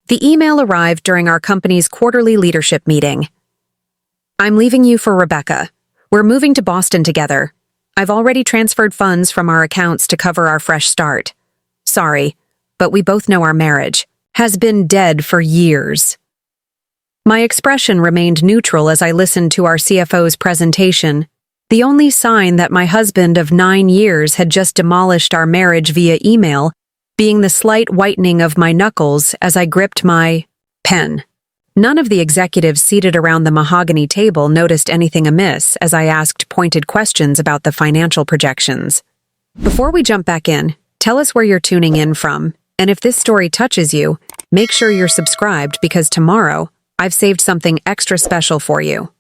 The email arrived during our company's quarterly leadership meeting. I'm leaving you for Rebecca. We're moving to Boston together. I've already transferred funds from our accounts to cover our fresh start. Sorry, but we both know our marriage has been dead for years. My expression remained neutral as I listened to our CFO's presentation, the only sign that my husband of 9 years had just demolished our marriage via email being the slight whitening of my knuckles as I gripped my pen. None of the executives seated around the mahogany table noticed anything amiss as I asked pointed questions about the financial projections. Before we jump back in, tell us where you're tuning in from, and if this story touches you, make sure you're subscribed because tomorrow, I've saved something extra special for you.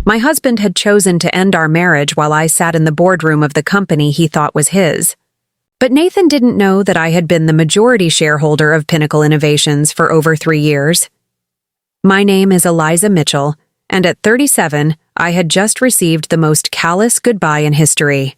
My husband had chosen to end our marriage while I sat in the boardroom of the company he thought was his. But Nathan didn't know that I had been the majority shareholder of Pinnacle Innovations for over 3 years. My name is Eliza Mitchell, and at 37, I had just received the most callous goodbye in history.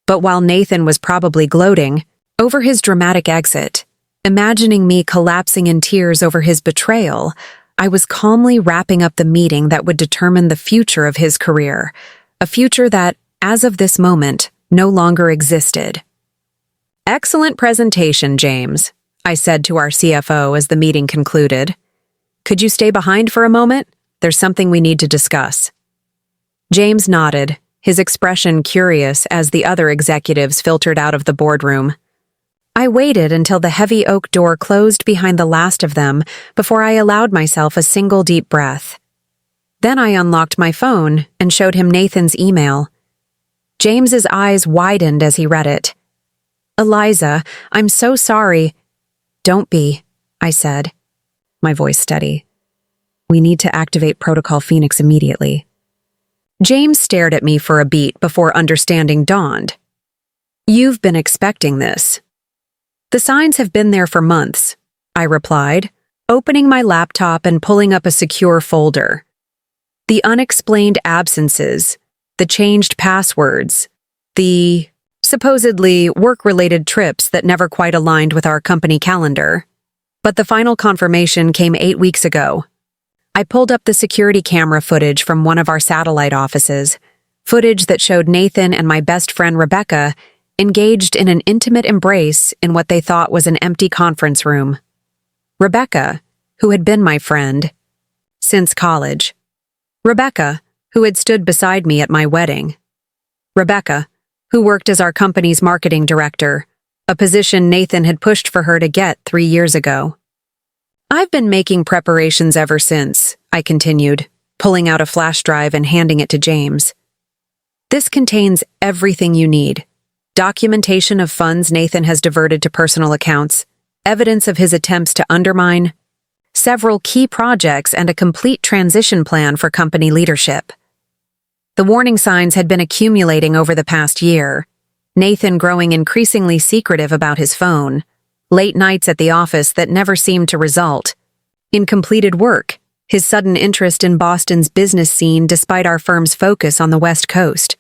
But while Nathan was probably gloating over his dramatic exit, imagining me collapsing in tears over his betrayal, I was calmly wrapping up the meeting that would determine the future of his career, a future that, as of this moment, no longer existed. Excellent presentation, James, I said to our CFO as the meeting concluded. Could you stay behind for a moment? There's something we need to discuss. James nodded, his expression curious as the other executives filtered out of the boardroom. I waited until the heavy oak door closed behind the last of them before I allowed myself a single deep breath. Then I unlocked my phone and showed him Nathan's email. James's eyes widened as he read it. Eliza, I'm so sorry. Don't be, I said, my voice steady. We need to activate Protocol Phoenix immediately. James stared at me for a beat before understanding dawned. You've been expecting this. The signs have been there for months, I replied, opening my laptop and pulling up a secure folder. The unexplained absences, the changed passwords, the supposedly work-related trips that never quite aligned with our company calendar. But the final confirmation came 8 weeks ago. I pulled up the security camera footage from one of our satellite offices, footage that showed Nathan and my best friend Rebecca engaged in an intimate embrace in what they thought was an empty conference room. Rebecca, who had been my friend since college. Rebecca, who had stood beside me at my wedding. Rebecca, who worked as our company's marketing director, a position Nathan had pushed for her to get 3 years ago. I've been making preparations ever since, I continued, pulling out a flash drive and handing it to James. This contains everything you need. Documentation of funds Nathan has diverted to personal accounts, evidence of his attempts to undermine, several key projects, and a complete transition plan for company leadership. The warning signs had been accumulating over the past year, Nathan growing increasingly secretive about his phone, late nights at the office that never seemed to result, incompleted work, his sudden interest in Boston's business scene despite our firm's focus on the West Coast.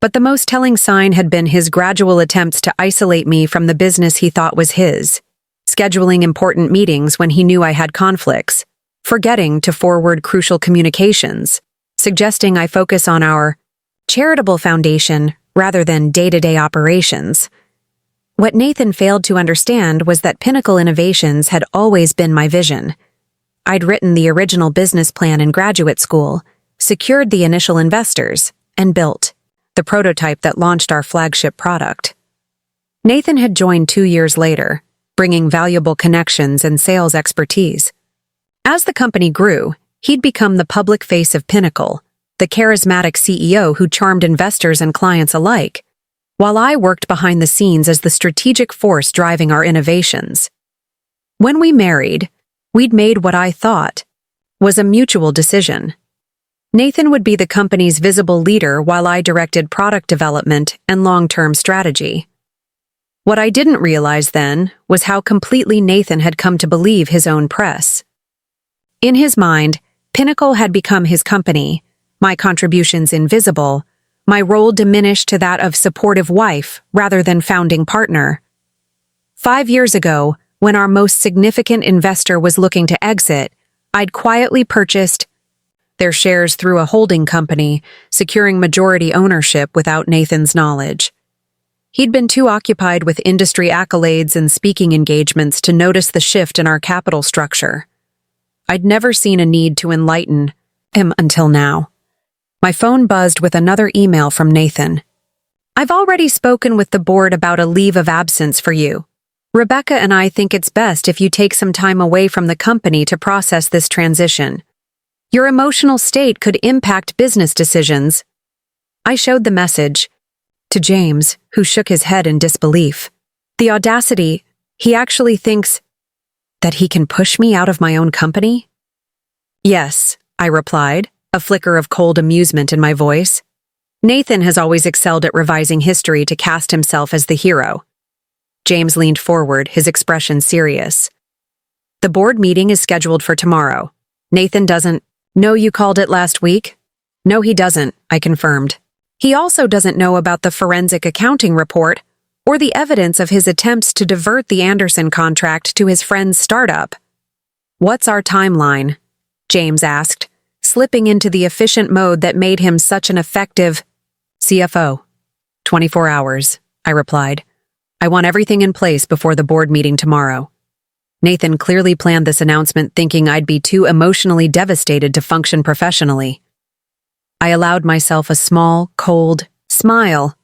But the most telling sign had been his gradual attempts to isolate me from the business he thought was his, scheduling important meetings when he knew I had conflicts, forgetting to forward crucial communications, suggesting I focus on our charitable foundation rather than day-to-day operations. What Nathan failed to understand was that Pinnacle Innovations had always been my vision. I'd written the original business plan in graduate school, secured the initial investors, and built the prototype that launched our flagship product. Nathan had joined 2 years later, bringing valuable connections and sales expertise. As the company grew, he'd become the public face of Pinnacle, the charismatic CEO who charmed investors and clients alike, while I worked behind the scenes as the strategic force driving our innovations. When we married, we'd made what I thought was a mutual decision. Nathan would be the company's visible leader while I directed product development and long-term strategy. What I didn't realize then was how completely Nathan had come to believe his own press. In his mind, Pinnacle had become his company, my contributions invisible, my role diminished to that of supportive wife rather than founding partner. 5 years ago, when our most significant investor was looking to exit, I'd quietly purchased their shares through a holding company, securing majority ownership without Nathan's knowledge. He'd been too occupied with industry accolades and speaking engagements to notice the shift in our capital structure. I'd never seen a need to enlighten him until now. My phone buzzed with another email from Nathan. "I've already spoken with the board about a leave of absence for you. Rebecca and I think it's best if you take some time away from the company to process this transition. Your emotional state could impact business decisions." I showed the message to James, who shook his head in disbelief. The audacity, he actually thinks that he can push me out of my own company? "Yes," I replied, a flicker of cold amusement in my voice. "Nathan has always excelled at revising history to cast himself as the hero." James leaned forward, his expression serious. "The board meeting is scheduled for tomorrow. Nathan doesn't know you called it last week?" "No, he doesn't," I confirmed. "He also doesn't know about the forensic accounting report or the evidence of his attempts to divert the Anderson contract to his friend's startup." "What's our timeline?" James asked, slipping into the efficient mode that made him such an effective CFO. 24 hours, I replied. "I want everything in place before the board meeting tomorrow." Nathan clearly planned this announcement thinking I'd be too emotionally devastated to function professionally. I allowed myself a small, cold smile.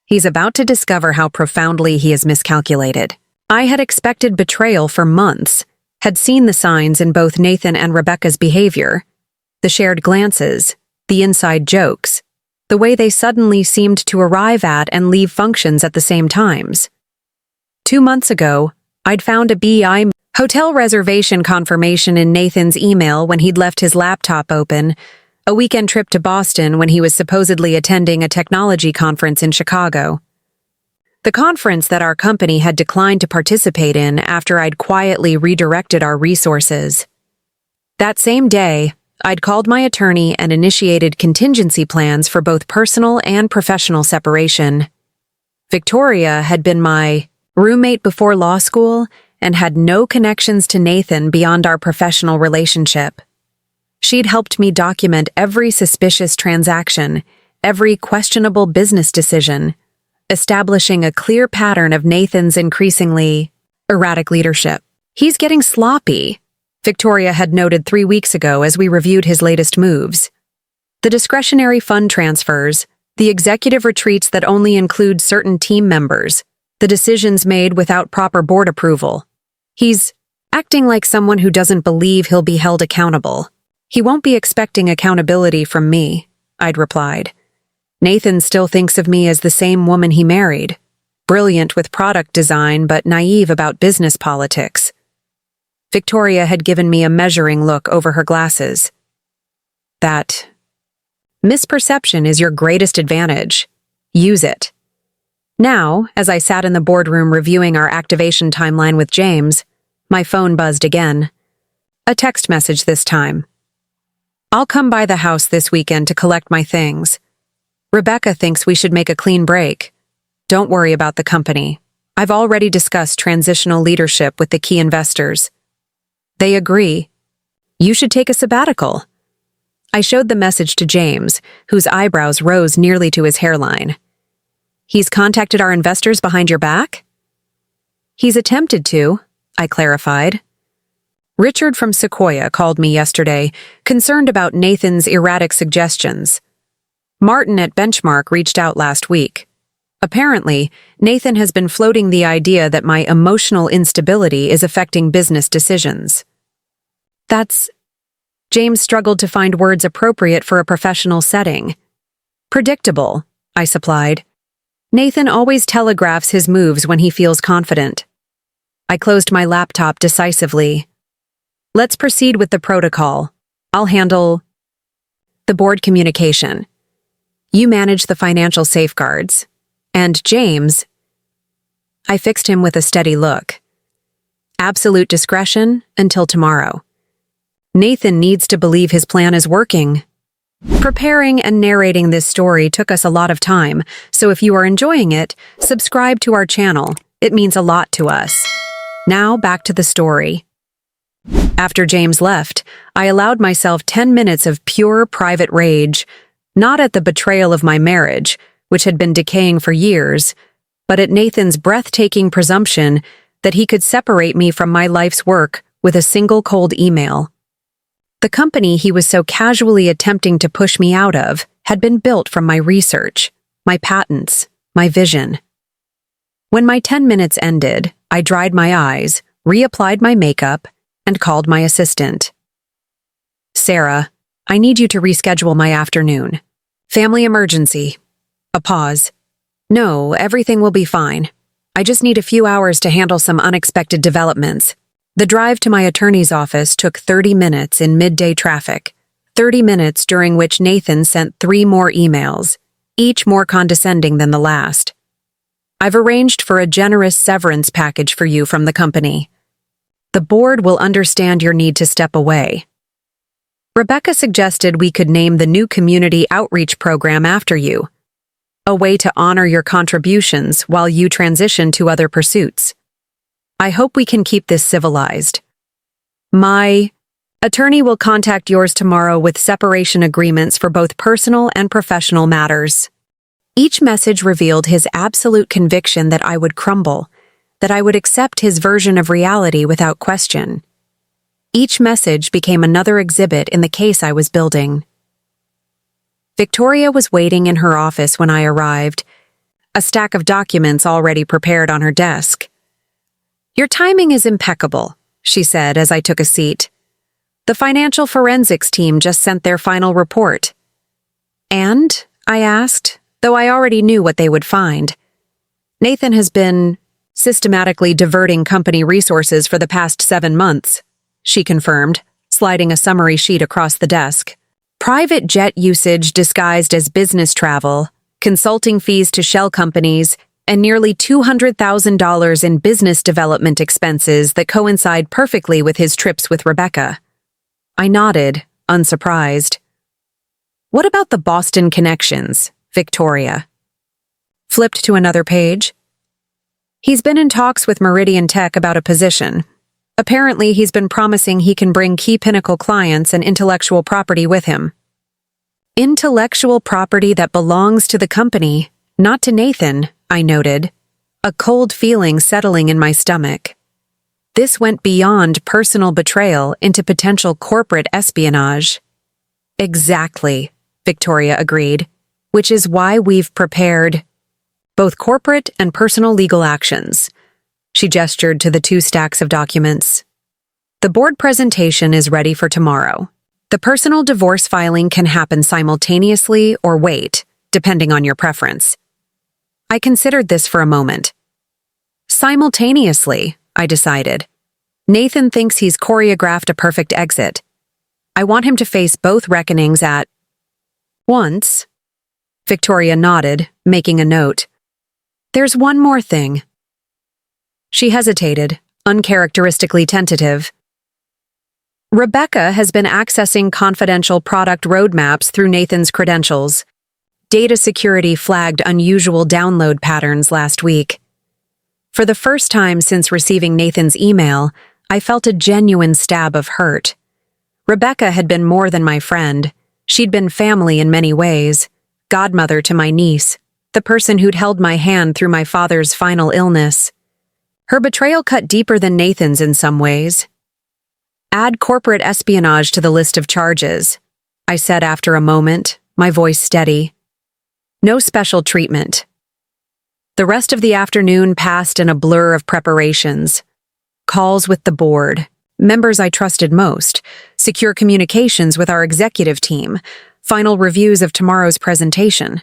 He's about to discover how profoundly he has miscalculated. I had expected betrayal for months, had seen the signs in both Nathan and Rebecca's behavior, the shared glances, the inside jokes, the way they suddenly seemed to arrive at and leave functions at the same times. 2 months ago, I'd found a BI hotel reservation confirmation in Nathan's email when he'd left his laptop open, a weekend trip to Boston when he was supposedly attending a technology conference in Chicago. The conference that our company had declined to participate in after I'd quietly redirected our resources. That same day, I'd called my attorney and initiated contingency plans for both personal and professional separation. Victoria had been my roommate before law school and had no connections to Nathan beyond our professional relationship. She'd helped me document every suspicious transaction, every questionable business decision, establishing a clear pattern of Nathan's increasingly erratic leadership. "He's getting sloppy," Victoria had noted 3 weeks ago as we reviewed his latest moves. The discretionary fund transfers, the executive retreats that only include certain team members, the decisions made without proper board approval. He's acting like someone who doesn't believe he'll be held accountable. "He won't be expecting accountability from me," I'd replied. "Nathan still thinks of me as the same woman he married, brilliant with product design but naive about business politics." Victoria had given me a measuring look over her glasses. "That misperception is your greatest advantage. Use it." Now, as I sat in the boardroom reviewing our activation timeline with James, my phone buzzed again. A text message this time. "I'll come by the house this weekend to collect my things. Rebecca thinks we should make a clean break. Don't worry about the company. I've already discussed transitional leadership with the key investors. They agree. You should take a sabbatical." I showed the message to James, whose eyebrows rose nearly to his hairline. "He's contacted our investors behind your back?" "He's attempted to," I clarified. "Richard from Sequoia called me yesterday, concerned about Nathan's erratic suggestions. Martin at Benchmark reached out last week. Apparently, Nathan has been floating the idea that my emotional instability is affecting business decisions." That's... James struggled to find words appropriate for a professional setting. "Predictable," I supplied. "Nathan always telegraphs his moves when he feels confident." I closed my laptop decisively. "Let's proceed with the protocol. I'll handle the board communication. You manage the financial safeguards. And James..." I fixed him with a steady look. "Absolute discretion until tomorrow. Nathan needs to believe his plan is working." Preparing and narrating this story took us a lot of time, so if you are enjoying it, subscribe to our channel. It means a lot to us. Now back to the story. After James left, I allowed myself 10 minutes of pure private rage, not at the betrayal of my marriage, which had been decaying for years, but at Nathan's breathtaking presumption that he could separate me from my life's work with a single cold email. The company he was so casually attempting to push me out of had been built from my research, my patents, my vision. When my 10 minutes ended, I dried my eyes, reapplied my makeup, and called my assistant. "Sarah, I need you to reschedule my afternoon. Family emergency." A pause. "No, everything will be fine. I just need a few hours to handle some unexpected developments." The drive to my attorney's office took 30 minutes in midday traffic, 30 minutes during which Nathan sent 3 more emails, each more condescending than the last. "I've arranged for a generous severance package for you from the company. The board will understand your need to step away. Rebecca suggested we could name the new community outreach program after you, a way to honor your contributions while you transition to other pursuits. I hope we can keep this civilized. My attorney will contact yours tomorrow with separation agreements for both personal and professional matters." Each message revealed his absolute conviction that I would crumble, that I would accept his version of reality without question. Each message became another exhibit in the case I was building. Victoria was waiting in her office when I arrived, a stack of documents already prepared on her desk. "Your timing is impeccable," she said as I took a seat. "The financial forensics team just sent their final report." "And?" I asked, though I already knew what they would find. "Nathan has been systematically diverting company resources for the past 7 months," she confirmed, sliding a summary sheet across the desk. "Private jet usage disguised as business travel, consulting fees to shell companies, and nearly $200,000 in business development expenses that coincide perfectly with his trips with Rebecca." I nodded, unsurprised. "What about the Boston connections, Victoria?" Flipped to another page. "He's been in talks with Meridian Tech about a position. Apparently, he's been promising he can bring key Pinnacle clients and intellectual property with him." "Intellectual property that belongs to the company, not to Nathan," I noted, a cold feeling settling in my stomach. This went beyond personal betrayal into potential corporate espionage. "Exactly," Victoria agreed, "which is why we've prepared both corporate and personal legal actions." She gestured to the 2 stacks of documents. "The board presentation is ready for tomorrow. The personal divorce filing can happen simultaneously or wait, depending on your preference." I considered this for a moment. "Simultaneously," I decided. "Nathan thinks he's choreographed a perfect exit. I want him to face both reckonings at once." Victoria nodded, making a note. "There's one more thing." She hesitated, uncharacteristically tentative. "Rebecca has been accessing confidential product roadmaps through Nathan's credentials. Data security flagged unusual download patterns last week. For the first time since receiving Nathan's email, I felt a genuine stab of hurt. Rebecca had been more than my friend. She'd been family in many ways, godmother to my niece, the person who'd held my hand through my father's final illness. Her betrayal cut deeper than Nathan's in some ways. "Add corporate espionage to the list of charges," I said after a moment, my voice steady. "No special treatment." The rest of the afternoon passed in a blur of preparations. Calls with the board, members I trusted most, secure communications with our executive team, final reviews of tomorrow's presentation.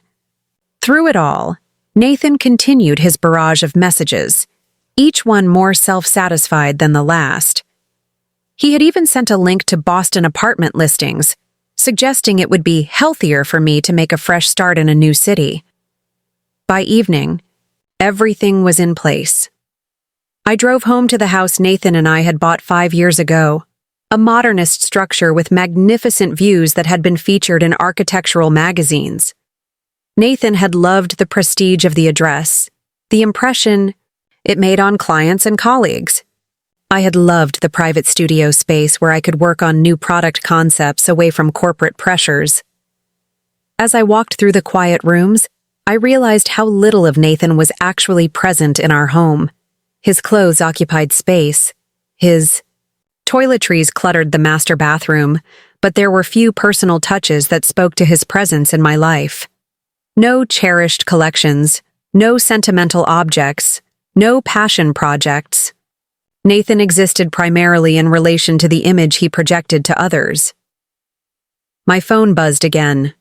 Through it all, Nathan continued his barrage of messages, each one more self-satisfied than the last. He had even sent a link to Boston apartment listings, suggesting it would be healthier for me to make a fresh start in a new city. By evening, everything was in place. I drove home to the house Nathan and I had bought 5 years ago, a modernist structure with magnificent views that had been featured in architectural magazines. Nathan had loved the prestige of the address, the impression it made on clients and colleagues. I had loved the private studio space where I could work on new product concepts away from corporate pressures. As I walked through the quiet rooms, I realized how little of Nathan was actually present in our home. His clothes occupied space. His toiletries cluttered the master bathroom, but there were few personal touches that spoke to his presence in my life. No cherished collections, no sentimental objects, no passion projects. Nathan existed primarily in relation to the image he projected to others. My phone buzzed again.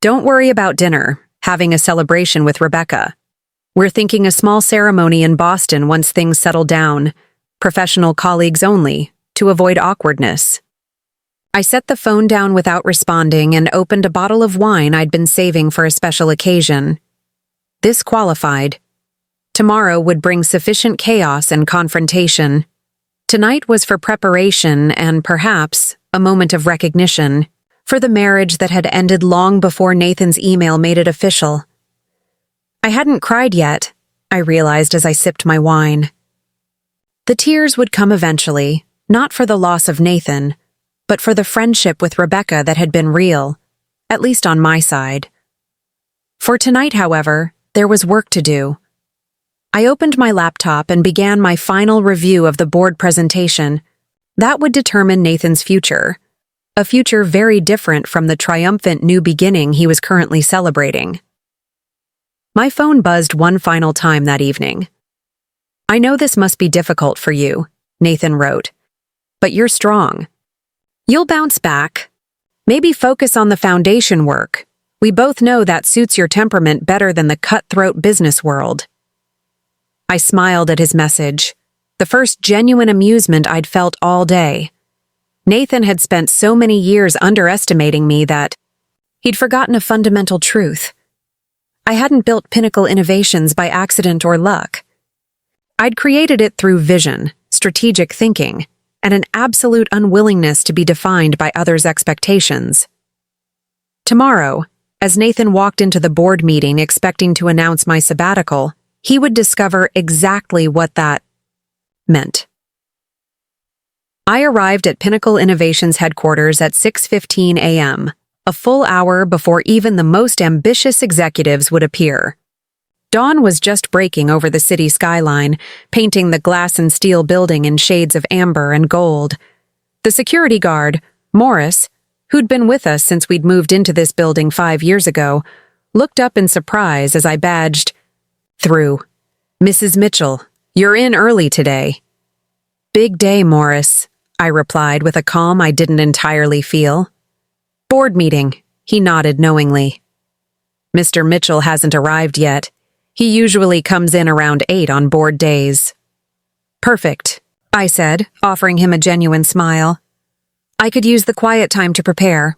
"Don't worry about dinner, having a celebration with Rebecca. We're thinking a small ceremony in Boston once things settle down, professional colleagues only, to avoid awkwardness." I set the phone down without responding and opened a bottle of wine I'd been saving for a special occasion. This qualified. Tomorrow would bring sufficient chaos and confrontation. Tonight was for preparation and, perhaps, a moment of recognition for the marriage that had ended long before Nathan's email made it official. I hadn't cried yet, I realized as I sipped my wine. The tears would come eventually, not for the loss of Nathan, but for the friendship with Rebecca that had been real, at least on my side. For tonight, however, there was work to do. I opened my laptop and began my final review of the board presentation. That would determine Nathan's future, a future very different from the triumphant new beginning he was currently celebrating. My phone buzzed one final time that evening. "I know this must be difficult for you," Nathan wrote, "but you're strong. You'll bounce back. Maybe focus on the foundation work. We both know that suits your temperament better than the cutthroat business world." I smiled at his message, the first genuine amusement I'd felt all day. Nathan had spent so many years underestimating me that he'd forgotten a fundamental truth. I hadn't built Pinnacle Innovations by accident or luck. I'd created it through vision, strategic thinking, and an absolute unwillingness to be defined by others' expectations. Tomorrow, as Nathan walked into the board meeting expecting to announce my sabbatical, he would discover exactly what that meant. I arrived at Pinnacle Innovations headquarters at 6:15 a.m., a full hour before even the most ambitious executives would appear. Dawn was just breaking over the city skyline, painting the glass and steel building in shades of amber and gold. The security guard, Morris, who'd been with us since we'd moved into this building 5 years ago, looked up in surprise as I badged through. "Mrs. Mitchell, you're in early today." "Big day, Morris," I replied with a calm I didn't entirely feel. "Board meeting," he nodded knowingly. "Mr. Mitchell hasn't arrived yet. He usually comes in around 8 on board days." "Perfect," I said, offering him a genuine smile. I could use the quiet time to prepare.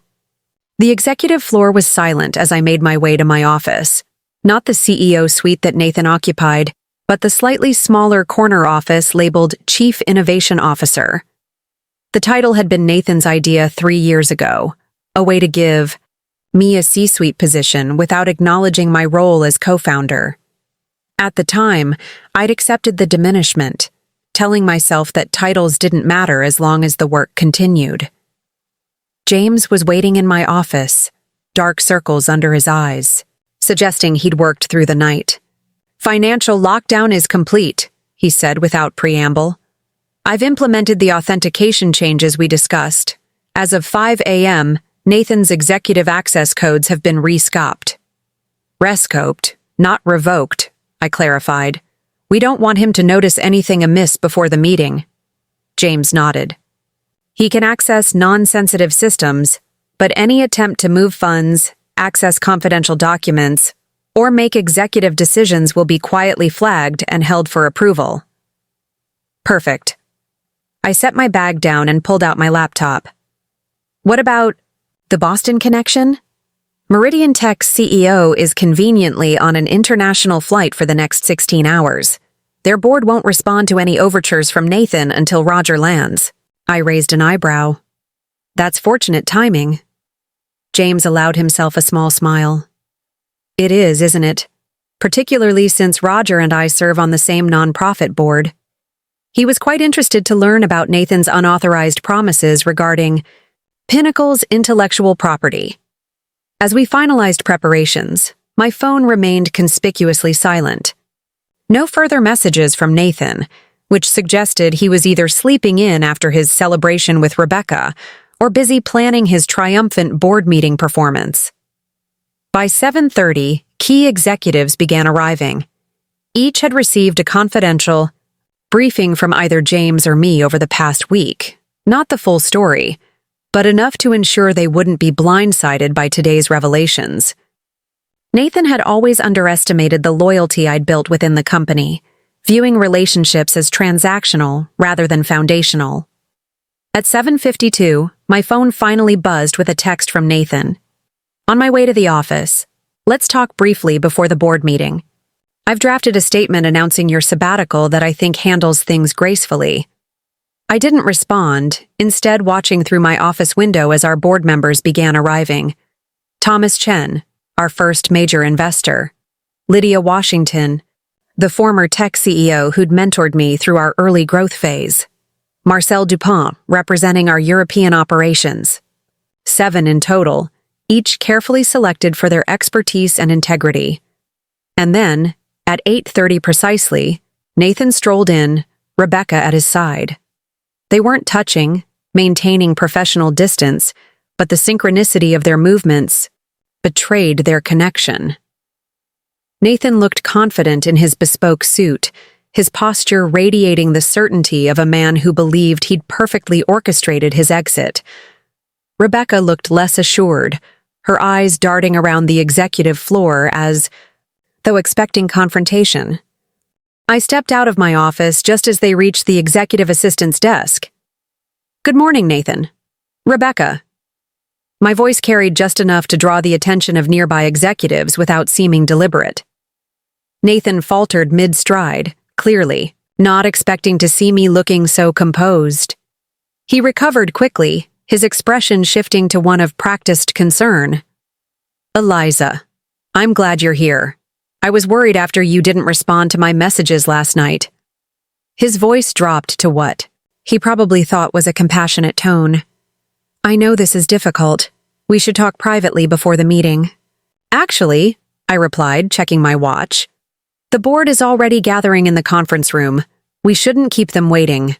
The executive floor was silent as I made my way to my office. Not the CEO suite that Nathan occupied, but the slightly smaller corner office labeled Chief Innovation Officer. The title had been Nathan's idea 3 years ago, a way to give me a C-suite position without acknowledging my role as co-founder. At the time, I'd accepted the diminishment, telling myself that titles didn't matter as long as the work continued. James was waiting in my office, dark circles under his eyes, suggesting he'd worked through the night. "Financial lockdown is complete," he said without preamble. "I've implemented the authentication changes we discussed. As of 5 a.m., Nathan's executive access codes have been rescoped." "Rescoped, not revoked," I clarified. "We don't want him to notice anything amiss before the meeting." James nodded. "He can access non-sensitive systems, but any attempt to move funds, access confidential documents, or make executive decisions will be quietly flagged and held for approval." Perfect. I set my bag down and pulled out my laptop. "What about the Boston connection?" Meridian Tech's CEO is conveniently on an international flight for the next 16 hours. Their board won't respond to any overtures from Nathan until Roger lands. I raised an eyebrow. "That's fortunate timing." James allowed himself a small smile. "It is, isn't it? Particularly since Roger and I serve on the same nonprofit board." He was quite interested to learn about Nathan's unauthorized promises regarding Pinnacle's intellectual property. As we finalized preparations, my phone remained conspicuously silent. No further messages from Nathan, which suggested he was either sleeping in after his celebration with Rebecca or busy planning his triumphant board meeting performance. By 7:30, key executives began arriving. Each had received a confidential briefing from either James or me over the past week, not the full story, but enough to ensure they wouldn't be blindsided by today's revelations. Nathan had always underestimated the loyalty I'd built within the company, viewing relationships as transactional rather than foundational. At 7:52, my phone finally buzzed with a text from Nathan. On my way to the office, let's talk briefly before the board meeting. I've drafted a statement announcing your sabbatical that I think handles things gracefully. I didn't respond, instead watching through my office window as our board members began arriving. Thomas Chen, our first major investor. Lydia Washington, the former tech CEO who'd mentored me through our early growth phase. Marcel Dupont, representing our European operations. 7 in total, each carefully selected for their expertise and integrity. And then, at 8:30 precisely, Nathan strolled in, Rebecca at his side. They weren't touching, maintaining professional distance, but the synchronicity of their movements betrayed their connection. Nathan looked confident in his bespoke suit, his posture radiating the certainty of a man who believed he'd perfectly orchestrated his exit. Rebecca looked less assured, her eyes darting around the executive floor as though expecting confrontation. I stepped out of my office just as they reached the executive assistant's desk. "Good morning, Nathan. Rebecca." My voice carried just enough to draw the attention of nearby executives without seeming deliberate. Nathan faltered mid-stride, clearly, not expecting to see me looking so composed. He recovered quickly, his expression shifting to one of practiced concern. "Eliza, I'm glad you're here. I was worried after you didn't respond to my messages last night." His voice dropped to what he probably thought was a compassionate tone. "I know this is difficult. We should talk privately before the meeting." "Actually," I replied, checking my watch, "the board is already gathering in the conference room. We shouldn't keep them waiting."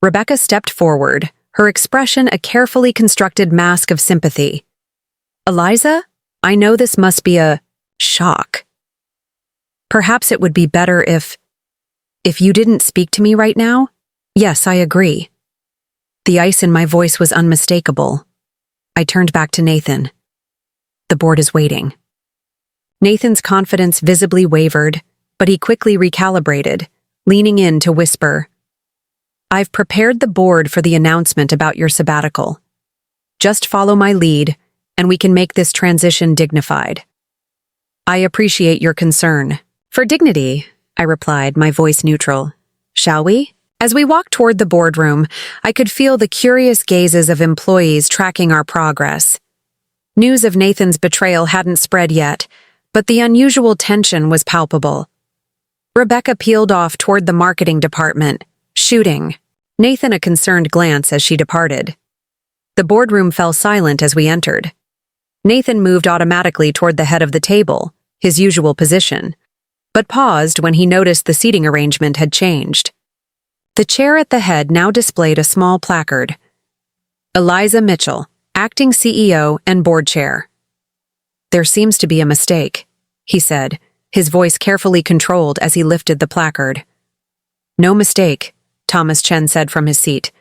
Rebecca stepped forward, her expression a carefully constructed mask of sympathy. "Eliza, I know this must be a shock. Perhaps it would be better if you didn't speak to me right now." "Yes, I agree." The ice in my voice was unmistakable. I turned back to Nathan. "The board is waiting." Nathan's confidence visibly wavered, but he quickly recalibrated, leaning in to whisper, "I've prepared the board for the announcement about your sabbatical. Just follow my lead, and we can make this transition dignified." "I appreciate your concern." "For dignity," I replied, my voice neutral. "Shall we?" As we walked toward the boardroom, I could feel the curious gazes of employees tracking our progress. News of Nathan's betrayal hadn't spread yet, but the unusual tension was palpable. Rebecca peeled off toward the marketing department, shooting Nathan a concerned glance as she departed. The boardroom fell silent as we entered. Nathan moved automatically toward the head of the table, his usual position, but paused when he noticed the seating arrangement had changed. The chair at the head now displayed a small placard. "Eliza Mitchell, Acting CEO and Board Chair." "There seems to be a mistake," he said, his voice carefully controlled as he lifted the placard. "No mistake," Thomas Chen said from his seat.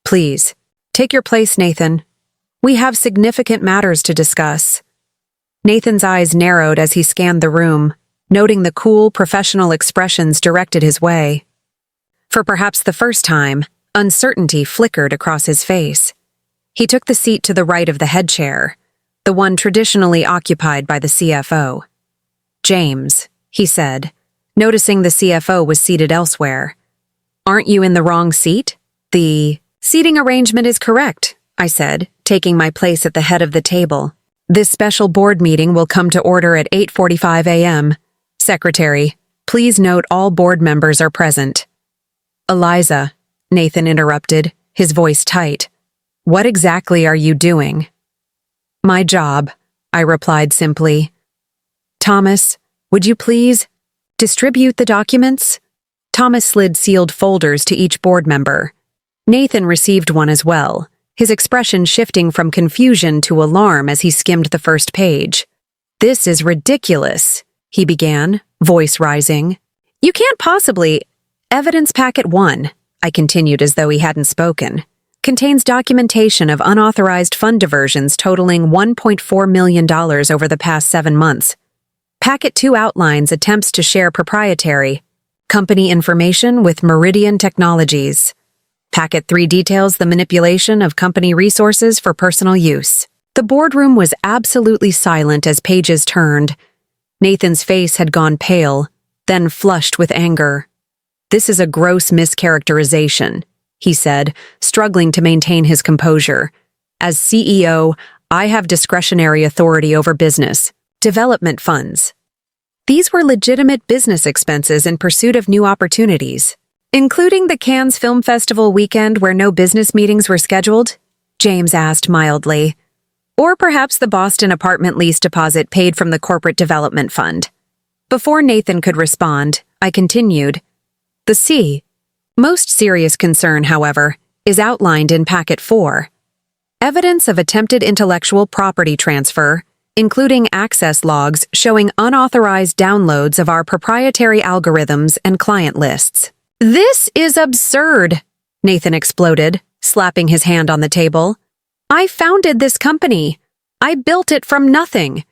"Please, take your place, Nathan. We have significant matters to discuss." Nathan's eyes narrowed as he scanned the room, noting the cool, professional expressions directed his way. For perhaps the first time, uncertainty flickered across his face. He took the seat to the right of the head chair, the one traditionally occupied by the CFO. "James," he said, noticing the CFO was seated elsewhere. "Aren't you in the wrong seat?" "The seating arrangement is correct," I said, taking my place at the head of the table. "This special board meeting will come to order at 8:45 a.m. Secretary, please note all board members are present." Eliza, Nathan interrupted, his voice tight. What exactly are you doing? My job, I replied simply. Thomas, would you please distribute the documents? Thomas slid sealed folders to each board member. Nathan received one as well, his expression shifting from confusion to alarm as he skimmed the first page. This is ridiculous, he began, voice rising. You can't possibly. Evidence Packet 1, I continued as though he hadn't spoken, contains documentation of unauthorized fund diversions totaling $1.4 million over the past 7 months. Packet 2 outlines attempts to share proprietary company information with Meridian Technologies. Packet 3 details the manipulation of company resources for personal use. The boardroom was absolutely silent as pages turned. Nathan's face had gone pale, then flushed with anger. This is a gross mischaracterization, he said, struggling to maintain his composure. As CEO, I have discretionary authority over business, development funds. These were legitimate business expenses in pursuit of new opportunities, including the Cannes Film Festival weekend where no business meetings were scheduled, James asked mildly. Or perhaps the Boston apartment lease deposit paid from the corporate development fund. Before Nathan could respond, I continued. The most serious concern, however, is outlined in Packet 4. Evidence of attempted intellectual property transfer, including access logs showing unauthorized downloads of our proprietary algorithms and client lists. This is absurd, Nathan exploded, slapping his hand on the table. I founded this company. I built it from nothing.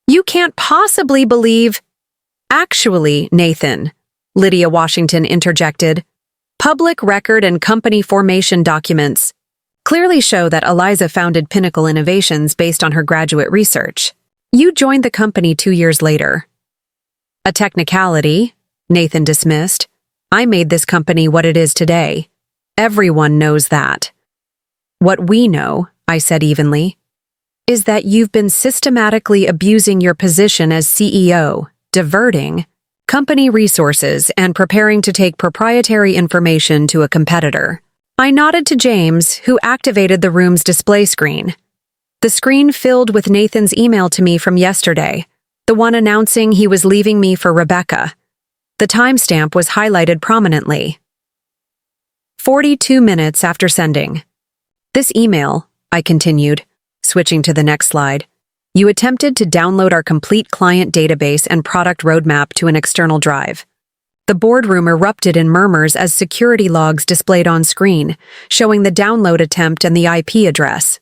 You can't possibly believe. Actually, Nathan, Lydia Washington interjected, public record and company formation documents clearly show that Eliza founded Pinnacle Innovations based on her graduate research. You joined the company 2 years later. A technicality, Nathan dismissed. I made this company what it is today. Everyone knows that. What we know, I said evenly, is that you've been systematically abusing your position as CEO, diverting company resources and preparing to take proprietary information to a competitor. I nodded to James, who activated the room's display screen. The screen filled with Nathan's email to me from yesterday, the one announcing he was leaving me for Rebecca. The timestamp was highlighted prominently. 42 minutes after sending. This email, I continued, switching to the next slide. You attempted to download our complete client database and product roadmap to an external drive. The boardroom erupted in murmurs as security logs displayed on screen, showing the download attempt and the IP address.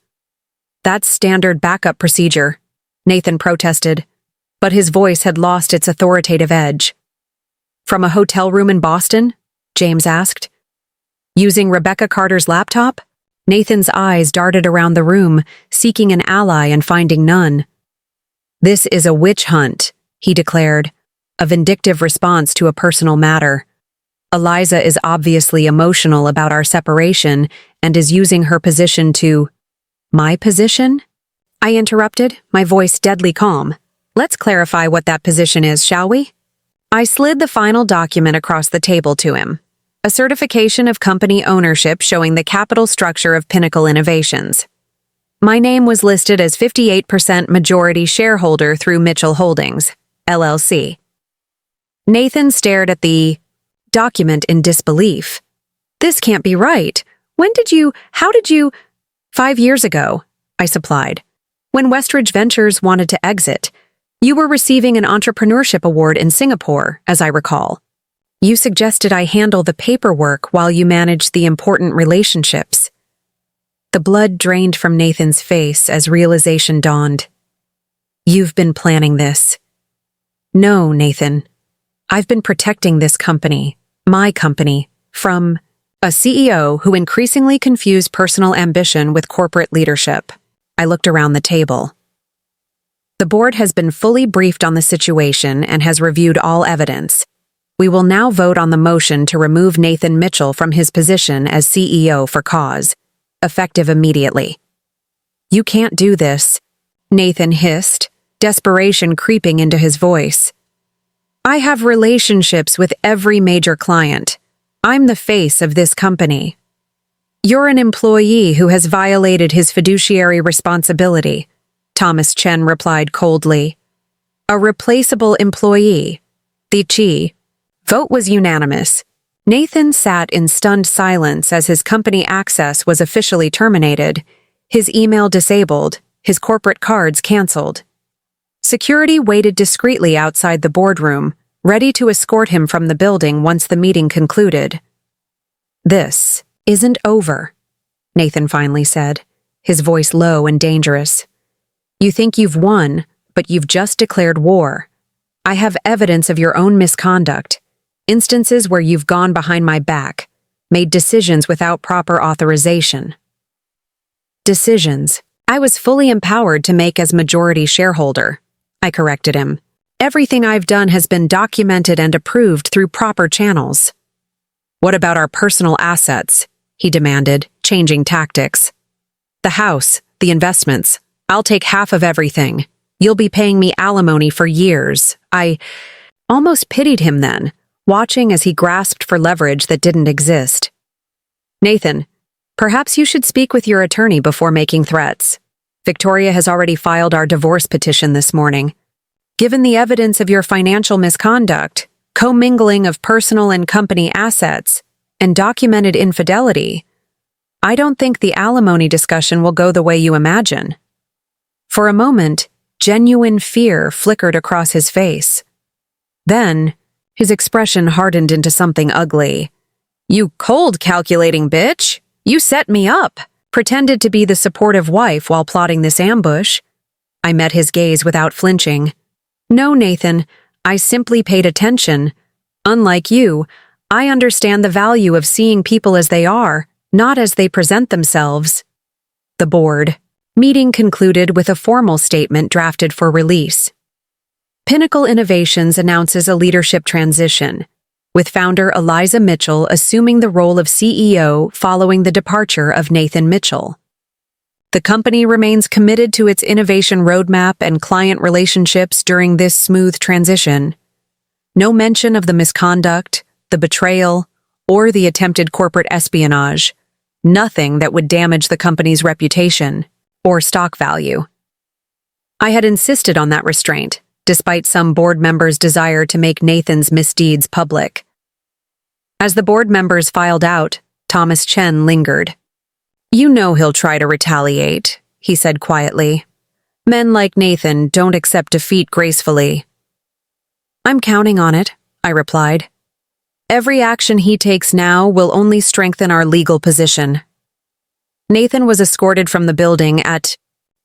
That's standard backup procedure, Nathan protested, but his voice had lost its authoritative edge. From a hotel room in Boston? James asked. Using Rebecca Carter's laptop? Nathan's eyes darted around the room, seeking an ally and finding none. This is a witch hunt, he declared, a vindictive response to a personal matter. Eliza is obviously emotional about our separation and is using her position to— My position? I interrupted, my voice deadly calm. Let's clarify what that position is, shall we? I slid the final document across the table to him. A certification of company ownership showing the capital structure of Pinnacle Innovations. My name was listed as 58% majority shareholder through Mitchell Holdings, LLC. Nathan stared at the document in disbelief. This can't be right. How did you— 5 years ago, I supplied. When Westridge Ventures wanted to exit, you were receiving an entrepreneurship award in Singapore, as I recall. You suggested I handle the paperwork while you managed the important relationships. The blood drained from Nathan's face as realization dawned. You've been planning this. No, Nathan. I've been protecting this company, my company, from a CEO who increasingly confused personal ambition with corporate leadership. I looked around the table. The board has been fully briefed on the situation and has reviewed all evidence. We will now vote on the motion to remove Nathan Mitchell from his position as CEO for cause, effective immediately. You can't do this, Nathan hissed, desperation creeping into his voice. I have relationships with every major client. I'm the face of this company. You're an employee who has violated his fiduciary responsibility, Thomas Chen replied coldly. A replaceable employee. The Chi. Vote was unanimous. Nathan sat in stunned silence as his company access was officially terminated, his email disabled, his corporate cards canceled. Security waited discreetly outside the boardroom, ready to escort him from the building once the meeting concluded. This isn't over, Nathan finally said, his voice low and dangerous. You think you've won, but you've just declared war. I have evidence of your own misconduct, instances where you've gone behind my back, made decisions without proper authorization. Decisions I was fully empowered to make as majority shareholder, I corrected him. Everything I've done has been documented and approved through proper channels. What about our personal assets? He demanded, changing tactics. The house, the investments. I'll take half of everything. You'll be paying me alimony for years. I almost pitied him then, watching as he grasped for leverage that didn't exist. Nathan, perhaps you should speak with your attorney before making threats. Victoria has already filed our divorce petition this morning. Given the evidence of your financial misconduct, commingling of personal and company assets, and documented infidelity, I don't think the alimony discussion will go the way you imagine. For a moment, genuine fear flickered across his face. Then, his expression hardened into something ugly. You cold calculating bitch! You set me up! Pretended to be the supportive wife while plotting this ambush. I met his gaze without flinching. No, Nathan, I simply paid attention. Unlike you, I understand the value of seeing people as they are, not as they present themselves. The board meeting concluded with a formal statement drafted for release. Pinnacle Innovations announces a leadership transition, with founder Eliza Mitchell assuming the role of CEO following the departure of Nathan Mitchell. The company remains committed to its innovation roadmap and client relationships during this smooth transition. No mention of the misconduct, the betrayal, or the attempted corporate espionage. Nothing that would damage the company's reputation or stock value. I had insisted on that restraint, despite some board members' desire to make Nathan's misdeeds public. As the board members filed out, Thomas Chen lingered. You know he'll try to retaliate, he said quietly. Men like Nathan don't accept defeat gracefully. I'm counting on it, I replied. Every action he takes now will only strengthen our legal position. Nathan was escorted from the building at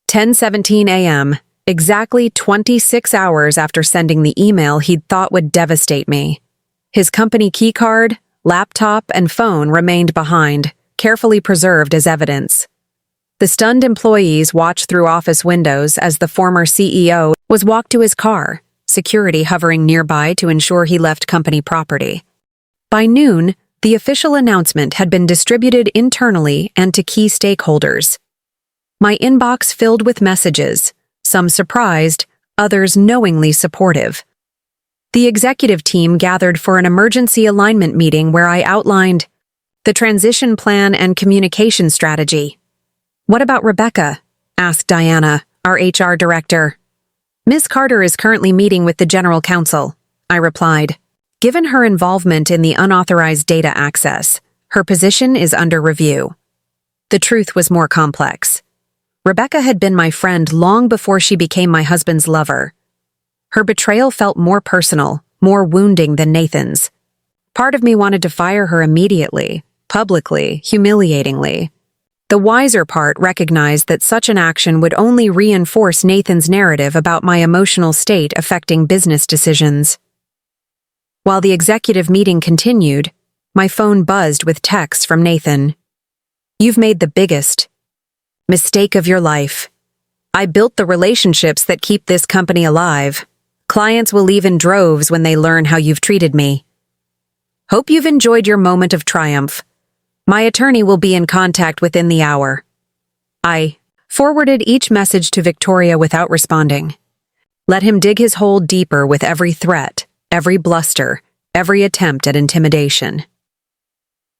10:17 a.m., exactly 26 hours after sending the email he'd thought would devastate me. His company keycard, laptop, and phone remained behind, carefully preserved as evidence. The stunned employees watched through office windows as the former CEO was walked to his car, security hovering nearby to ensure he left company property. By noon, the official announcement had been distributed internally and to key stakeholders. My inbox filled with messages, some surprised, others knowingly supportive. The executive team gathered for an emergency alignment meeting where I outlined the transition plan and communication strategy. What about Rebecca? Asked Diana, our HR director. Ms. Carter is currently meeting with the general counsel, I replied. Given her involvement in the unauthorized data access, her position is under review. The truth was more complex. Rebecca had been my friend long before she became my husband's lover. Her betrayal felt more personal, more wounding than Nathan's. Part of me wanted to fire her immediately, publicly, humiliatingly. The wiser part recognized that such an action would only reinforce Nathan's narrative about my emotional state affecting business decisions. While the executive meeting continued, my phone buzzed with texts from Nathan. You've made the biggest mistake of your life. I built the relationships that keep this company alive. Clients will leave in droves when they learn how you've treated me. Hope you've enjoyed your moment of triumph. My attorney will be in contact within the hour. I forwarded each message to Victoria without responding. Let him dig his hole deeper with every threat, every bluster, every attempt at intimidation.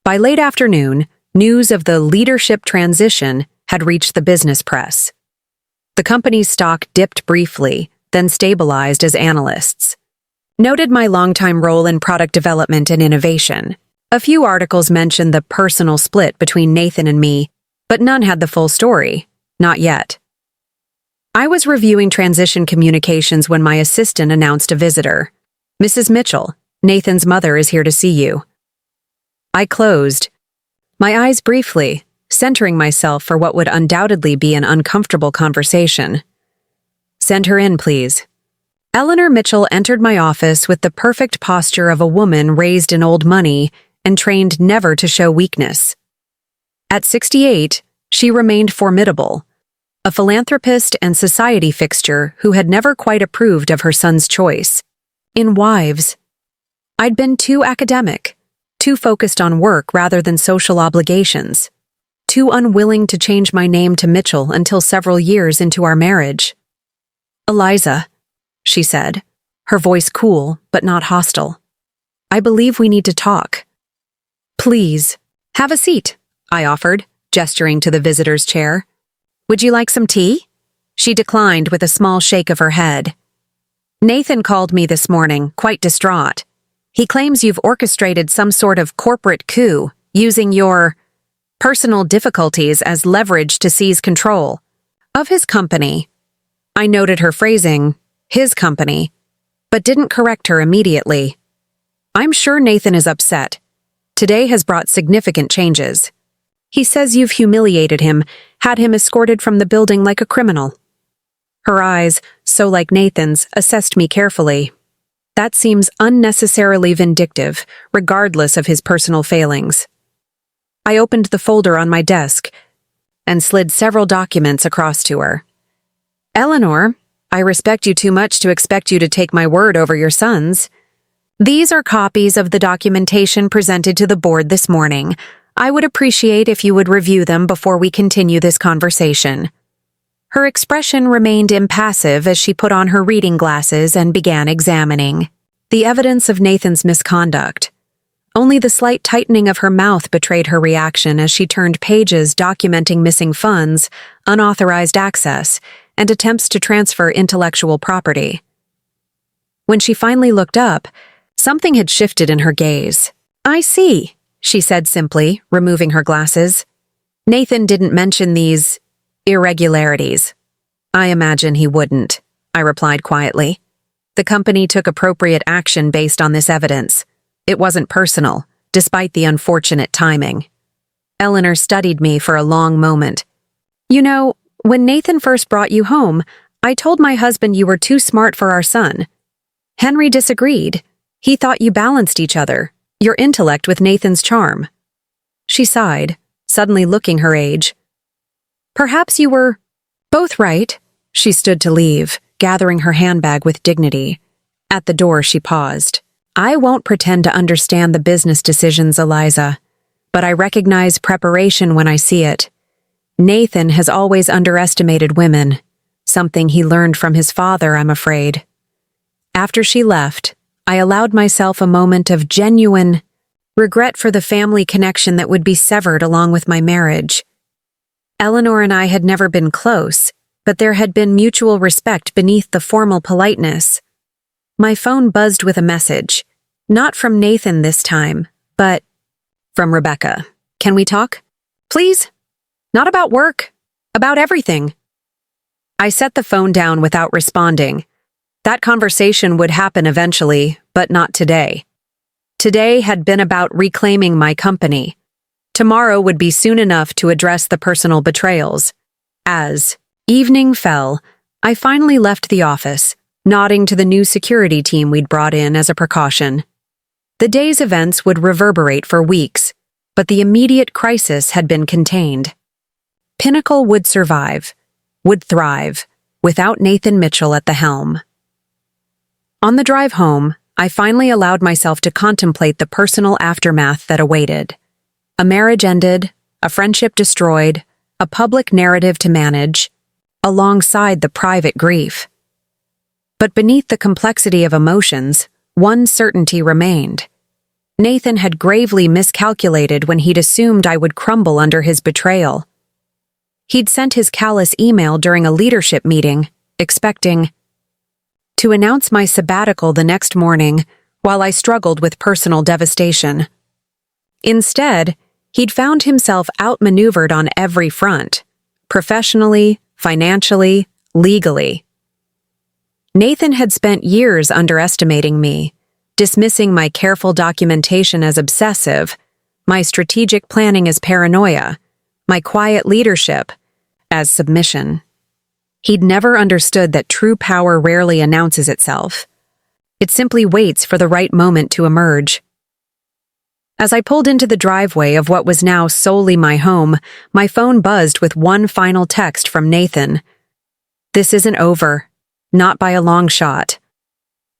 By late afternoon, news of the leadership transition had reached the business press. The company's stock dipped briefly, then stabilized as analysts noted my longtime role in product development and innovation. A few articles mentioned the personal split between Nathan and me, but none had the full story. Not yet. I was reviewing transition communications when my assistant announced a visitor. "Mrs. Mitchell, Nathan's mother is here to see you." I closed my eyes briefly, centering myself for what would undoubtedly be an uncomfortable conversation. "Send her in, please." Eleanor Mitchell entered my office with the perfect posture of a woman raised in old money and trained never to show weakness. At 68, she remained formidable, a philanthropist and society fixture who had never quite approved of her son's choice. In wives, I'd been too academic, too focused on work rather than social obligations, too unwilling to change my name to Mitchell until several years into our marriage. "Eliza," she said, her voice cool but not hostile. "I believe we need to talk." "Please, have a seat," I offered, gesturing to the visitor's chair. "Would you like some tea?" She declined with a small shake of her head. "Nathan called me this morning, quite distraught. He claims you've orchestrated some sort of corporate coup, using your personal difficulties as leverage to seize control of his company." I noted her phrasing, "his company," but didn't correct her immediately. "I'm sure Nathan is upset. Today has brought significant changes. He says you've humiliated him, had him escorted from the building like a criminal." Her eyes, so like Nathan's, assessed me carefully. That seems unnecessarily vindictive, regardless of his personal failings. I opened the folder on my desk and slid several documents across to her. "Eleanor, I respect you too much to expect you to take my word over your son's. These are copies of the documentation presented to the board this morning. I would appreciate if you would review them before we continue this conversation." Her expression remained impassive as she put on her reading glasses and began examining the evidence of Nathan's misconduct. Only the slight tightening of her mouth betrayed her reaction as she turned pages documenting missing funds, unauthorized access, and attempts to transfer intellectual property. When she finally looked up, something had shifted in her gaze. "I see," she said simply, removing her glasses. "Nathan didn't mention these irregularities." "I imagine he wouldn't," I replied quietly. "The company took appropriate action based on this evidence. It wasn't personal, despite the unfortunate timing." Eleanor studied me for a long moment. "You know, when Nathan first brought you home, I told my husband you were too smart for our son. Henry disagreed. He thought you balanced each other, your intellect with Nathan's charm." She sighed, suddenly looking her age. "Perhaps you were both right." She stood to leave, gathering her handbag with dignity. At the door, she paused. "I won't pretend to understand the business decisions, Eliza, but I recognize preparation when I see it. Nathan has always underestimated women, something he learned from his father, I'm afraid." After she left, I allowed myself a moment of genuine regret for the family connection that would be severed along with my marriage. Eleanor and I had never been close, but there had been mutual respect beneath the formal politeness. My phone buzzed with a message. Not from Nathan this time, but from Rebecca. "Can we talk? Please? Not about work. About everything." I set the phone down without responding. That conversation would happen eventually, but not today. Today had been about reclaiming my company. Tomorrow would be soon enough to address the personal betrayals. As evening fell, I finally left the office, nodding to the new security team we'd brought in as a precaution. The day's events would reverberate for weeks, but the immediate crisis had been contained. Pinnacle would survive, would thrive, without Nathan Mitchell at the helm. On the drive home, I finally allowed myself to contemplate the personal aftermath that awaited. A marriage ended, a friendship destroyed, a public narrative to manage, alongside the private grief. But beneath the complexity of emotions, one certainty remained. Nathan had gravely miscalculated when he'd assumed I would crumble under his betrayal. He'd sent his callous email during a leadership meeting, expecting to announce my sabbatical the next morning while I struggled with personal devastation. Instead, he'd found himself outmaneuvered on every front, professionally, financially, legally. Nathan had spent years underestimating me, dismissing my careful documentation as obsessive, my strategic planning as paranoia, my quiet leadership as submission. He'd never understood that true power rarely announces itself. It simply waits for the right moment to emerge. As I pulled into the driveway of what was now solely my home, my phone buzzed with one final text from Nathan. "This isn't over. Not by a long shot."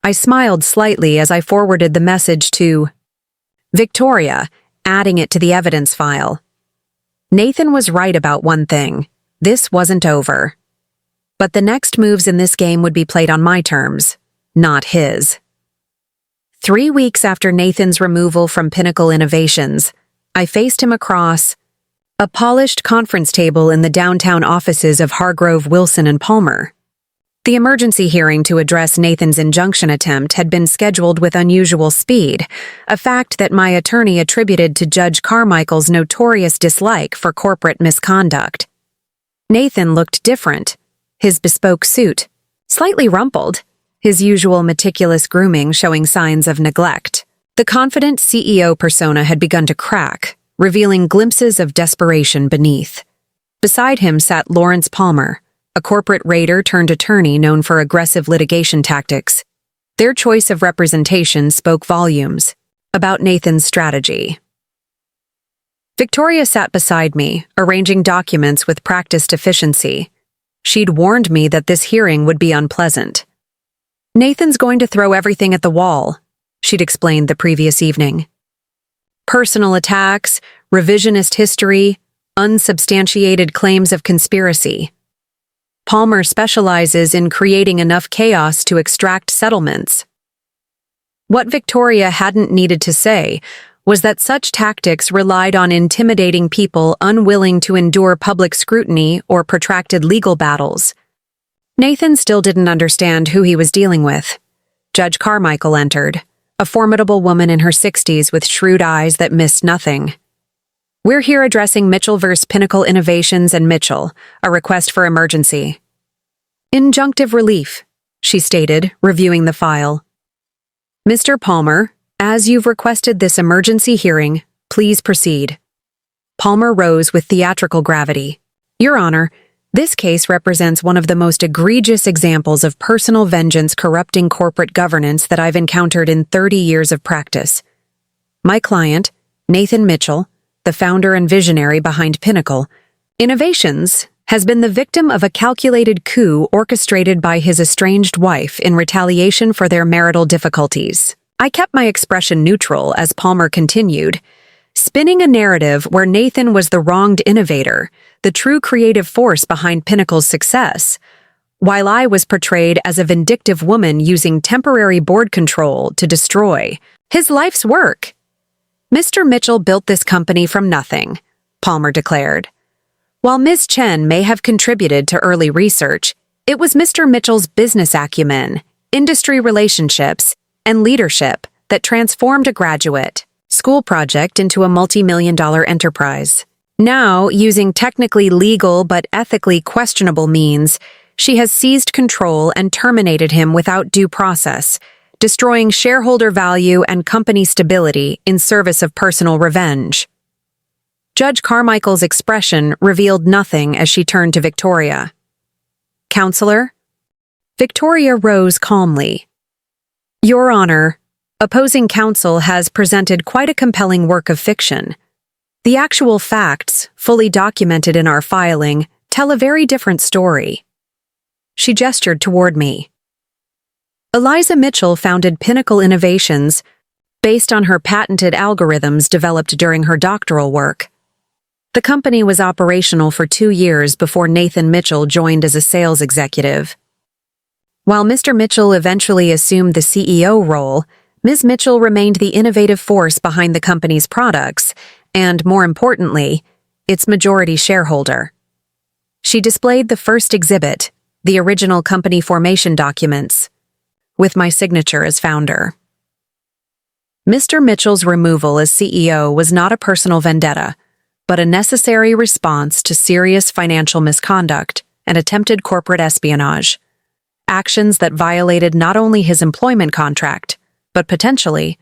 I smiled slightly as I forwarded the message to Victoria, adding it to the evidence file. Nathan was right about one thing. This wasn't over. But the next moves in this game would be played on my terms, not his. 3 weeks after Nathan's removal from Pinnacle Innovations, I faced him across a polished conference table in the downtown offices of Hargrove, Wilson and Palmer. The emergency hearing to address Nathan's injunction attempt had been scheduled with unusual speed, a fact that my attorney attributed to Judge Carmichael's notorious dislike for corporate misconduct. Nathan looked different, his bespoke suit slightly rumpled, his usual meticulous grooming showing signs of neglect. The confident CEO persona had begun to crack, revealing glimpses of desperation beneath. Beside him sat Lawrence Palmer, a corporate raider turned attorney known for aggressive litigation tactics. Their choice of representation spoke volumes about Nathan's strategy. Victoria sat beside me, arranging documents with practiced efficiency. She'd warned me that this hearing would be unpleasant. "Nathan's going to throw everything at the wall," she'd explained the previous evening. "Personal attacks, revisionist history, unsubstantiated claims of conspiracy. Palmer specializes in creating enough chaos to extract settlements." What Victoria hadn't needed to say was that such tactics relied on intimidating people unwilling to endure public scrutiny or protracted legal battles. Nathan still didn't understand who he was dealing with. Judge Carmichael entered, a formidable woman in her 60s with shrewd eyes that missed nothing. "We're here addressing Mitchell vs. Pinnacle Innovations and Mitchell, a request for emergency." "Injunctive relief," she stated, reviewing the file. "Mr. Palmer, as you've requested this emergency hearing, please proceed." Palmer rose with theatrical gravity. "Your Honor, this case represents one of the most egregious examples of personal vengeance corrupting corporate governance that I've encountered in 30 years of practice. My client, Nathan Mitchell, the founder and visionary behind Pinnacle Innovations, has been the victim of a calculated coup orchestrated by his estranged wife in retaliation for their marital difficulties." I kept my expression neutral as Palmer continued, spinning a narrative where Nathan was the wronged innovator, the true creative force behind Pinnacle's success, while I was portrayed as a vindictive woman using temporary board control to destroy his life's work. "Mr. Mitchell built this company from nothing," Palmer declared. "While Ms. Chen may have contributed to early research, it was Mr. Mitchell's business acumen, industry relationships, and leadership that transformed a graduate school project into a multi-million-dollar enterprise. Now, using technically legal but ethically questionable means, she has seized control and terminated him without due process, destroying shareholder value and company stability in service of personal revenge." Judge Carmichael's expression revealed nothing as she turned to Victoria. "Counselor?" Victoria rose calmly. "Your Honor, opposing counsel has presented quite a compelling work of fiction. The actual facts, fully documented in our filing, tell a very different story." She gestured toward me. "Eliza Mitchell founded Pinnacle Innovations based on her patented algorithms developed during her doctoral work. The company was operational for 2 years before Nathan Mitchell joined as a sales executive. While Mr. Mitchell eventually assumed the CEO role, Ms. Mitchell remained the innovative force behind the company's products and, more importantly, its majority shareholder. She displayed the first exhibit, the original company formation documents, with my signature as founder. Mr. Mitchell's removal as CEO was not a personal vendetta, but a necessary response to serious financial misconduct and attempted corporate espionage, actions that violated not only his employment contract, but potentially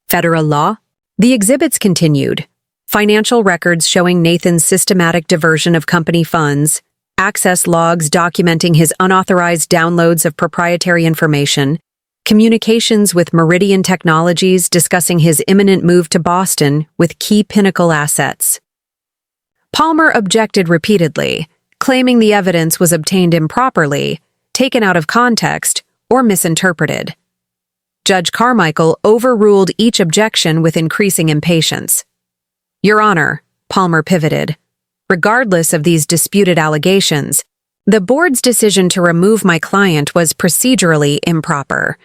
federal law. The exhibits continued, financial records showing Nathan's systematic diversion of company funds, access logs documenting his unauthorized downloads of proprietary information, communications with Meridian Technologies discussing his imminent move to Boston with key Pinnacle assets. Palmer objected repeatedly, claiming the evidence was obtained improperly, taken out of context, or misinterpreted. Judge Carmichael overruled each objection with increasing impatience. Your Honor, Palmer pivoted. Regardless of these disputed allegations, the board's decision to remove my client was procedurally improper.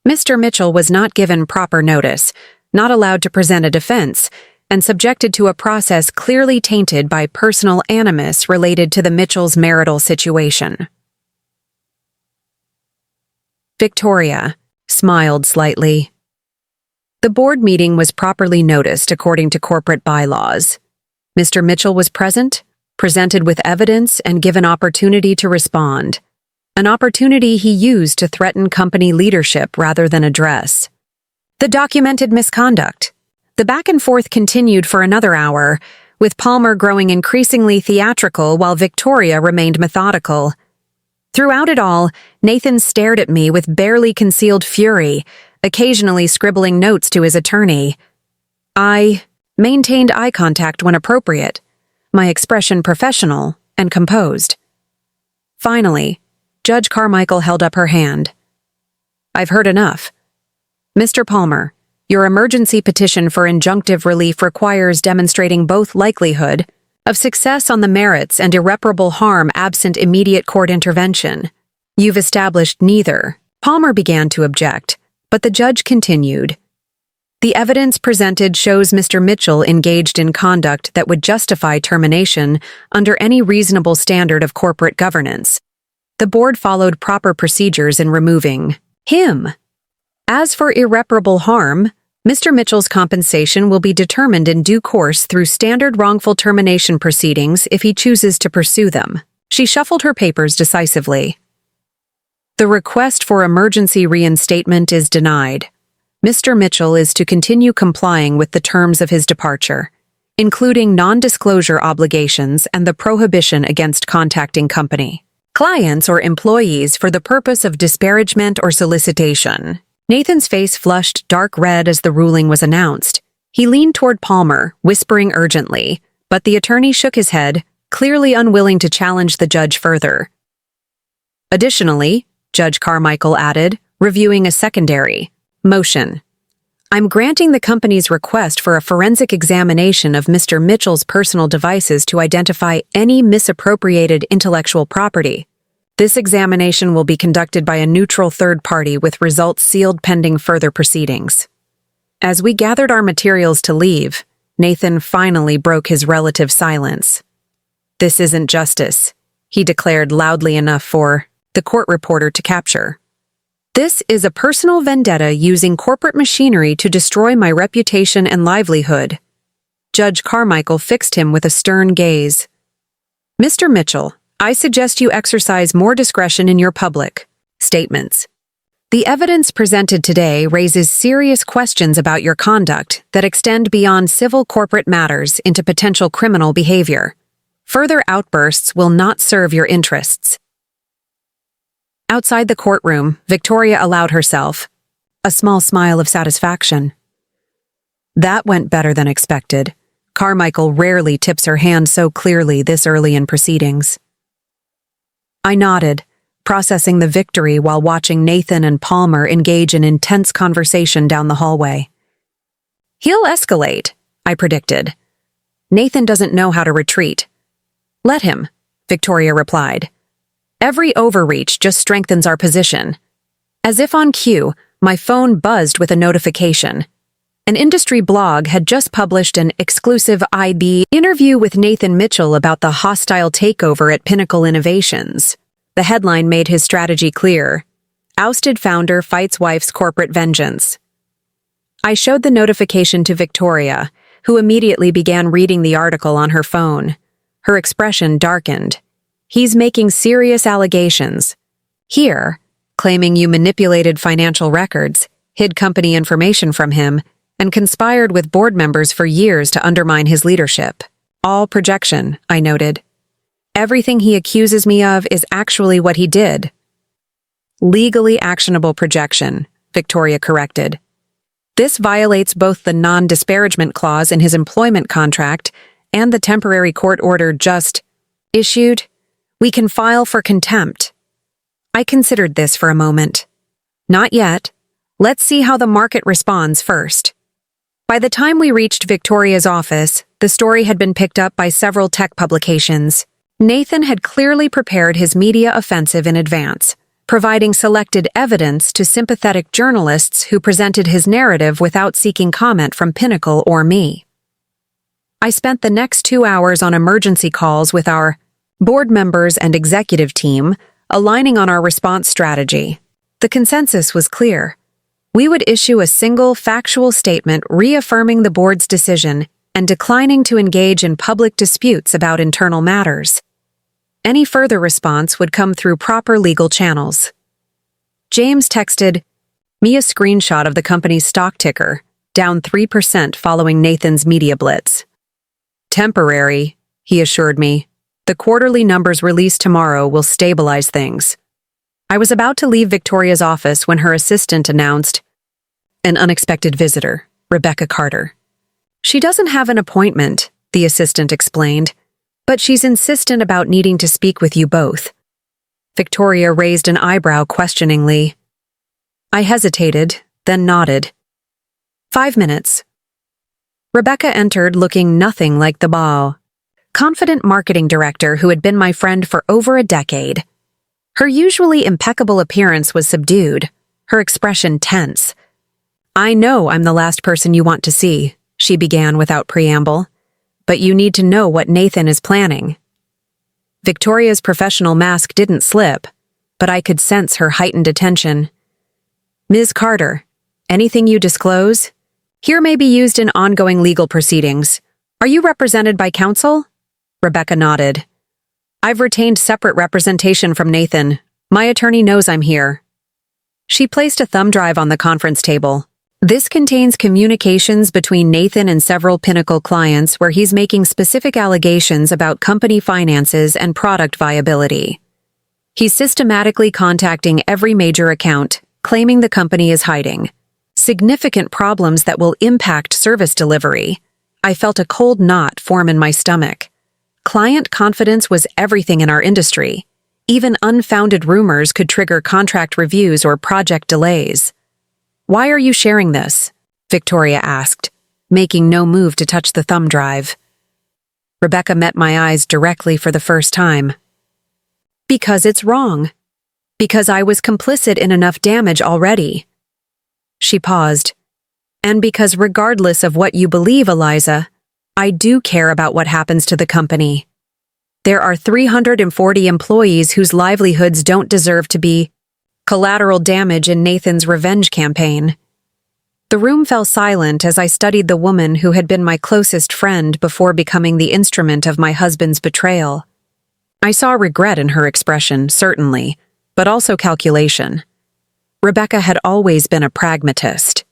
Mr. Mitchell was not given proper notice, not allowed to present a defense, and subjected to a process clearly tainted by personal animus related to the Mitchells' marital situation. Victoria smiled slightly. The board meeting was properly noticed according to corporate bylaws. Mr. Mitchell was present, presented with evidence, and given opportunity to respond. An opportunity he used to threaten company leadership rather than address. The documented misconduct. The back and forth continued for another hour, with Palmer growing increasingly theatrical while Victoria remained methodical. Throughout it all, Nathan stared at me with barely concealed fury, occasionally scribbling notes to his attorney. I maintained eye contact when appropriate, my expression professional and composed. Finally, Judge Carmichael held up her hand. I've heard enough. Mr. Palmer, your emergency petition for injunctive relief requires demonstrating both likelihood of success on the merits and irreparable harm absent immediate court intervention. You've established neither. Palmer began to object, but the judge continued. The evidence presented shows Mr. Mitchell engaged in conduct that would justify termination under any reasonable standard of corporate governance. The board followed proper procedures in removing him. As for irreparable harm, Mr. Mitchell's compensation will be determined in due course through standard wrongful termination proceedings if he chooses to pursue them. She shuffled her papers decisively. The request for emergency reinstatement is denied. Mr. Mitchell is to continue complying with the terms of his departure, including non-disclosure obligations and the prohibition against contacting company, clients, or employees for the purpose of disparagement or solicitation. Nathan's face flushed dark red as the ruling was announced. He leaned toward Palmer, whispering urgently, but the attorney shook his head, clearly unwilling to challenge the judge further. Additionally, Judge Carmichael added, reviewing a secondary motion. I'm granting the company's request for a forensic examination of Mr. Mitchell's personal devices to identify any misappropriated intellectual property. This examination will be conducted by a neutral third party with results sealed pending further proceedings. As we gathered our materials to leave, Nathan finally broke his relative silence. This isn't justice, he declared loudly enough for the court reporter to capture. This is a personal vendetta using corporate machinery to destroy my reputation and livelihood. Judge Carmichael fixed him with a stern gaze. Mr. Mitchell, I suggest you exercise more discretion in your public statements. The evidence presented today raises serious questions about your conduct that extend beyond civil corporate matters into potential criminal behavior. Further outbursts will not serve your interests. Outside the courtroom, Victoria allowed herself a small smile of satisfaction. That went better than expected. Carmichael rarely tips her hand so clearly this early in proceedings. I nodded, processing the victory while watching Nathan and Palmer engage in intense conversation down the hallway. He'll escalate, I predicted. Nathan doesn't know how to retreat. Let him, Victoria replied. Every overreach just strengthens our position. As if on cue, My phone buzzed with a notification. An industry blog had just published an exclusive IB interview with Eliza Mitchell about the hostile takeover at Pinnacle Innovations. The headline made his strategy clear: Ousted founder fights wife's corporate vengeance. I showed the notification to Victoria, who immediately began reading the article on her phone. Her expression darkened. He's making serious allegations. Here, claiming you manipulated financial records, hid company information from him, and conspired with board members for years to undermine his leadership. All projection, I noted. Everything he accuses me of is actually what he did. Legally actionable projection, Victoria corrected. This violates both the non-disparagement clause in his employment contract and the temporary court order just issued. We can file for contempt. I considered this for a moment. Not yet. Let's see how the market responds first. By the time we reached Victoria's office, the story had been picked up by several tech publications. Nathan had clearly prepared his media offensive in advance, providing selected evidence to sympathetic journalists who presented his narrative without seeking comment from Pinnacle or me. I spent the next 2 hours on emergency calls with our board members and executive team, aligning on our response strategy. The consensus was clear. We would issue a single factual statement reaffirming the board's decision and declining to engage in public disputes about internal matters. Any further response would come through proper legal channels. James texted me a screenshot of the company's stock ticker, down 3% following Nathan's media blitz. Temporary, he assured me. The quarterly numbers released tomorrow will stabilize things. I was about to leave Victoria's office when her assistant announced an unexpected visitor, Rebecca Carter. She doesn't have an appointment, the assistant explained, but she's insistent about needing to speak with you both. Victoria raised an eyebrow questioningly. I hesitated, then nodded. 5 minutes. Rebecca entered looking nothing like the confident marketing director who had been my friend for over a decade. Her usually impeccable appearance was subdued, her expression tense. I know I'm the last person you want to see, she began without preamble, but you need to know what Nathan is planning. Victoria's professional mask didn't slip, but I could sense her heightened attention. Ms. Carter, anything you disclose here may be used in ongoing legal proceedings. Are you represented by counsel? Rebecca nodded. I've retained separate representation from Nathan. My attorney knows I'm here. She placed a thumb drive on the conference table. This contains communications between Nathan and several Pinnacle clients where he's making specific allegations about company finances and product viability. He's systematically contacting every major account, claiming the company is hiding significant problems that will impact service delivery. I felt a cold knot form in my stomach. Client confidence was everything in our industry. Even unfounded rumors could trigger contract reviews or project delays. Why are you sharing this? Victoria asked, making no move to touch the thumb drive. Rebecca met my eyes directly for the first time. Because it's wrong. Because I was complicit in enough damage already. She paused. And because regardless of what you believe, Eliza, I do care about what happens to the company. There are 340 employees whose livelihoods don't deserve to be collateral damage in Nathan's revenge campaign. The room fell silent as I studied the woman who had been my closest friend before becoming the instrument of my husband's betrayal. I saw regret in her expression, certainly, but also calculation. Rebecca had always been a pragmatist.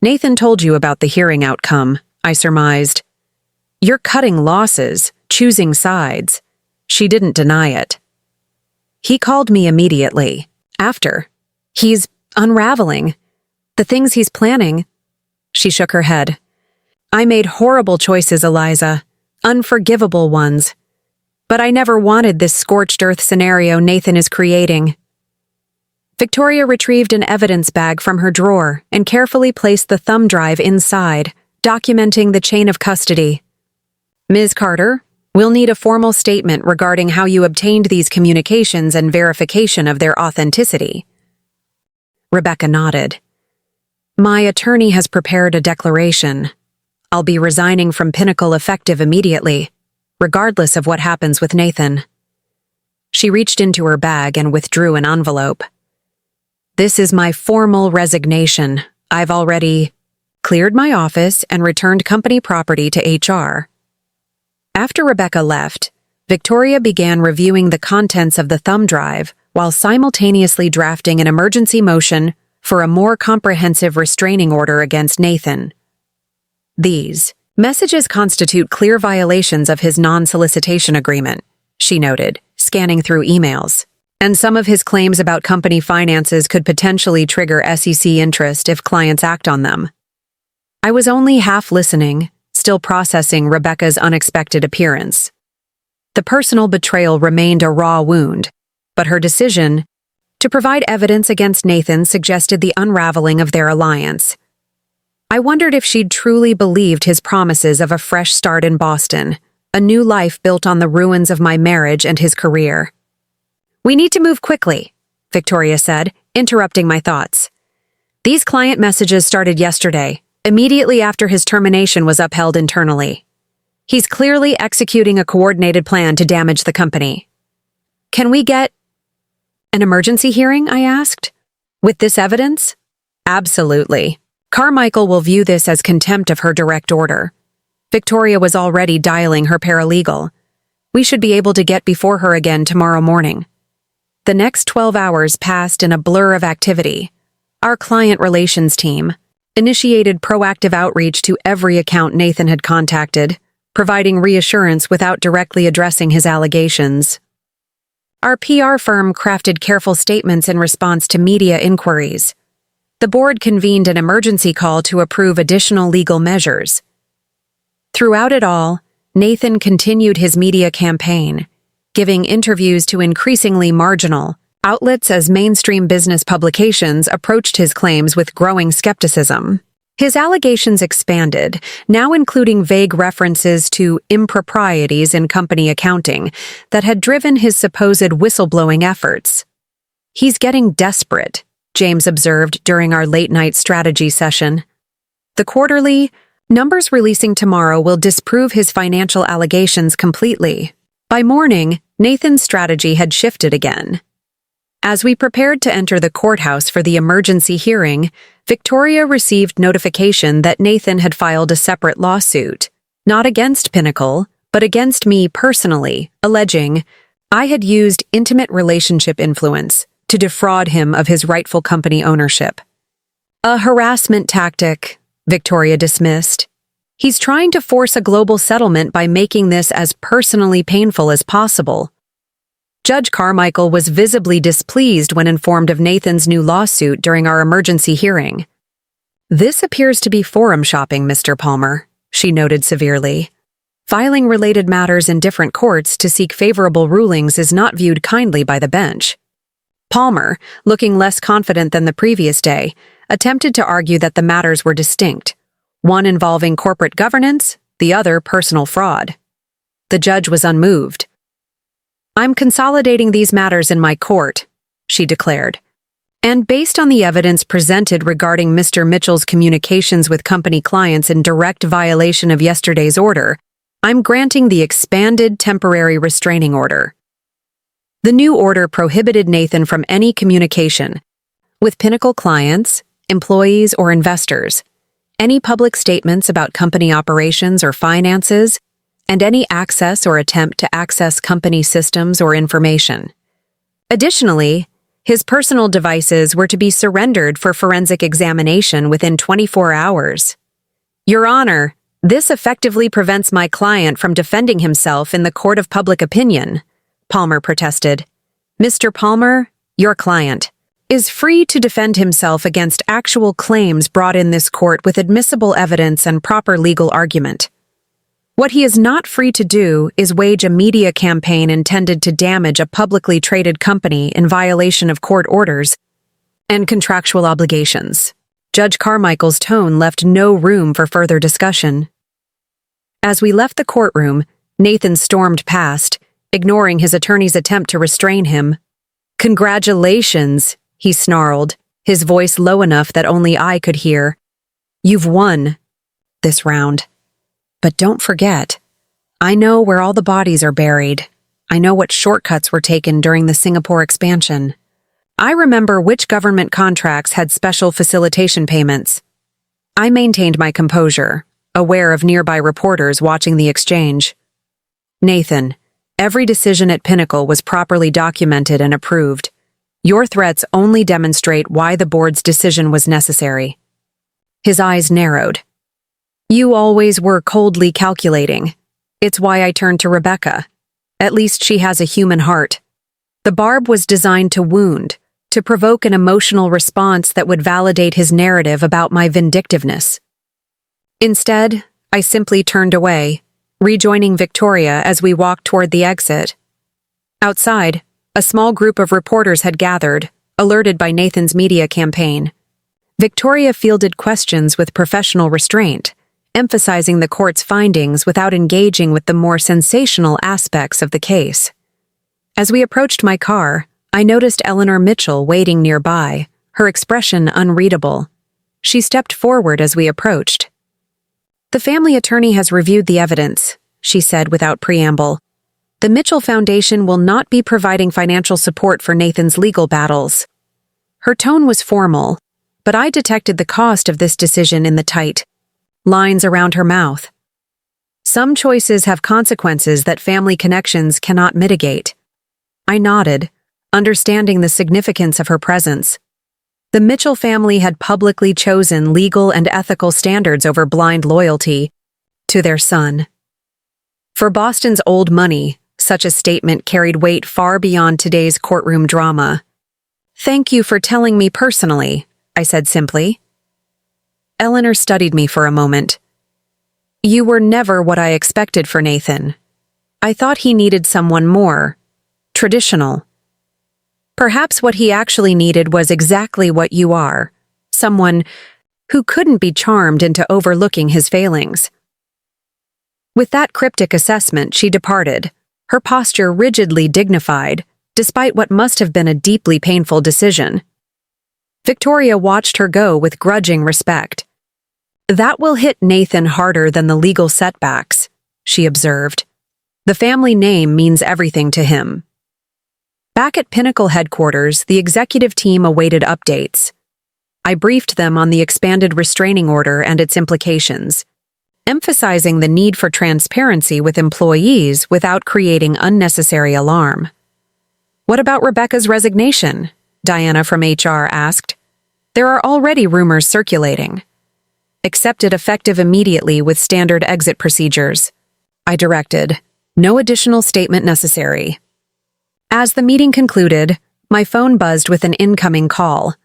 Nathan told you about the hearing outcome, I surmised. You're cutting losses, choosing sides. She didn't deny it. He called me immediately. After. He's unraveling. The things he's planning. She shook her head. I made horrible choices, Eliza. Unforgivable ones. But I never wanted this scorched earth scenario Nathan is creating. Victoria retrieved an evidence bag from her drawer and carefully placed the thumb drive inside, documenting the chain of custody. Ms. Carter, we'll need a formal statement regarding how you obtained these communications and verification of their authenticity. Rebecca nodded. My attorney has prepared a declaration. I'll be resigning from Pinnacle effective immediately, regardless of what happens with Nathan. She reached into her bag and withdrew an envelope. This is my formal resignation. I've already cleared my office and returned company property to HR. After Rebecca left, Victoria began reviewing the contents of the thumb drive while simultaneously drafting an emergency motion for a more comprehensive restraining order against Nathan. These messages constitute clear violations of his non-solicitation agreement, she noted, scanning through emails. And some of his claims about company finances could potentially trigger SEC interest if clients act on them. I was only half listening, still processing Rebecca's unexpected appearance. The personal betrayal remained a raw wound, but her decision to provide evidence against Nathan suggested the unraveling of their alliance. I wondered if she'd truly believed his promises of a fresh start in Boston, a new life built on the ruins of my marriage and his career. We need to move quickly, Victoria said, interrupting my thoughts. These client messages started yesterday, immediately after his termination was upheld internally. He's clearly executing a coordinated plan to damage the company. Can we get an emergency hearing, I asked? With this evidence? Absolutely. Carmichael will view this as contempt of her direct order. Victoria was already dialing her paralegal. We should be able to get before her again tomorrow morning. The next 12 hours passed in a blur of activity. Our client relations team initiated proactive outreach to every account Nathan had contacted, providing reassurance without directly addressing his allegations. Our PR firm crafted careful statements in response to media inquiries. The board convened an emergency call to approve additional legal measures. Throughout it all, Nathan continued his media campaign, giving interviews to increasingly marginal outlets as mainstream business publications approached his claims with growing skepticism. His allegations expanded, now including vague references to improprieties in company accounting that had driven his supposed whistleblowing efforts. He's getting desperate, James observed during our late-night strategy session. The quarterly numbers releasing tomorrow will disprove his financial allegations completely. By morning, Nathan's strategy had shifted again. As we prepared to enter the courthouse for the emergency hearing, Victoria received notification that Nathan had filed a separate lawsuit, not against Pinnacle, but against me personally, alleging I had used intimate relationship influence to defraud him of his rightful company ownership. A harassment tactic, Victoria dismissed. He's trying to force a global settlement by making this as personally painful as possible. Judge Carmichael was visibly displeased when informed of Nathan's new lawsuit during our emergency hearing. This appears to be forum shopping, Mr. Palmer, she noted severely. Filing related matters in different courts to seek favorable rulings is not viewed kindly by the bench. Palmer, looking less confident than the previous day, attempted to argue that the matters were distinct, one involving corporate governance, the other personal fraud. The judge was unmoved. I'm consolidating these matters in my court, she declared. And based on the evidence presented regarding Mr. Mitchell's communications with company clients in direct violation of yesterday's order, I'm granting the expanded temporary restraining order. The new order prohibited Nathan from any communication with Pinnacle clients, employees, or investors, any public statements about company operations or finances, and any access or attempt to access company systems or information. Additionally, his personal devices were to be surrendered for forensic examination within 24 hours. Your Honor, this effectively prevents my client from defending himself in the court of public opinion, Palmer protested. Mr. Palmer, your client, is free to defend himself against actual claims brought in this court with admissible evidence and proper legal argument. What he is not free to do is wage a media campaign intended to damage a publicly traded company in violation of court orders and contractual obligations. Judge Carmichael's tone left no room for further discussion. As we left the courtroom, Nathan stormed past, ignoring his attorney's attempt to restrain him. Congratulations, he snarled, his voice low enough that only I could hear. "You've won this round. But don't forget, I know where all the bodies are buried. I know what shortcuts were taken during the Singapore expansion. I remember which government contracts had special facilitation payments." I maintained my composure, aware of nearby reporters watching the exchange. "Nathan, every decision at Pinnacle was properly documented and approved. Your threats only demonstrate why the board's decision was necessary." His eyes narrowed. "You always were coldly calculating. It's why I turned to Rebecca. At least she has a human heart. The barb was designed to wound, to provoke an emotional response that would validate his narrative about my vindictiveness. Instead, I simply turned away, rejoining Victoria as we walked toward the exit. Outside, a small group of reporters had gathered, alerted by Nathan's media campaign. Victoria fielded questions with professional restraint, emphasizing the court's findings without engaging with the more sensational aspects of the case. As we approached my car, I noticed Eliza Mitchell waiting nearby, her expression unreadable. She stepped forward as we approached. "The family attorney has reviewed the evidence," she said without preamble. "The Mitchell Foundation will not be providing financial support for Nathan's legal battles." Her tone was formal, but I detected the cost of this decision in the tight lines around her mouth. Some choices have consequences that family connections cannot mitigate. I nodded, understanding the significance of her presence. The Mitchell family had publicly chosen legal and ethical standards over blind loyalty to their son. For Boston's old money, such a statement carried weight far beyond today's courtroom drama. "Thank you for telling me personally," I said simply. Eleanor studied me for a moment. "You were never what I expected for Nathan. I thought he needed someone more traditional. Perhaps what he actually needed was exactly what you are, someone who couldn't be charmed into overlooking his failings." With that cryptic assessment, she departed, her posture rigidly dignified, despite what must have been a deeply painful decision. Victoria watched her go with grudging respect. "That will hit Nathan harder than the legal setbacks," she observed. "The family name means everything to him." Back at Pinnacle headquarters, the executive team awaited updates. I briefed them on the expanded restraining order and its implications, emphasizing the need for transparency with employees without creating unnecessary alarm. "What about Rebecca's resignation?" Diana from HR asked. "There are already rumors circulating." "Accepted effective immediately with standard exit procedures," I directed. "No additional statement necessary." As the meeting concluded, my phone buzzed with an incoming call.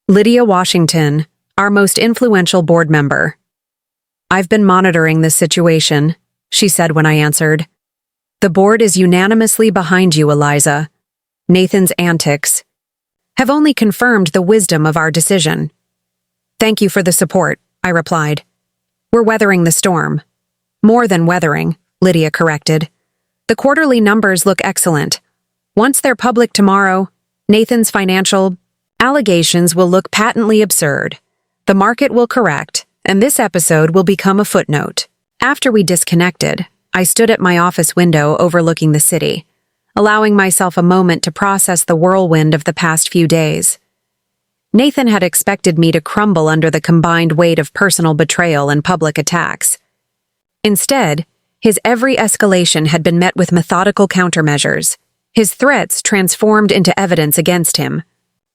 Lydia Washington, our most influential board member. "I've been monitoring this situation," she said when I answered. "The board is unanimously behind you, Eliza. Nathan's antics have only confirmed the wisdom of our decision." "Thank you for the support," I replied. "We're weathering the storm." "More than weathering," Lydia corrected. "The quarterly numbers look excellent. Once they're public tomorrow, Nathan's financial allegations will look patently absurd. The market will correct, and this episode will become a footnote." After we disconnected, I stood at my office window overlooking the city, allowing myself a moment to process the whirlwind of the past few days. Nathan had expected me to crumble under the combined weight of personal betrayal and public attacks. Instead, his every escalation had been met with methodical countermeasures, his threats transformed into evidence against him,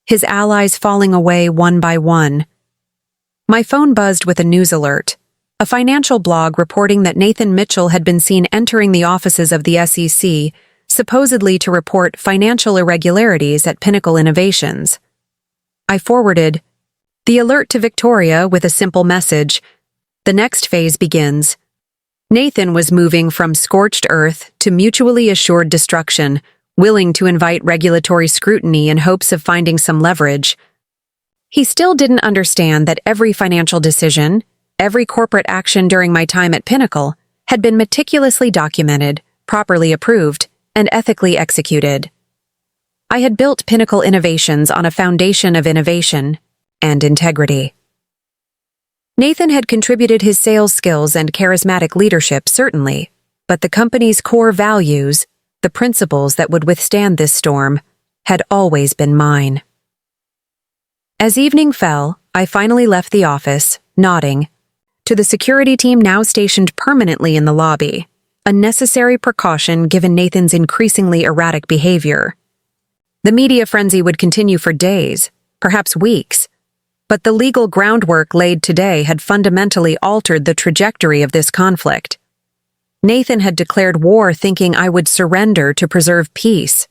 his allies falling away one by one. My phone buzzed with a news alert, a financial blog reporting that Nathan Mitchell had been seen entering the offices of the SEC, supposedly to report financial irregularities at Pinnacle Innovations. I forwarded the alert to Victoria with a simple message. The next phase begins. Nathan was moving from scorched earth to mutually assured destruction, willing to invite regulatory scrutiny in hopes of finding some leverage. He still didn't understand that every financial decision, every corporate action during my time at Pinnacle, had been meticulously documented, properly approved, and ethically executed. I had built Pinnacle Innovations on a foundation of innovation, and integrity. Nathan had contributed his sales skills and charismatic leadership, certainly, but the company's core values, the principles that would withstand this storm, had always been mine. As evening fell, I finally left the office, nodding, to the security team now stationed permanently in the lobby, a necessary precaution given Nathan's increasingly erratic behavior. The media frenzy would continue for days, perhaps weeks, but the legal groundwork laid today had fundamentally altered the trajectory of this conflict. Nathan had declared war thinking I would surrender to preserve peace.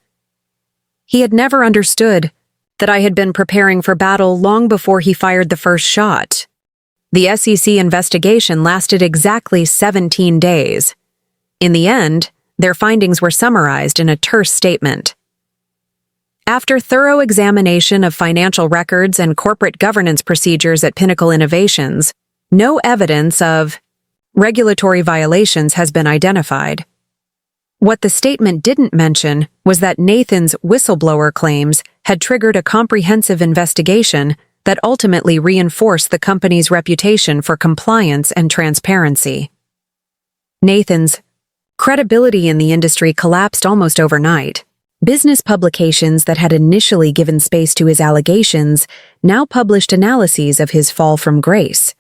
He had never understood that I had been preparing for battle long before he fired the first shot. The SEC investigation lasted exactly 17 days. In the end, their findings were summarized in a terse statement. After thorough examination of financial records and corporate governance procedures at Pinnacle Innovations, no evidence of regulatory violations has been identified. What the statement didn't mention was that Nathan's whistleblower claims had triggered a comprehensive investigation that ultimately reinforced the company's reputation for compliance and transparency. Nathan's credibility in the industry collapsed almost overnight. Business publications that had initially given space to his allegations now published analyses of his fall from grace,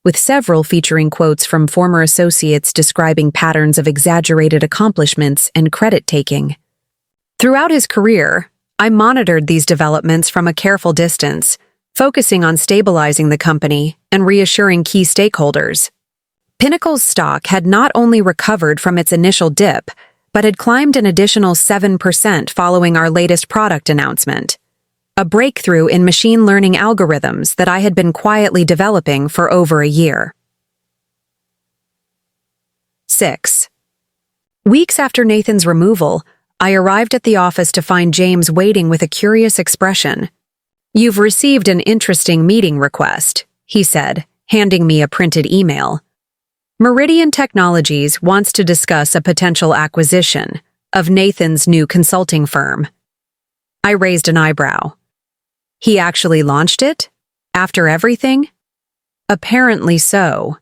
with several featuring quotes from former associates describing patterns of exaggerated accomplishments and credit-taking. Throughout his career, I monitored these developments from a careful distance, focusing on stabilizing the company and reassuring key stakeholders. Pinnacle's stock had not only recovered from its initial dip, but had climbed an additional 7% following our latest product announcement, a breakthrough in machine learning algorithms that I had been quietly developing for over a year. 6. Weeks after Nathan's removal, I arrived at the office to find James waiting with a curious expression. "You've received an interesting meeting request," he said, handing me a printed email. Meridian Technologies wants to discuss a potential acquisition of Nathan's new consulting firm. I raised an eyebrow. He actually launched it? After everything? Apparently so.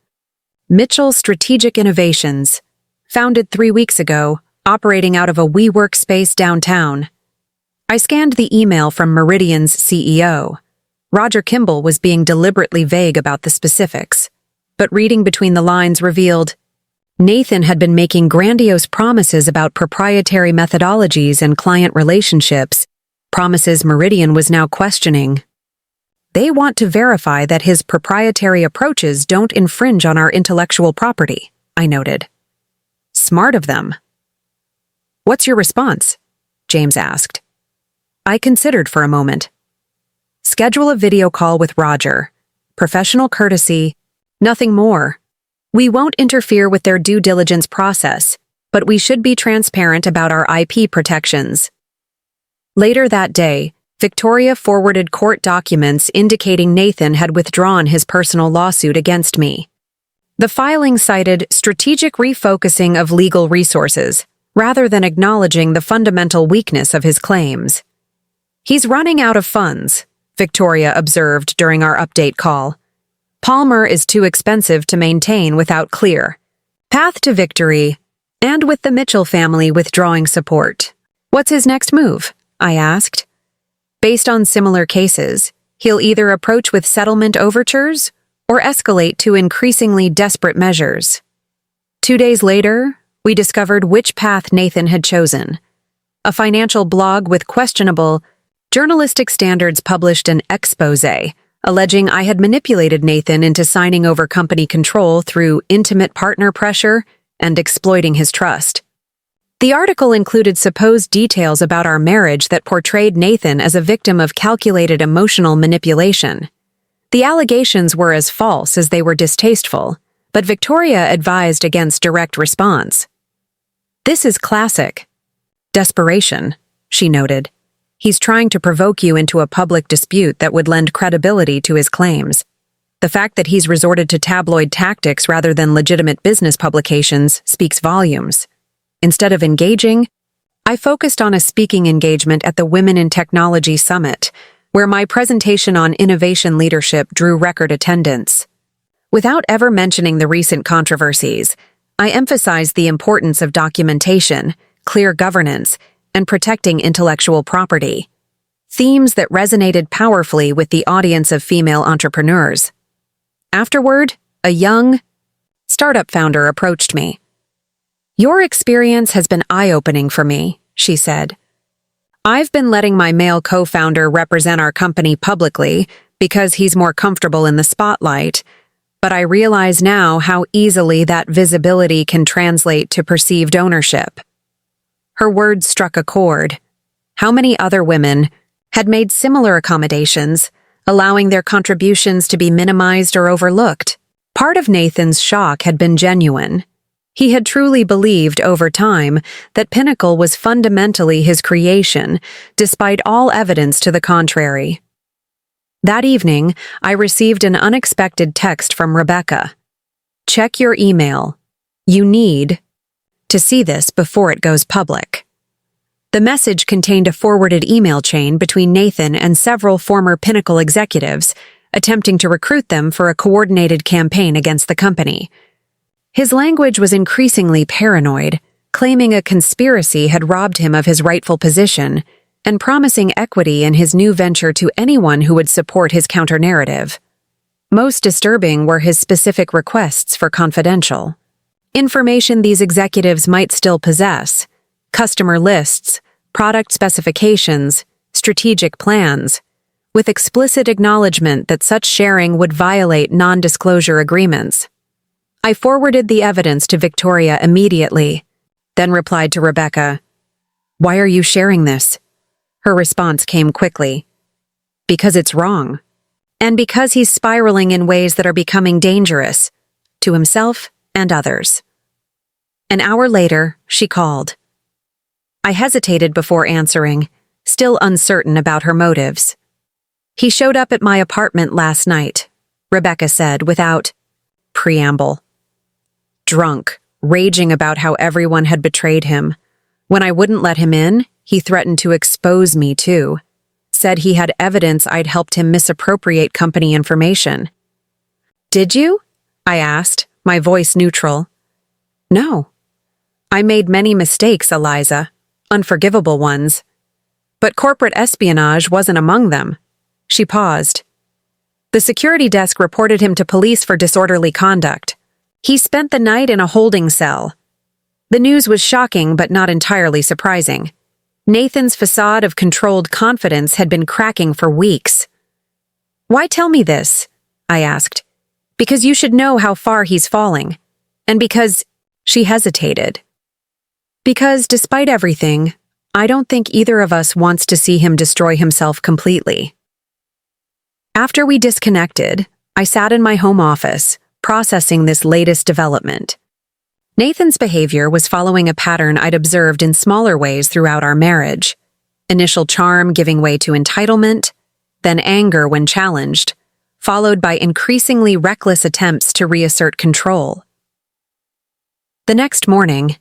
Mitchell Strategic Innovations, founded 3 weeks ago, operating out of a WeWork space downtown. I scanned the email from Meridian's CEO. Roger Kimball was being deliberately vague about the specifics, but reading between the lines revealed Nathan had been making grandiose promises about proprietary methodologies and client relationships, promises Meridian was now questioning. They want to verify that his proprietary approaches don't infringe on our intellectual property, I noted. Smart of them. "What's your response?" James asked. I considered for a moment. Schedule a video call with Roger. Professional courtesy. Nothing more. We won't interfere with their due diligence process, but we should be transparent about our IP protections. Later that day, Victoria forwarded court documents indicating Nathan had withdrawn his personal lawsuit against me. The filing cited strategic refocusing of legal resources, rather than acknowledging the fundamental weakness of his claims. "He's running out of funds," Victoria observed during our update call. "Palmer is too expensive to maintain without clear path to victory, and with the Mitchell family withdrawing support. What's his next move?" I asked. Based on similar cases, he'll either approach with settlement overtures or escalate to increasingly desperate measures. 2 days later, we discovered which path Nathan had chosen. A financial blog with questionable journalistic standards published an exposé, alleging I had manipulated Nathan into signing over company control through intimate partner pressure and exploiting his trust. The article included supposed details about our marriage that portrayed Nathan as a victim of calculated emotional manipulation. The allegations were as false as they were distasteful, but Victoria advised against direct response. "This is classic desperation," she noted. "He's trying to provoke you into a public dispute that would lend credibility to his claims. The fact that he's resorted to tabloid tactics rather than legitimate business publications speaks volumes." Instead of engaging, I focused on a speaking engagement at the Women in Technology Summit, where my presentation on innovation leadership drew record attendance. Without ever mentioning the recent controversies, I emphasized the importance of documentation, clear governance, and protecting intellectual property, themes that resonated powerfully with the audience of female entrepreneurs. Afterward, a young startup founder approached me. "Your experience has been eye-opening for me," she said. "I've been letting my male co-founder represent our company publicly because he's more comfortable in the spotlight, but I realize now how easily that visibility can translate to perceived ownership." Her words struck a chord. How many other women had made similar accommodations, allowing their contributions to be minimized or overlooked? Part of Nathan's shock had been genuine. He had truly believed over time that Pinnacle was fundamentally his creation, despite all evidence to the contrary. That evening, I received an unexpected text from Rebecca. "Check your email. You need to see this before it goes public." The message contained a forwarded email chain between Nathan and several former Pinnacle executives, attempting to recruit them for a coordinated campaign against the company. His language was increasingly paranoid, claiming a conspiracy had robbed him of his rightful position, and promising equity in his new venture to anyone who would support his counter-narrative. Most disturbing were his specific requests for confidential information these executives might still possess: customer lists, product specifications, strategic plans, with explicit acknowledgement that such sharing would violate non-disclosure agreements. I forwarded the evidence to Victoria immediately, then replied to Rebecca, "Why are you sharing this?" Her response came quickly. "Because it's wrong. And because he's spiraling in ways that are becoming dangerous, to himself and others." An hour later, she called. I hesitated before answering, still uncertain about her motives. "He showed up at my apartment last night," Rebecca said without preamble. "Drunk, raging about how everyone had betrayed him. When I wouldn't let him in, he threatened to expose me too. Said he had evidence I'd helped him misappropriate company information." "Did you?" I asked, my voice neutral. "No. I made many mistakes, Eliza, unforgivable ones. But corporate espionage wasn't among them." She paused. "The security desk reported him to police for disorderly conduct. He spent the night in a holding cell." The news was shocking but not entirely surprising. Nathan's facade of controlled confidence had been cracking for weeks. "Why tell me this?" I asked. "Because you should know how far he's falling. And because—" She hesitated. "Because despite everything, I don't think either of us wants to see him destroy himself completely." After we disconnected, I sat in my home office, processing this latest development. Nathan's behavior was following a pattern I'd observed in smaller ways throughout our marriage: initial charm giving way to entitlement, then anger when challenged, followed by increasingly reckless attempts to reassert control. The next morning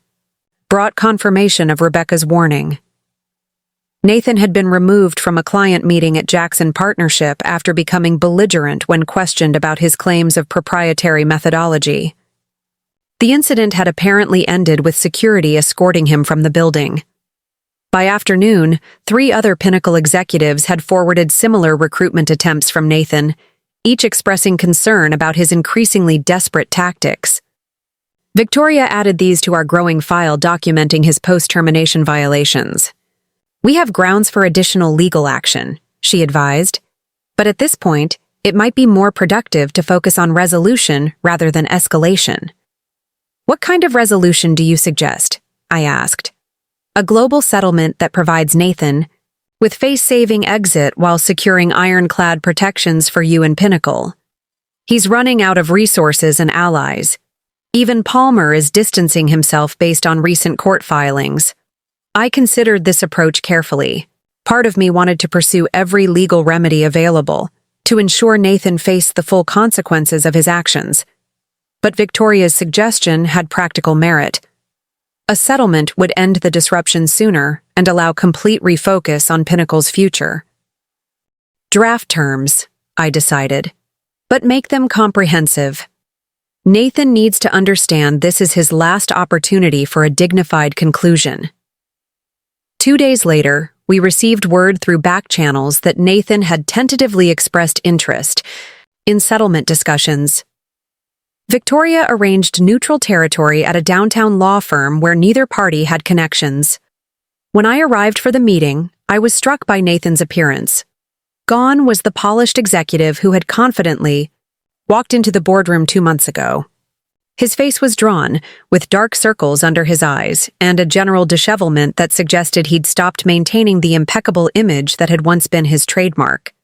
brought confirmation of Rebecca's warning. Nathan had been removed from a client meeting at Jackson Partnership after becoming belligerent when questioned about his claims of proprietary methodology. The incident had apparently ended with security escorting him from the building. By afternoon, 3 other Pinnacle executives had forwarded similar recruitment attempts from Nathan, each expressing concern about his increasingly desperate tactics. Victoria added these to our growing file documenting his post-termination violations. "We have grounds for additional legal action," she advised, "but at this point, it might be more productive to focus on resolution rather than escalation." "What kind of resolution do you suggest?" I asked. "A global settlement that provides Nathan with face-saving exit while securing ironclad protections for you and Pinnacle. He's running out of resources and allies. Even Palmer is distancing himself based on recent court filings." I considered this approach carefully. Part of me wanted to pursue every legal remedy available to ensure Nathan faced the full consequences of his actions. But Victoria's suggestion had practical merit. A settlement would end the disruption sooner and allow complete refocus on Pinnacle's future. Draft terms, I decided, but make them comprehensive. Nathan needs to understand this is his last opportunity for a dignified conclusion. 2 days later, we received word through back channels that Nathan had tentatively expressed interest in settlement discussions. Victoria arranged neutral territory at a downtown law firm where neither party had connections. When I arrived for the meeting, I was struck by Nathan's appearance. Gone was the polished executive who had confidently walked into the boardroom 2 months ago. His face was drawn, with dark circles under his eyes and a general dishevelment that suggested he'd stopped maintaining the impeccable image that had once been his trademark.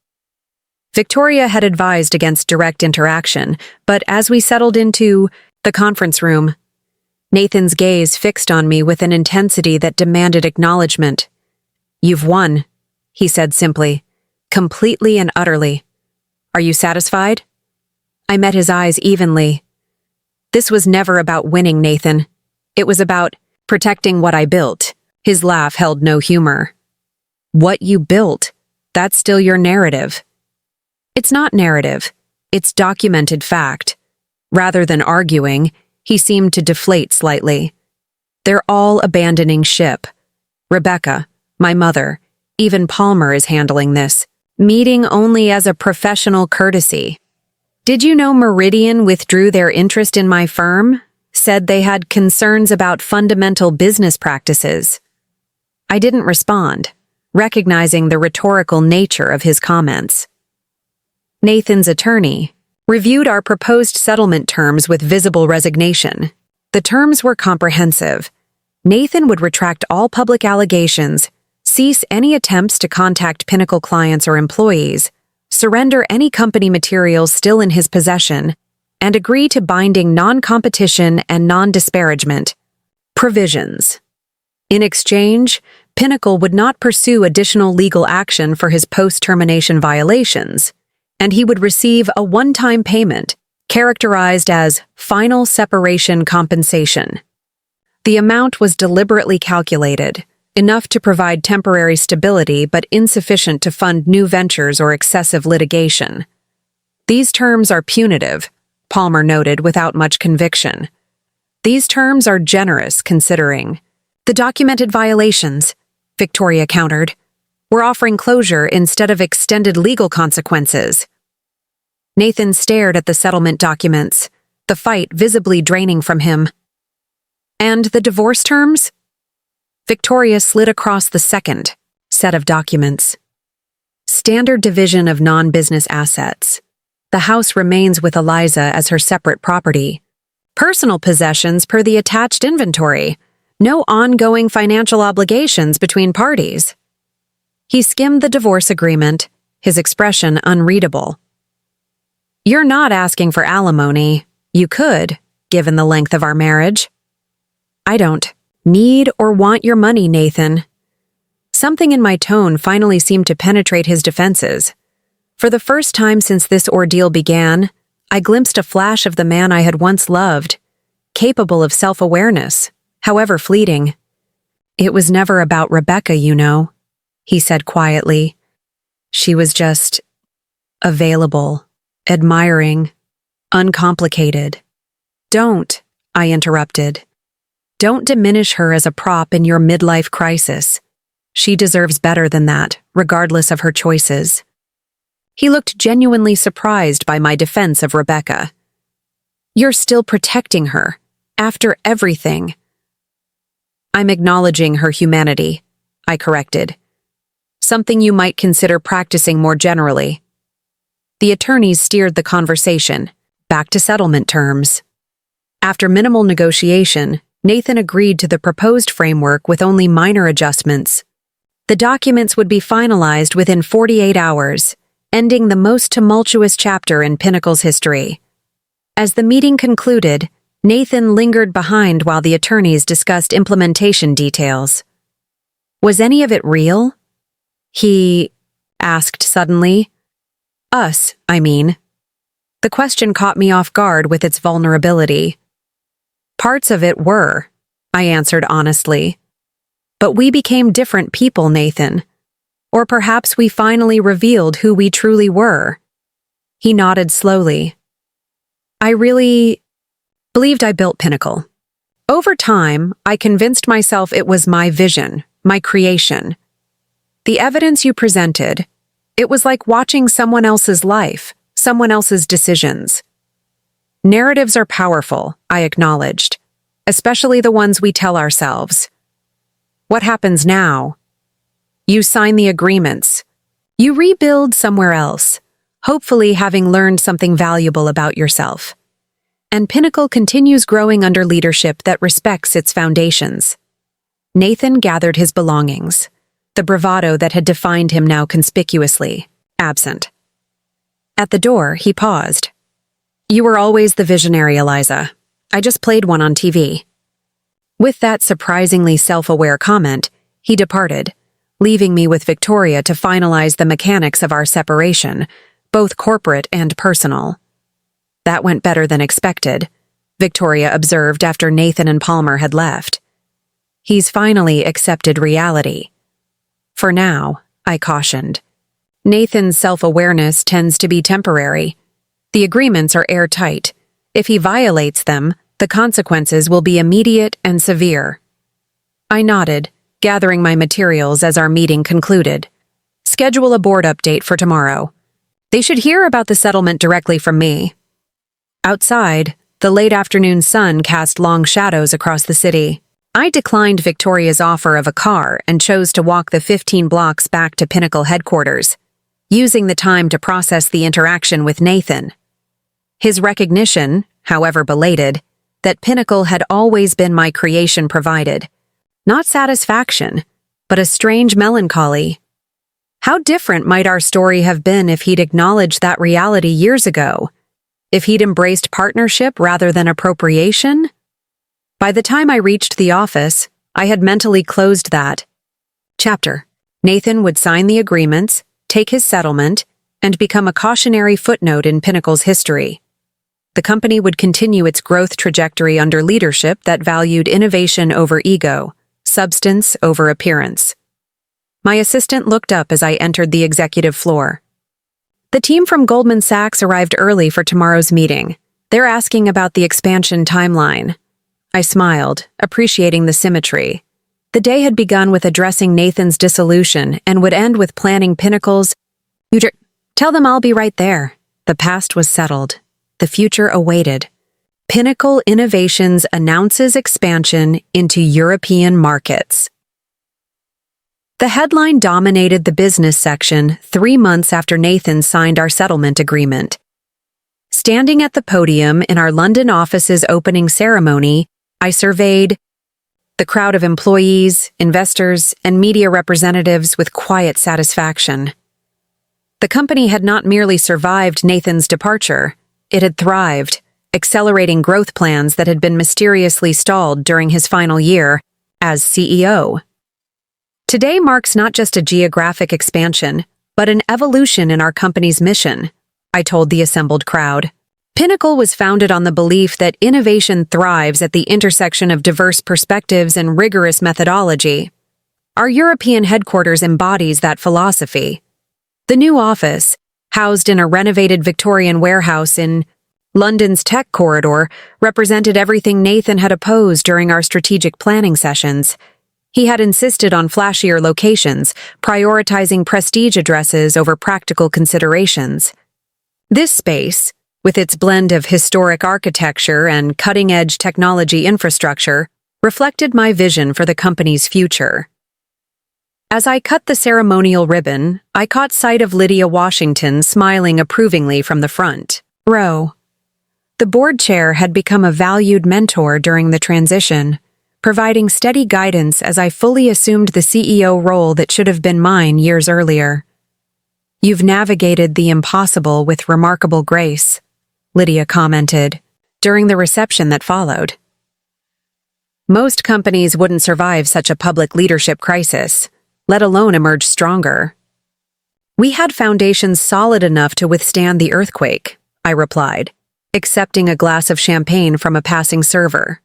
Victoria had advised against direct interaction, but as we settled into the conference room, Nathan's gaze fixed on me with an intensity that demanded acknowledgement. "You've won," he said simply, "completely and utterly. Are you satisfied?" I met his eyes evenly. "This was never about winning, Nathan. It was about protecting what I built." His laugh held no humor. "What you built, that's still your narrative." "It's not narrative. It's documented fact." Rather than arguing, he seemed to deflate slightly. "They're all abandoning ship. Rebecca, my mother, even Palmer is handling this. Meeting only as a professional courtesy. Did you know Meridian withdrew their interest in my firm? Said they had concerns about fundamental business practices." I didn't respond, recognizing the rhetorical nature of his comments. Nathan's attorney reviewed our proposed settlement terms with visible resignation. The terms were comprehensive. Nathan would retract all public allegations, cease any attempts to contact Pinnacle clients or employees, surrender any company materials still in his possession, and agree to binding non-competition and non-disparagement provisions. In exchange, Pinnacle would not pursue additional legal action for his post-termination violations, and he would receive a one-time payment characterized as final separation compensation. The amount was deliberately calculated, enough to provide temporary stability but insufficient to fund new ventures or excessive litigation. "These terms are punitive," Palmer noted without much conviction. "These terms are generous considering the documented violations," Victoria countered. "We're offering closure instead of extended legal consequences." Nathan stared at the settlement documents, the fight visibly draining from him. "And the divorce terms?" Victoria slid across the second set of documents. "Standard division of non-business assets. The house remains with Eliza as her separate property. Personal possessions per the attached inventory. No ongoing financial obligations between parties." He skimmed the divorce agreement, his expression unreadable. "You're not asking for alimony. You could, given the length of our marriage." "I don't need or want your money, Nathan." Something in my tone finally seemed to penetrate his defenses. For the first time since this ordeal began, I glimpsed a flash of the man I had once loved, capable of self-awareness, however fleeting. "It was never about Rebecca, you know," he said quietly. "She was just available, admiring, uncomplicated." "Don't," I interrupted. "Don't diminish her as a prop in your midlife crisis. She deserves better than that, regardless of her choices." He looked genuinely surprised by my defense of Rebecca. "You're still protecting her, after everything." "I'm acknowledging her humanity," I corrected. "Something you might consider practicing more generally." The attorneys steered the conversation, back to settlement terms. After minimal negotiation, Nathan agreed to the proposed framework with only minor adjustments. The documents would be finalized within 48 hours, ending the most tumultuous chapter in Pinnacle's history. As the meeting concluded, Nathan lingered behind while the attorneys discussed implementation details. "Was any of it real?" he asked suddenly. "Us, I mean." The question caught me off guard with its vulnerability. "Parts of it were," I answered honestly. "But we became different people, Nathan. Or perhaps we finally revealed who we truly were. He nodded slowly. I really believed I built Pinnacle. Over time, I convinced myself it was my vision, my creation. The evidence you presented, it was like watching someone else's life, someone else's decisions. Narratives are powerful, I acknowledged, especially the ones we tell ourselves. What happens now? You sign the agreements. You rebuild somewhere else, hopefully having learned something valuable about yourself. And Pinnacle continues growing under leadership that respects its foundations. Nathan gathered his belongings, the bravado that had defined him now conspicuously absent. At the door, he paused. You were always the visionary, Eliza. I just played one on TV. With that surprisingly self-aware comment, he departed, leaving me with Victoria to finalize the mechanics of our separation, both corporate and personal. That went better than expected, Victoria observed after Nathan and Palmer had left. He's finally accepted reality. For now, I cautioned. Nathan's self-awareness tends to be temporary. The agreements are airtight. If he violates them, the consequences will be immediate and severe. I nodded, gathering my materials as our meeting concluded. Schedule a board update for tomorrow. They should hear about the settlement directly from me. Outside, the late afternoon sun cast long shadows across the city. I declined Victoria's offer of a car and chose to walk the 15 blocks back to Pinnacle headquarters, using the time to process the interaction with Nathan. His recognition, however belated, that Pinnacle had always been my creation provided. Not satisfaction, but a strange melancholy. How different might our story have been if he'd acknowledged that reality years ago? If he'd embraced partnership rather than appropriation? By the time I reached the office, I had mentally closed that chapter. Nathan would sign the agreements, take his settlement, and become a cautionary footnote in Pinnacle's history. The company would continue its growth trajectory under leadership that valued innovation over ego, substance over appearance. My assistant looked up as I entered the executive floor. The team from Goldman Sachs arrived early for tomorrow's meeting. They're asking about the expansion timeline. I smiled, appreciating the symmetry. The day had begun with addressing Nathan's dissolution and would end with planning Pinnacle's. Tell them I'll be right there. The past was settled. The future awaited. Pinnacle Innovations announces expansion into European markets. The headline dominated the business section 3 months after Nathan signed our settlement agreement. Standing at the podium in our London office's opening ceremony, I surveyed the crowd of employees, investors, and media representatives with quiet satisfaction. The company had not merely survived Nathan's departure, it had thrived, accelerating growth plans that had been mysteriously stalled during his final year as CEO. Today marks not just a geographic expansion, but an evolution in our company's mission, I told the assembled crowd. Pinnacle was founded on the belief that innovation thrives at the intersection of diverse perspectives and rigorous methodology. Our European headquarters embodies that philosophy. The new office, housed in a renovated Victorian warehouse in London's tech corridor, represented everything Nathan had opposed during our strategic planning sessions. He had insisted on flashier locations, prioritizing prestige addresses over practical considerations. This space, with its blend of historic architecture and cutting-edge technology infrastructure, reflected my vision for the company's future. As I cut the ceremonial ribbon, I caught sight of Lydia Washington smiling approvingly from the front row. The board chair had become a valued mentor during the transition, providing steady guidance as I fully assumed the CEO role that should have been mine years earlier. You've navigated the impossible with remarkable grace, Lydia commented, during the reception that followed. Most companies wouldn't survive such a public leadership crisis, let alone emerge stronger. We had foundations solid enough to withstand the earthquake, I replied, accepting a glass of champagne from a passing server.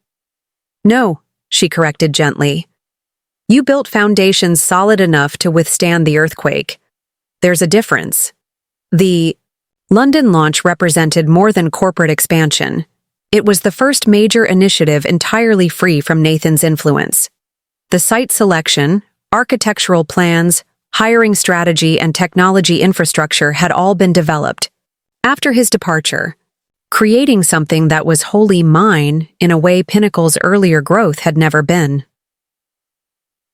No, she corrected gently. You built foundations solid enough to withstand the earthquake. There's a difference. The London launch represented more than corporate expansion. It was the first major initiative entirely free from Nathan's influence. The site selection, architectural plans, hiring strategy, and technology infrastructure had all been developed. After his departure, creating something that was wholly mine in a way Pinnacle's earlier growth had never been.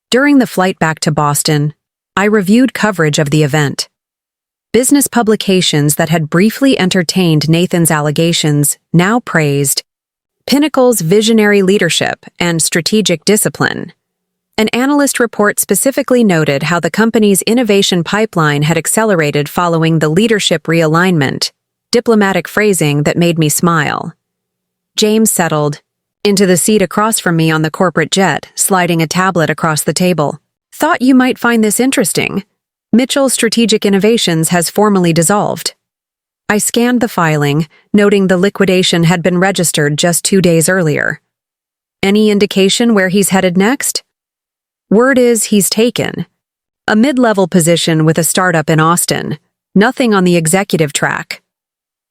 During the flight back to Boston, I reviewed coverage of the event. Business publications that had briefly entertained Nathan's allegations now praised Pinnacle's visionary leadership and strategic discipline. An analyst report specifically noted how the company's innovation pipeline had accelerated following the leadership realignment, diplomatic phrasing that made me smile. James settled into the seat across from me on the corporate jet, sliding a tablet across the table. Thought you might find this interesting. Mitchell Strategic Innovations has formally dissolved. I scanned the filing, noting the liquidation had been registered just 2 days earlier. Any indication where he's headed next? Word is he's taken a mid-level position with a startup in Austin, nothing on the executive track.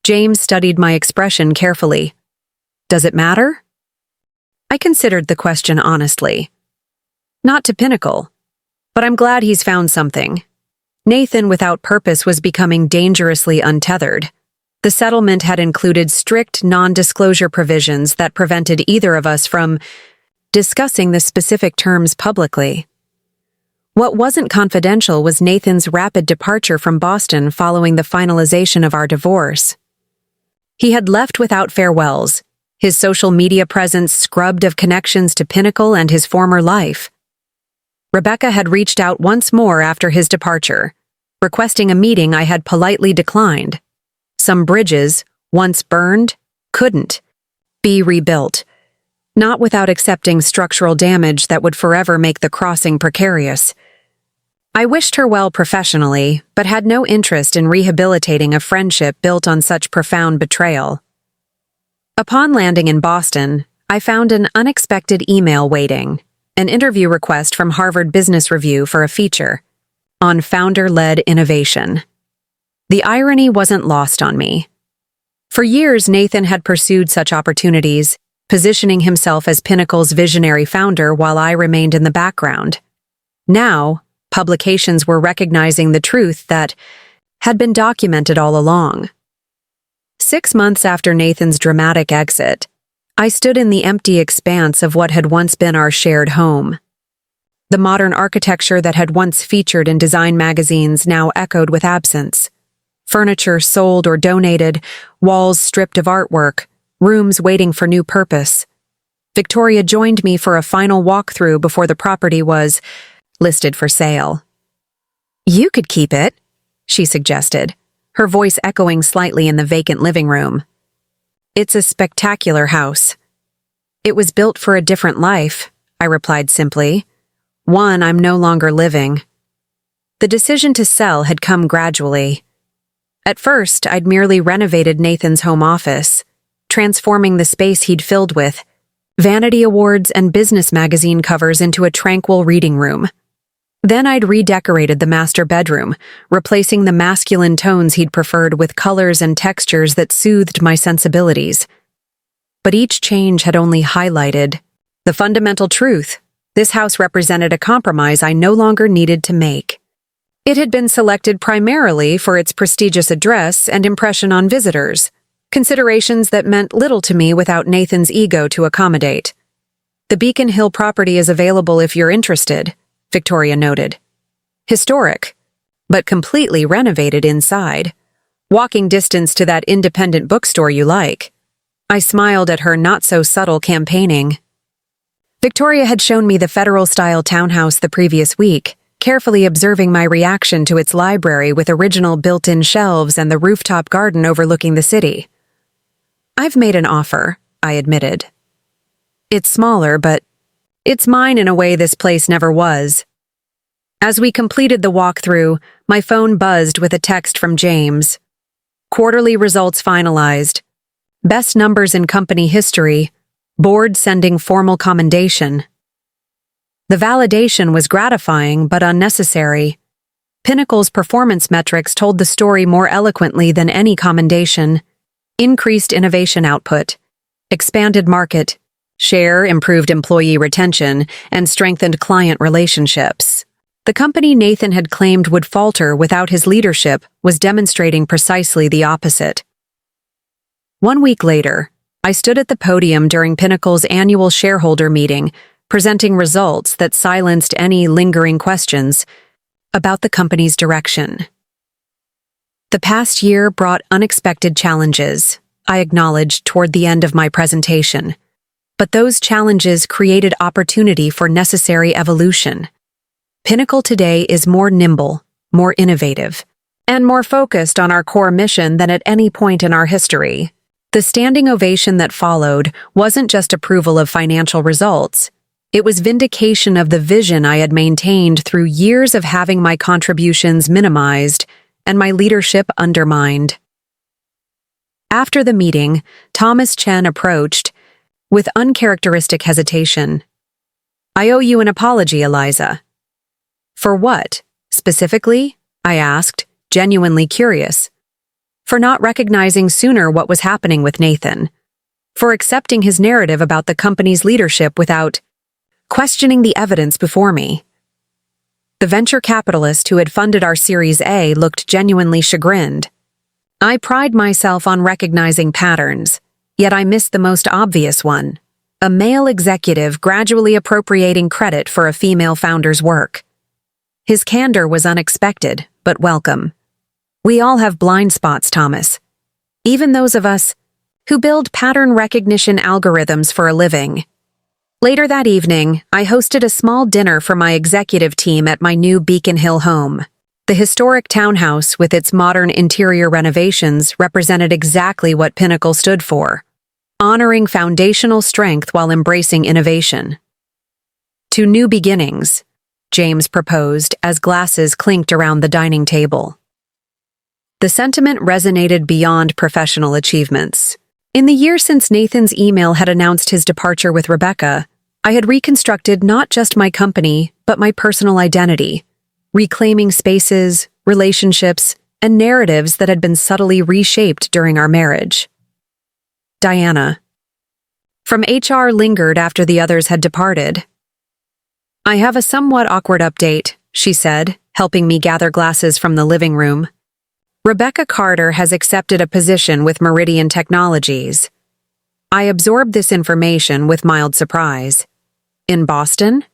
James studied my expression carefully. Does it matter? I considered the question honestly. Not to Pinnacle, but I'm glad he's found something. Nathan, without purpose, was becoming dangerously untethered. The settlement had included strict non-disclosure provisions that prevented either of us from discussing the specific terms publicly. What wasn't confidential was Nathan's rapid departure from Boston following the finalization of our divorce. He had left without farewells, his social media presence scrubbed of connections to Pinnacle and his former life. Rebecca had reached out once more after his departure, requesting a meeting I had politely declined. Some bridges, once burned, couldn't be rebuilt, not without accepting structural damage that would forever make the crossing precarious. I wished her well professionally, but had no interest in rehabilitating a friendship built on such profound betrayal. Upon landing in Boston, I found an unexpected email waiting. An interview request from Harvard Business Review for a feature on founder-led innovation. The irony wasn't lost on me. For years, Nathan had pursued such opportunities, positioning himself as Pinnacle's visionary founder while I remained in the background. Now, publications were recognizing the truth that had been documented all along. 6 months after Nathan's dramatic exit, I stood in the empty expanse of what had once been our shared home. The modern architecture that had once featured in design magazines now echoed with absence. Furniture sold or donated, walls stripped of artwork, rooms waiting for new purpose. Victoria joined me for a final walkthrough before the property was listed for sale. "You could keep it," she suggested, her voice echoing slightly in the vacant living room. "It's a spectacular house." "It was built for a different life," I replied simply. "One I'm no longer living." The decision to sell had come gradually. At first, I'd merely renovated Nathan's home office, transforming the space he'd filled with vanity awards and business magazine covers into a tranquil reading room. Then I'd redecorated the master bedroom, replacing the masculine tones he'd preferred with colors and textures that soothed my sensibilities. But each change had only highlighted the fundamental truth. This house represented a compromise I no longer needed to make. It had been selected primarily for its prestigious address and impression on visitors, considerations that meant little to me without Nathan's ego to accommodate. "The Beacon Hill property is available if you're interested," Victoria noted. "Historic, but completely renovated inside. Walking distance to that independent bookstore you like." I smiled at her not-so-subtle campaigning. Victoria had shown me the federal-style townhouse the previous week, carefully observing my reaction to its library with original built-in shelves and the rooftop garden overlooking the city. "I've made an offer," I admitted. "It's smaller, but it's mine in a way this place never was." As we completed the walkthrough, my phone buzzed with a text from James. "Quarterly results finalized. Best numbers in company history. Board sending formal commendation." The validation was gratifying but unnecessary. Pinnacle's performance metrics told the story more eloquently than any commendation. Increased innovation output, expanded market share, improved employee retention, and strengthened client relationships. The company Nathan had claimed would falter without his leadership was demonstrating precisely the opposite. 1 week later, I stood at the podium during Pinnacle's annual shareholder meeting, presenting results that silenced any lingering questions about the company's direction. The past year brought unexpected challenges, I acknowledged toward the end of my presentation. But those challenges created opportunity for necessary evolution. Pinnacle today is more nimble, more innovative, and more focused on our core mission than at any point in our history. The standing ovation that followed wasn't just approval of financial results. It was vindication of the vision I had maintained through years of having my contributions minimized and my leadership undermined. After the meeting, Thomas Chen approached with uncharacteristic hesitation. "I owe you an apology, Eliza." "For what, specifically?" I asked, genuinely curious. "For not recognizing sooner what was happening with Nathan. For accepting his narrative about the company's leadership without questioning the evidence before me." The venture capitalist who had funded our Series A looked genuinely chagrined. I pride myself on recognizing patterns, yet I missed the most obvious one: a male executive gradually appropriating credit for a female founder's work. His candor was unexpected, but welcome. We all have blind spots, Thomas. Even those of us who build pattern recognition algorithms for a living. Later that evening, I hosted a small dinner for my executive team at my new Beacon Hill home. The historic townhouse with its modern interior renovations represented exactly what Pinnacle stood for: honoring foundational strength while embracing innovation. "To new beginnings," James proposed as glasses clinked around the dining table. The sentiment resonated beyond professional achievements. In the year since Nathan's email had announced his departure with Rebecca, I had reconstructed not just my company, but my personal identity, reclaiming spaces, relationships, and narratives that had been subtly reshaped during our marriage. Diana. From HR lingered after the others had departed. "I have a somewhat awkward update," she said, helping me gather glasses from the living room. "Rebecca Carter has accepted a position with Meridian Technologies." I absorbed this information with mild surprise. "In Boston?"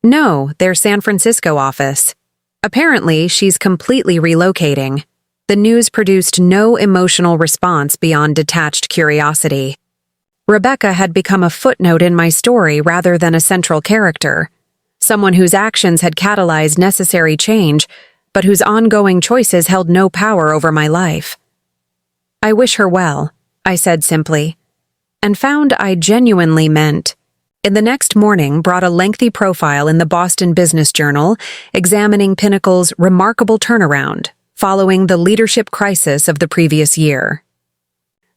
"No, their San Francisco office. Apparently, she's completely relocating." The news produced no emotional response beyond detached curiosity. Rebecca had become a footnote in my story rather than a central character, someone whose actions had catalyzed necessary change, but whose ongoing choices held no power over my life. "I wish her well," I said simply, and found I genuinely meant. In the next morning, brought a lengthy profile in the Boston Business Journal examining Pinnacle's remarkable turnaround following the leadership crisis of the previous year.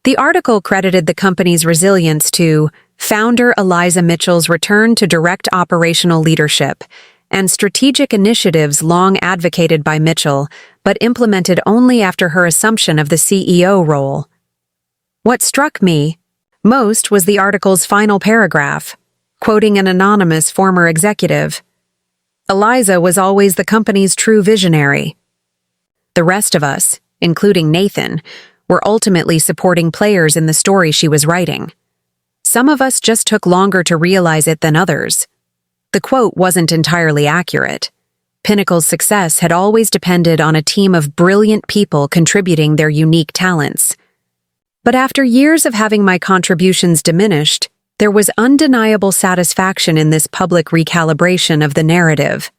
The article credited the company's resilience to founder Eliza Mitchell's return to direct operational leadership and strategic initiatives long advocated by Mitchell but implemented only after her assumption of the CEO role. What struck me most was the article's final paragraph, quoting an anonymous former executive. "Eliza was always the company's true visionary." The rest of us, including Nathan, were ultimately supporting players in the story she was writing. Some of us just took longer to realize it than others. The quote wasn't entirely accurate. Pinnacle's success had always depended on a team of brilliant people contributing their unique talents. But after years of having my contributions diminished, there was undeniable satisfaction in this public recalibration of the narrative.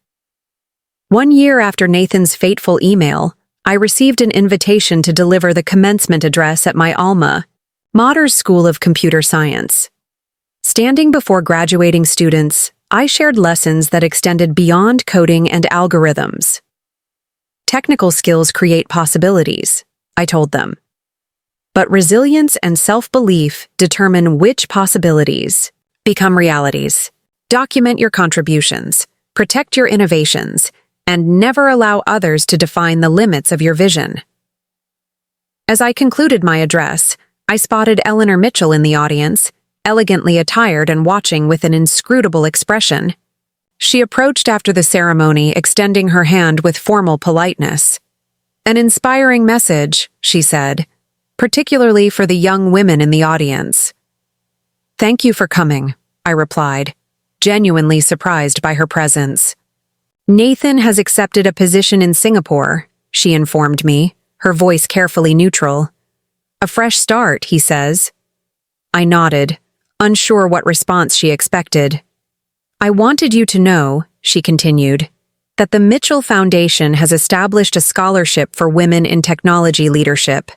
1 year after Nathan's fateful email, I received an invitation to deliver the commencement address at my alma mater's School of Computer Science. Standing before graduating students, I shared lessons that extended beyond coding and algorithms. "Technical skills create possibilities," I told them. "But resilience and self-belief determine which possibilities become realities." Document your contributions, protect your innovations, and never allow others to define the limits of your vision. As I concluded my address, I spotted Eliza Mitchell in the audience, elegantly attired and watching with an inscrutable expression. She approached after the ceremony, extending her hand with formal politeness. "An inspiring message," she said, "particularly for the young women in the audience." "Thank you for coming," I replied, genuinely surprised by her presence. "Nathan has accepted a position in Singapore," she informed me, her voice carefully neutral. "A fresh start, he says." I nodded, unsure what response she expected. "I wanted you to know," she continued, "that the Mitchell Foundation has established a scholarship for women in technology leadership.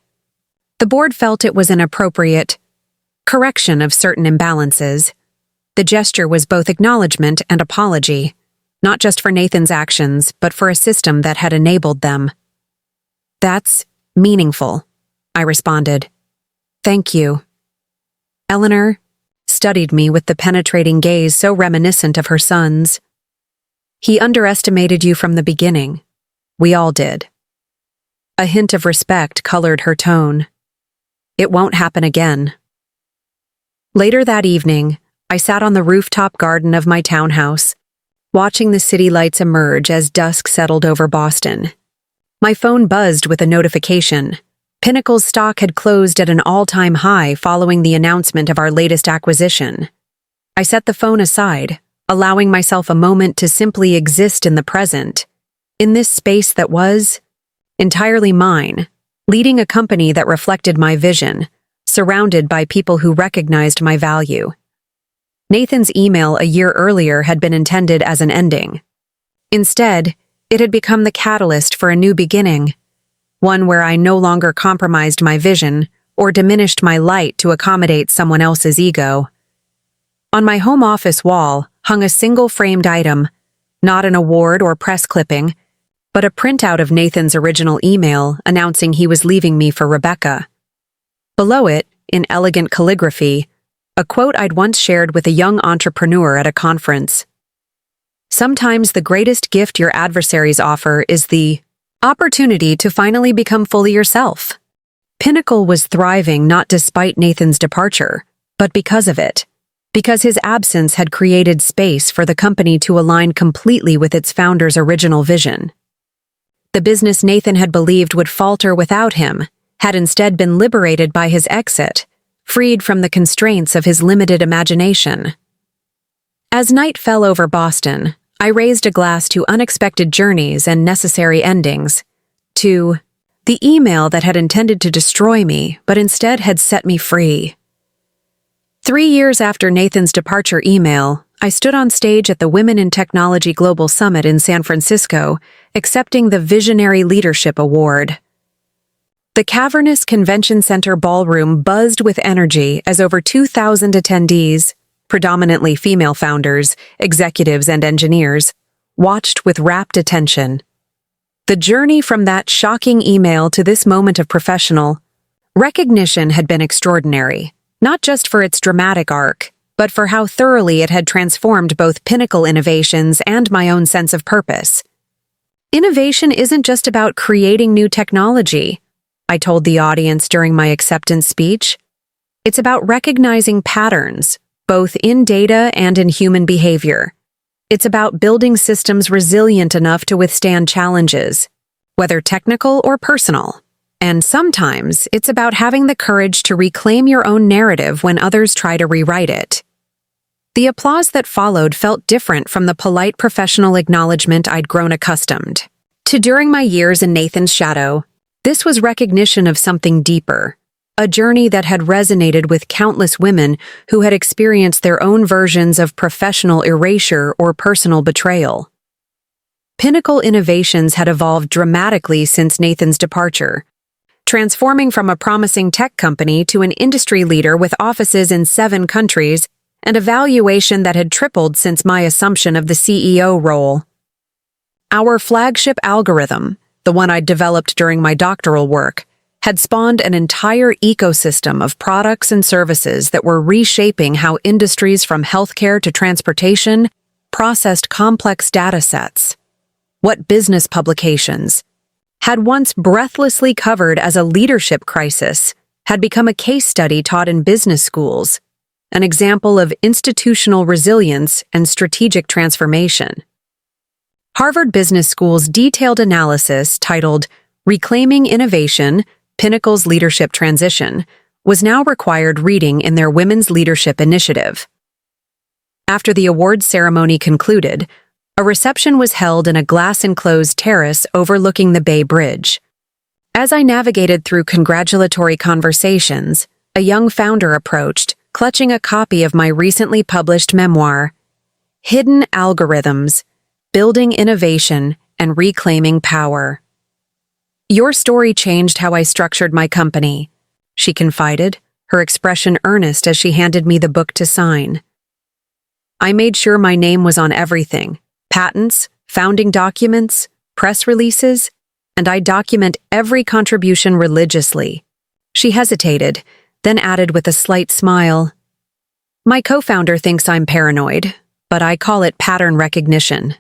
The board felt it was an appropriate correction of certain imbalances. The gesture was both acknowledgement and apology, not just for Nathan's actions, but for a system that had enabled them." "That's meaningful," I responded. "Thank you." Eleanor studied me with the penetrating gaze so reminiscent of her son's. "He underestimated you from the beginning. We all did." A hint of respect colored her tone. "It won't happen again." Later that evening, I sat on the rooftop garden of my townhouse, watching the city lights emerge as dusk settled over Boston. My phone buzzed with a notification. Pinnacle's stock had closed at an all-time high following the announcement of our latest acquisition. I set the phone aside, allowing myself a moment to simply exist in the present, in this space that was entirely mine, leading a company that reflected my vision, surrounded by people who recognized my value. Nathan's email a year earlier had been intended as an ending. Instead, it had become the catalyst for a new beginning, one where I no longer compromised my vision or diminished my light to accommodate someone else's ego. On my home office wall hung a single framed item, not an award or press clipping, but a printout of Nathan's original email announcing he was leaving me for Rebecca. Below it, in elegant calligraphy, a quote I'd once shared with a young entrepreneur at a conference. "Sometimes the greatest gift your adversaries offer is the opportunity to finally become fully yourself." Pinnacle was thriving not despite Nathan's departure, but because of it. Because his absence had created space for the company to align completely with its founder's original vision. The business Nathan had believed would falter without him had instead been liberated by his exit, freed from the constraints of his limited imagination. As night fell over Boston, I raised a glass to unexpected journeys and necessary endings, to the email that had intended to destroy me, but instead had set me free. 3 years after Nathan's departure email, I stood on stage at the Women in Technology Global Summit in San Francisco, accepting the Visionary Leadership Award. The cavernous convention center ballroom buzzed with energy as over 2,000 attendees, predominantly female founders, executives, and engineers, watched with rapt attention. The journey from that shocking email to this moment of professional recognition had been extraordinary, not just for its dramatic arc, but for how thoroughly it had transformed both Pinnacle innovations and my own sense of purpose. Innovation isn't just about creating new technology, I told the audience during my acceptance speech. It's about recognizing patterns, both in data and in human behavior. It's about building systems resilient enough to withstand challenges, whether technical or personal. And sometimes it's about having the courage to reclaim your own narrative when others try to rewrite it. The applause that followed felt different from the polite professional acknowledgement I'd grown accustomed to during my years in Nathan's shadow. This was recognition of something deeper, a journey that had resonated with countless women who had experienced their own versions of professional erasure or personal betrayal. Pinnacle Innovations had evolved dramatically since Nathan's departure, transforming from a promising tech company to an industry leader with offices in 7 countries and a valuation that had tripled since my assumption of the CEO role. Our flagship algorithm, the one I'd developed during my doctoral work, had spawned an entire ecosystem of products and services that were reshaping how industries from healthcare to transportation processed complex data sets. What business publications had once breathlessly covered as a leadership crisis had become a case study taught in business schools, an example of institutional resilience and strategic transformation. Harvard Business School's detailed analysis titled Reclaiming Innovation, Pinnacle's Leadership Transition was now required reading in their Women's Leadership Initiative. After the awards ceremony concluded, a reception was held in a glass-enclosed terrace overlooking the Bay Bridge. As I navigated through congratulatory conversations, a young founder approached, clutching a copy of my recently published memoir, Hidden Algorithms, Building Innovation and Reclaiming Power. "Your story changed how I structured my company," she confided, her expression earnest as she handed me the book to sign. "I made sure my name was on everything, patents, founding documents, press releases, and I document every contribution religiously." She hesitated, then added with a slight smile, "My co-founder thinks I'm paranoid, but I call it pattern recognition."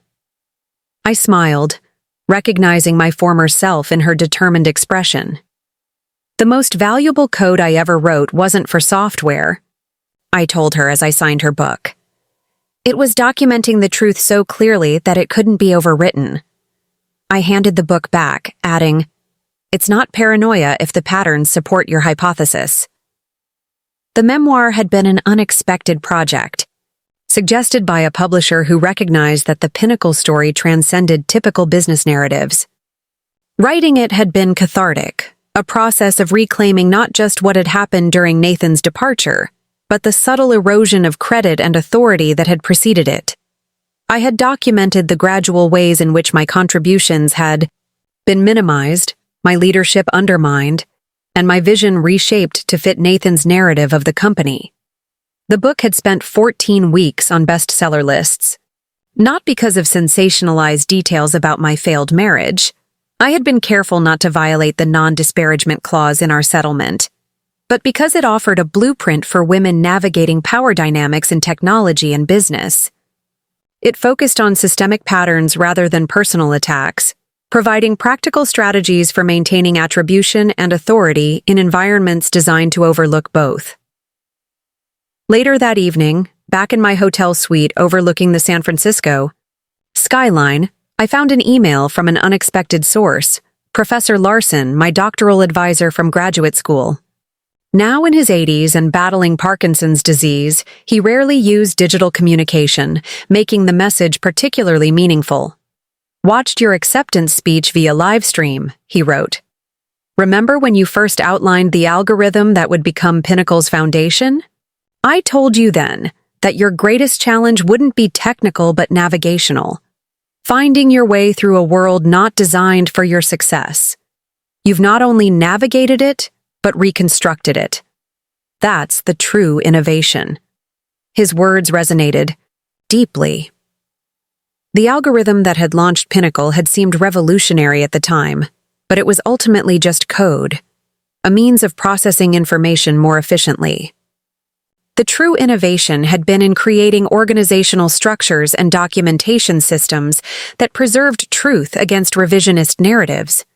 I smiled, recognizing my former self in her determined expression. "The most valuable code I ever wrote wasn't for software," I told her as I signed her book. "It was documenting the truth so clearly that it couldn't be overwritten." I handed the book back, adding, "It's not paranoia if the patterns support your hypothesis." The memoir had been an unexpected project, suggested by a publisher who recognized that the Pinnacle story transcended typical business narratives. Writing it had been cathartic, a process of reclaiming not just what had happened during Nathan's departure, but the subtle erosion of credit and authority that had preceded it. I had documented the gradual ways in which my contributions had been minimized, my leadership undermined, and my vision reshaped to fit Nathan's narrative of the company. The book had spent 14 weeks on bestseller lists. Not because of sensationalized details about my failed marriage. I had been careful not to violate the non-disparagement clause in our settlement, but because it offered a blueprint for women navigating power dynamics in technology and business. It focused on systemic patterns rather than personal attacks, providing practical strategies for maintaining attribution and authority in environments designed to overlook both. Later that evening, back in my hotel suite overlooking the San Francisco skyline, I found an email from an unexpected source, Professor Larson, my doctoral advisor from graduate school. Now in his 80s and battling Parkinson's disease, he rarely used digital communication, making the message particularly meaningful. "Watched your acceptance speech via live stream," he wrote. "Remember when you first outlined the algorithm that would become Pinnacle's foundation? I told you then that your greatest challenge wouldn't be technical but navigational. Finding your way through a world not designed for your success. You've not only navigated it, but reconstructed it. That's the true innovation." His words resonated deeply. The algorithm that had launched Pinnacle had seemed revolutionary at the time, but it was ultimately just code, a means of processing information more efficiently. The true innovation had been in creating organizational structures and documentation systems that preserved truth against revisionist narratives.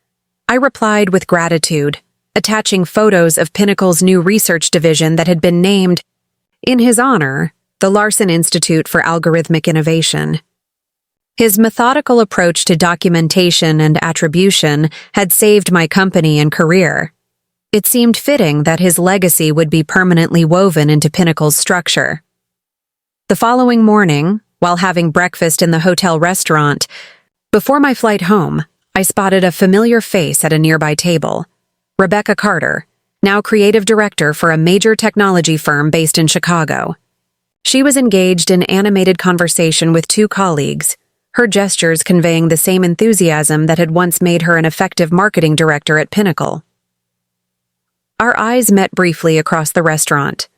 I replied with gratitude, attaching photos of Pinnacle's new research division that had been named, in his honor, the Larson Institute for Algorithmic Innovation. His methodical approach to documentation and attribution had saved my company and career. It seemed fitting that his legacy would be permanently woven into Pinnacle's structure. The following morning, while having breakfast in the hotel restaurant, before my flight home, I spotted a familiar face at a nearby table. Rebecca Carter, now creative director for a major technology firm based in Chicago. She was engaged in animated conversation with two colleagues, her gestures conveying the same enthusiasm that had once made her an effective marketing director at Pinnacle. Our eyes met briefly across the restaurant.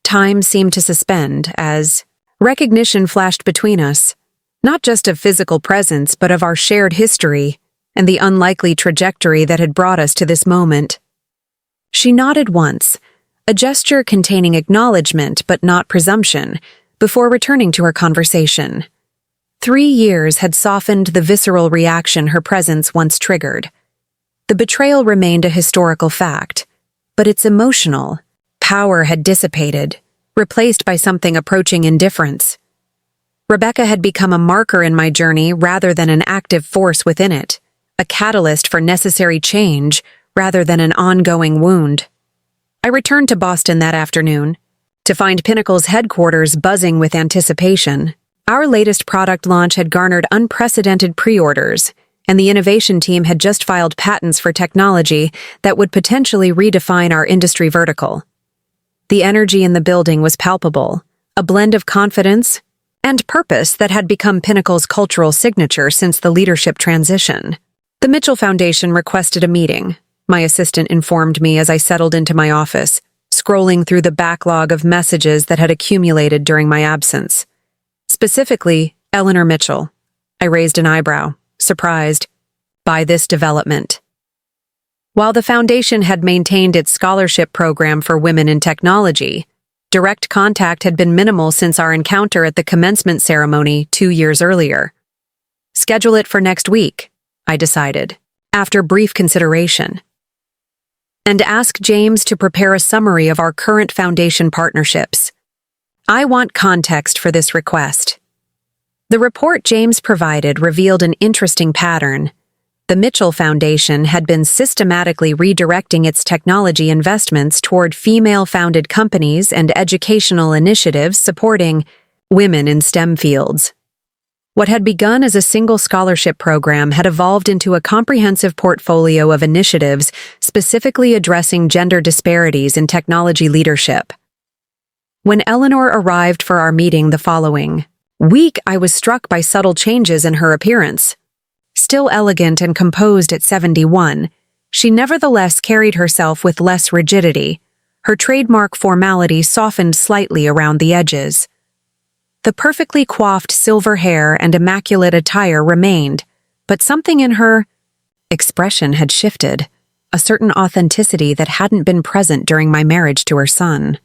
Time seemed to suspend as recognition flashed between us, not just of physical presence but of our shared history and the unlikely trajectory that had brought us to this moment. She nodded once, a gesture containing acknowledgement but not presumption, before returning to her conversation. 3 years had softened the visceral reaction her presence once triggered. The betrayal remained a historical fact, but its emotional power had dissipated, replaced by something approaching indifference. Rebecca had become a marker in my journey rather than an active force within it, a catalyst for necessary change rather than an ongoing wound. I returned to Boston that afternoon to find Pinnacle's headquarters buzzing with anticipation. Our latest product launch had garnered unprecedented pre-orders, and the innovation team had just filed patents for technology that would potentially redefine our industry vertical. The energy in the building was palpable, a blend of confidence and purpose that had become Pinnacle's cultural signature since the leadership transition. The Mitchell Foundation requested a meeting, my assistant informed me as I settled into my office, scrolling through the backlog of messages that had accumulated during my absence. Specifically, Eleanor Mitchell. I raised an eyebrow, surprised by this development. While the foundation had maintained its scholarship program for women in technology, direct contact had been minimal since our encounter at the commencement ceremony 2 years earlier. Schedule it for next week, I decided, after brief consideration. And ask James to prepare a summary of our current foundation partnerships. I want context for this request. The report James provided revealed an interesting pattern. The Mitchell Foundation had been systematically redirecting its technology investments toward female-founded companies and educational initiatives supporting women in STEM fields. What had begun as a single scholarship program had evolved into a comprehensive portfolio of initiatives specifically addressing gender disparities in technology leadership. When Eleanor arrived for our meeting the following week, I was struck by subtle changes in her appearance. Still elegant and composed at 71, she nevertheless carried herself with less rigidity. Her trademark formality softened slightly around the edges. The perfectly coiffed silver hair and immaculate attire remained, but something in her expression had shifted, a certain authenticity that hadn't been present during my marriage to her son.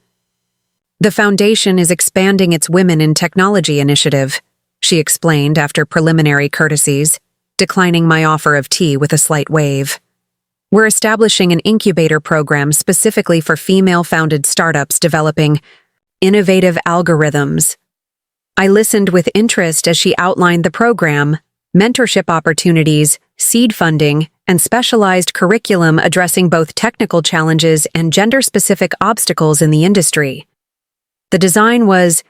The foundation is expanding its Women in Technology initiative, she explained after preliminary courtesies, declining my offer of tea with a slight wave. We're establishing an incubator program specifically for female-founded startups developing innovative algorithms. I listened with interest as she outlined the program, mentorship opportunities, seed funding, and specialized curriculum addressing both technical challenges and gender-specific obstacles in the industry. The design was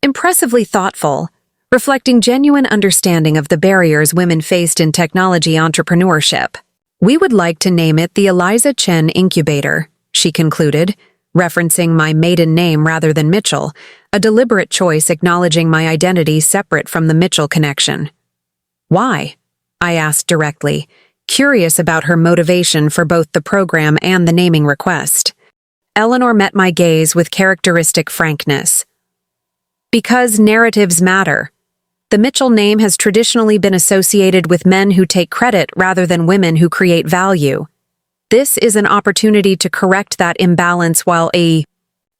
impressively thoughtful, reflecting genuine understanding of the barriers women faced in technology entrepreneurship. We would like to name it the Eliza Chen Incubator, she concluded, referencing my maiden name rather than Mitchell, a deliberate choice acknowledging my identity separate from the Mitchell connection. Why? I asked directly, curious about her motivation for both the program and the naming request. Eleanor met my gaze with characteristic frankness. Because narratives matter. The Mitchell name has traditionally been associated with men who take credit rather than women who create value. This is an opportunity to correct that imbalance while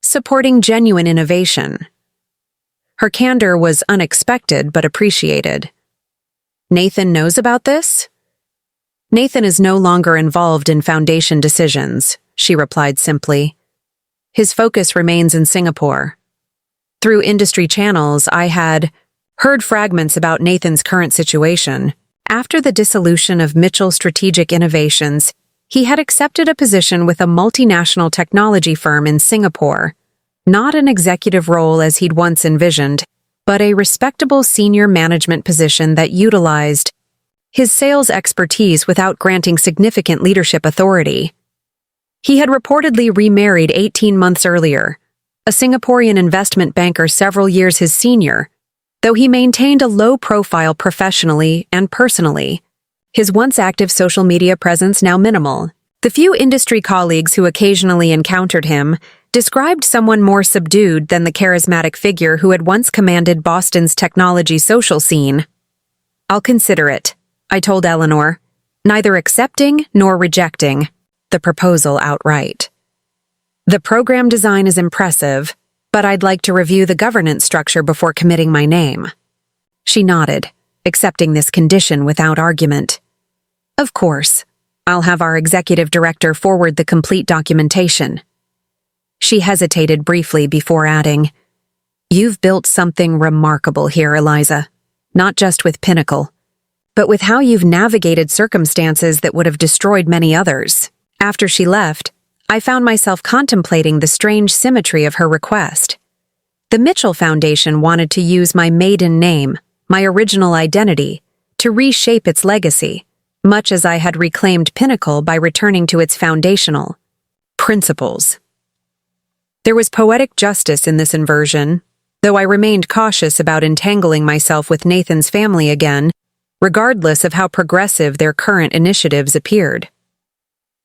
supporting genuine innovation. Her candor was unexpected but appreciated. Nathan knows about this? Nathan is no longer involved in foundation decisions, she replied simply. His focus remains in Singapore. Through industry channels, I had heard fragments about Nathan's current situation. After the dissolution of Mitchell Strategic Innovations, he had accepted a position with a multinational technology firm in Singapore. Not an executive role as he'd once envisioned, but a respectable senior management position that utilized his sales expertise without granting significant leadership authority. He had reportedly remarried 18 months earlier, a Singaporean investment banker several years his senior, though he maintained a low profile professionally and personally. His once active social media presence now minimal. The few industry colleagues who occasionally encountered him described someone more subdued than the charismatic figure who had once commanded Boston's technology social scene. I'll consider it, I told Eleanor, neither accepting nor rejecting the proposal outright. The program design is impressive, but I'd like to review the governance structure before committing my name. She nodded, accepting this condition without argument. Of course, I'll have our executive director forward the complete documentation. She hesitated briefly before adding, You've built something remarkable here, Eliza, not just with Pinnacle, but with how you've navigated circumstances that would have destroyed many others. After she left, I found myself contemplating the strange symmetry of her request. The Mitchell Foundation wanted to use my maiden name, my original identity, to reshape its legacy, much as I had reclaimed Pinnacle by returning to its foundational principles. There was poetic justice in this inversion, though I remained cautious about entangling myself with Nathan's family again, regardless of how progressive their current initiatives appeared.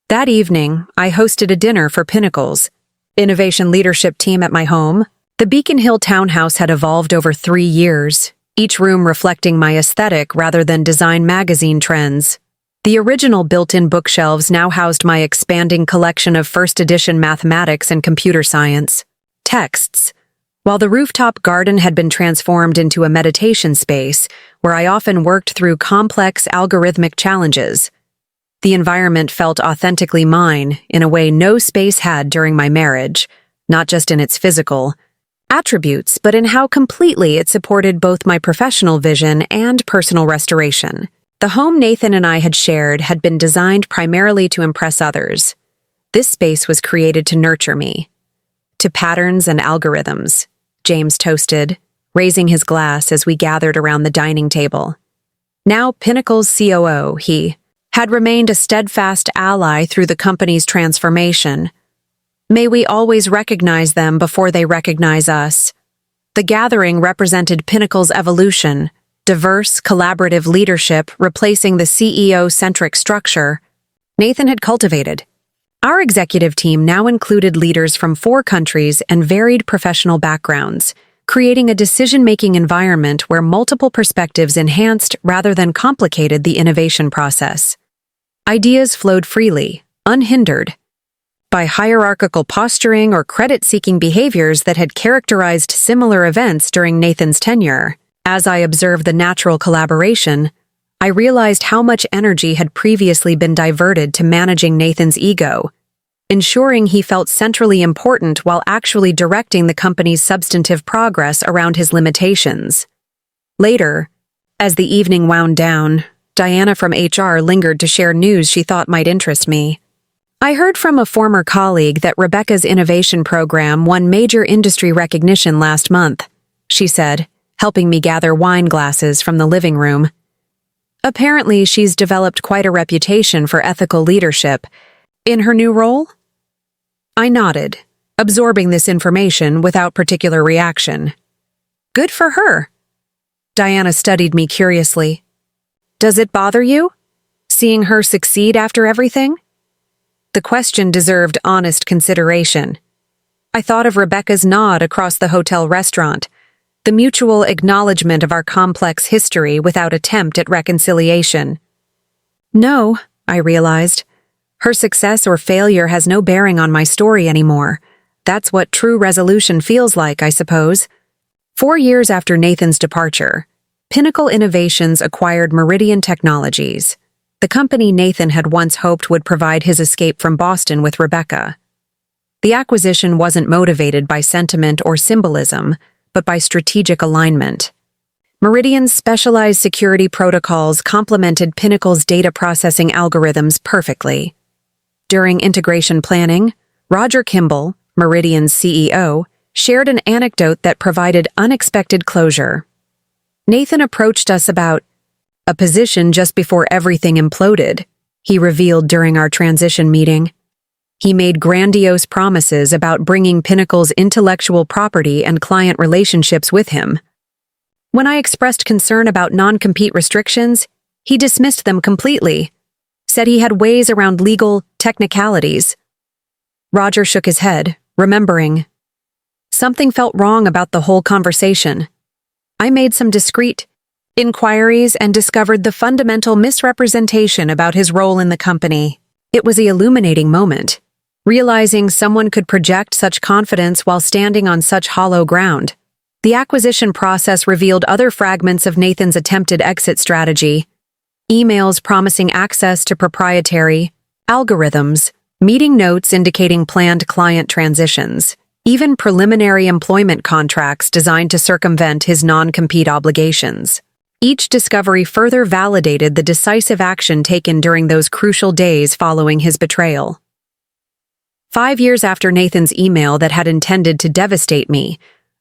That evening, I hosted a dinner for Pinnacle's innovation leadership team at my home. The Beacon Hill townhouse had evolved over 3 years, each room reflecting my aesthetic rather than design magazine trends. The original built-in bookshelves now housed my expanding collection of first-edition mathematics and computer science texts, while the rooftop garden had been transformed into a meditation space where I often worked through complex algorithmic challenges. The environment felt authentically mine in a way no space had during my marriage, not just in its physical attributes, but in how completely it supported both my professional vision and personal restoration. The home Nathan and I had shared had been designed primarily to impress others. This space was created to nurture me. To patterns and algorithms, James toasted, raising his glass as we gathered around the dining table. Now Pinnacle's COO, he had remained a steadfast ally through the company's transformation. May we always recognize them before they recognize us. The gathering represented Pinnacle's evolution, diverse, collaborative leadership replacing the CEO-centric structure Nathan had cultivated. Our executive team now included leaders from 4 countries and varied professional backgrounds, creating a decision-making environment where multiple perspectives enhanced rather than complicated the innovation process. Ideas flowed freely, unhindered by hierarchical posturing or credit-seeking behaviors that had characterized similar events during Nathan's tenure. As I observed the natural collaboration, I realized how much energy had previously been diverted to managing Nathan's ego, ensuring he felt centrally important while actually directing the company's substantive progress around his limitations. Later, as the evening wound down, Diana from HR lingered to share news she thought might interest me. I heard from a former colleague that Rebecca's innovation program won major industry recognition last month, she said, helping me gather wine glasses from the living room. Apparently, she's developed quite a reputation for ethical leadership. In her new role? I nodded, absorbing this information without particular reaction. Good for her. Diana studied me curiously. Does it bother you, seeing her succeed after everything? The question deserved honest consideration. I thought of Rebecca's nod across the hotel restaurant, the mutual acknowledgement of our complex history without attempt at reconciliation. No, I realized. Her success or failure has no bearing on my story anymore. That's what true resolution feels like, I suppose. 4 years after Nathan's departure, Pinnacle Innovations acquired Meridian Technologies, the company Nathan had once hoped would provide his escape from Boston with Rebecca. The acquisition wasn't motivated by sentiment or symbolism, but by strategic alignment. Meridian's specialized security protocols complemented Pinnacle's data processing algorithms perfectly. During integration planning, Roger Kimball, Meridian's CEO, shared an anecdote that provided unexpected closure. Nathan approached us about a position just before everything imploded, he revealed during our transition meeting. He made grandiose promises about bringing Pinnacle's intellectual property and client relationships with him. When I expressed concern about non-compete restrictions, he dismissed them completely, said he had ways around legal technicalities. Roger shook his head, remembering. Something felt wrong about the whole conversation. I made some discreet inquiries and discovered the fundamental misrepresentation about his role in the company. It was an illuminating moment. realizing someone could project such confidence while standing on such hollow ground. The acquisition process revealed other fragments of Nathan's attempted exit strategy: emails promising access to proprietary algorithms, meeting notes indicating planned client transitions, even preliminary employment contracts designed to circumvent his non-compete obligations. Each discovery further validated the decisive action taken during those crucial days following his betrayal. 5 years after Nathan's email that had intended to devastate me,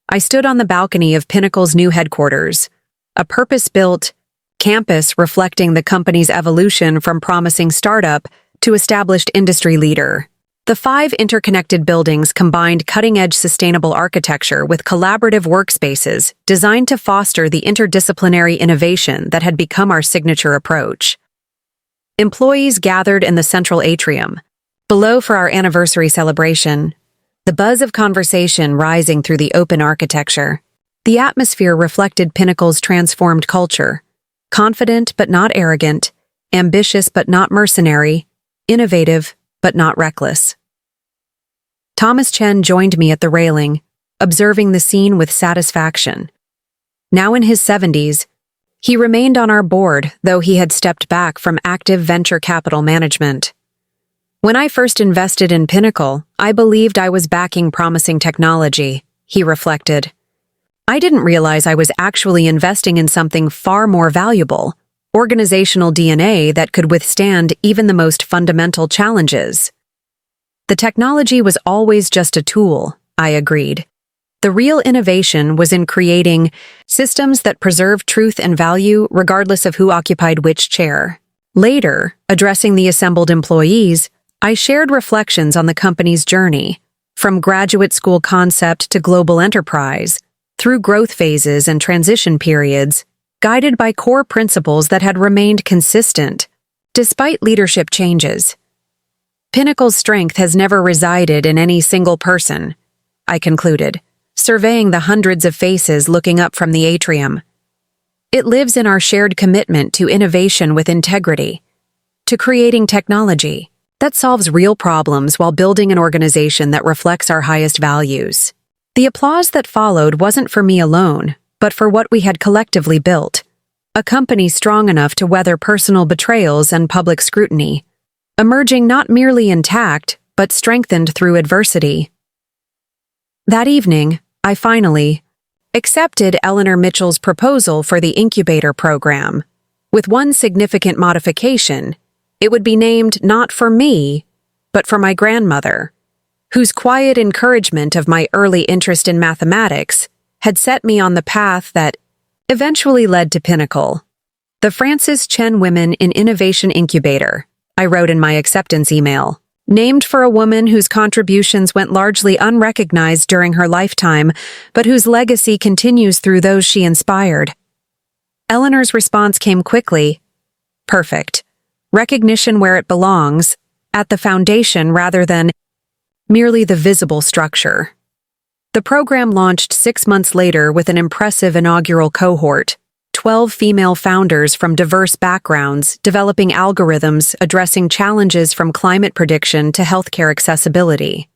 I stood on the balcony of Pinnacle's new headquarters, a purpose-built campus reflecting the company's evolution from promising startup to established industry leader. The 5 interconnected buildings combined cutting-edge sustainable architecture with collaborative workspaces designed to foster the interdisciplinary innovation that had become our signature approach. Employees gathered in the central atrium, below for our anniversary celebration, the buzz of conversation rising through the open architecture. The atmosphere reflected Pinnacle's transformed culture: confident but not arrogant, ambitious but not mercenary, innovative but not reckless. Thomas Chen joined me at the railing, observing the scene with satisfaction. Now in his 70s, he remained on our board, though he had stepped back from active venture capital management. When I first invested in Pinnacle, I believed I was backing promising technology, he reflected. I didn't realize I was actually investing in something far more valuable: organizational DNA that could withstand even the most fundamental challenges. The technology was always just a tool, I agreed. The real innovation was in creating systems that preserved truth and value regardless of who occupied which chair. Later, addressing the assembled employees, I shared reflections on the company's journey, from graduate school concept to global enterprise, through growth phases and transition periods, guided by core principles that had remained consistent, despite leadership changes. Pinnacle's strength has never resided in any single person, I concluded, surveying the hundreds of faces looking up from the atrium. It lives in our shared commitment to innovation with integrity, to creating technology that solves real problems while building an organization that reflects our highest values. The applause that followed wasn't for me alone, but for what we had collectively built: a company strong enough to weather personal betrayals and public scrutiny, emerging not merely intact, but strengthened through adversity. That evening, I finally accepted Eliza Mitchell's proposal for the incubator program. With one significant modification: it would be named not for me, but for my grandmother, whose quiet encouragement of my early interest in mathematics had set me on the path that eventually led to Pinnacle. The Francis Chen Women in Innovation Incubator, I wrote in my acceptance email, named for a woman whose contributions went largely unrecognized during her lifetime, but whose legacy continues through those she inspired. Eleanor's response came quickly: perfect. Recognition where it belongs, at the foundation rather than merely the visible structure. The program launched 6 months later with an impressive inaugural cohort: 12 female founders from diverse backgrounds developing algorithms addressing challenges from climate prediction to healthcare accessibility.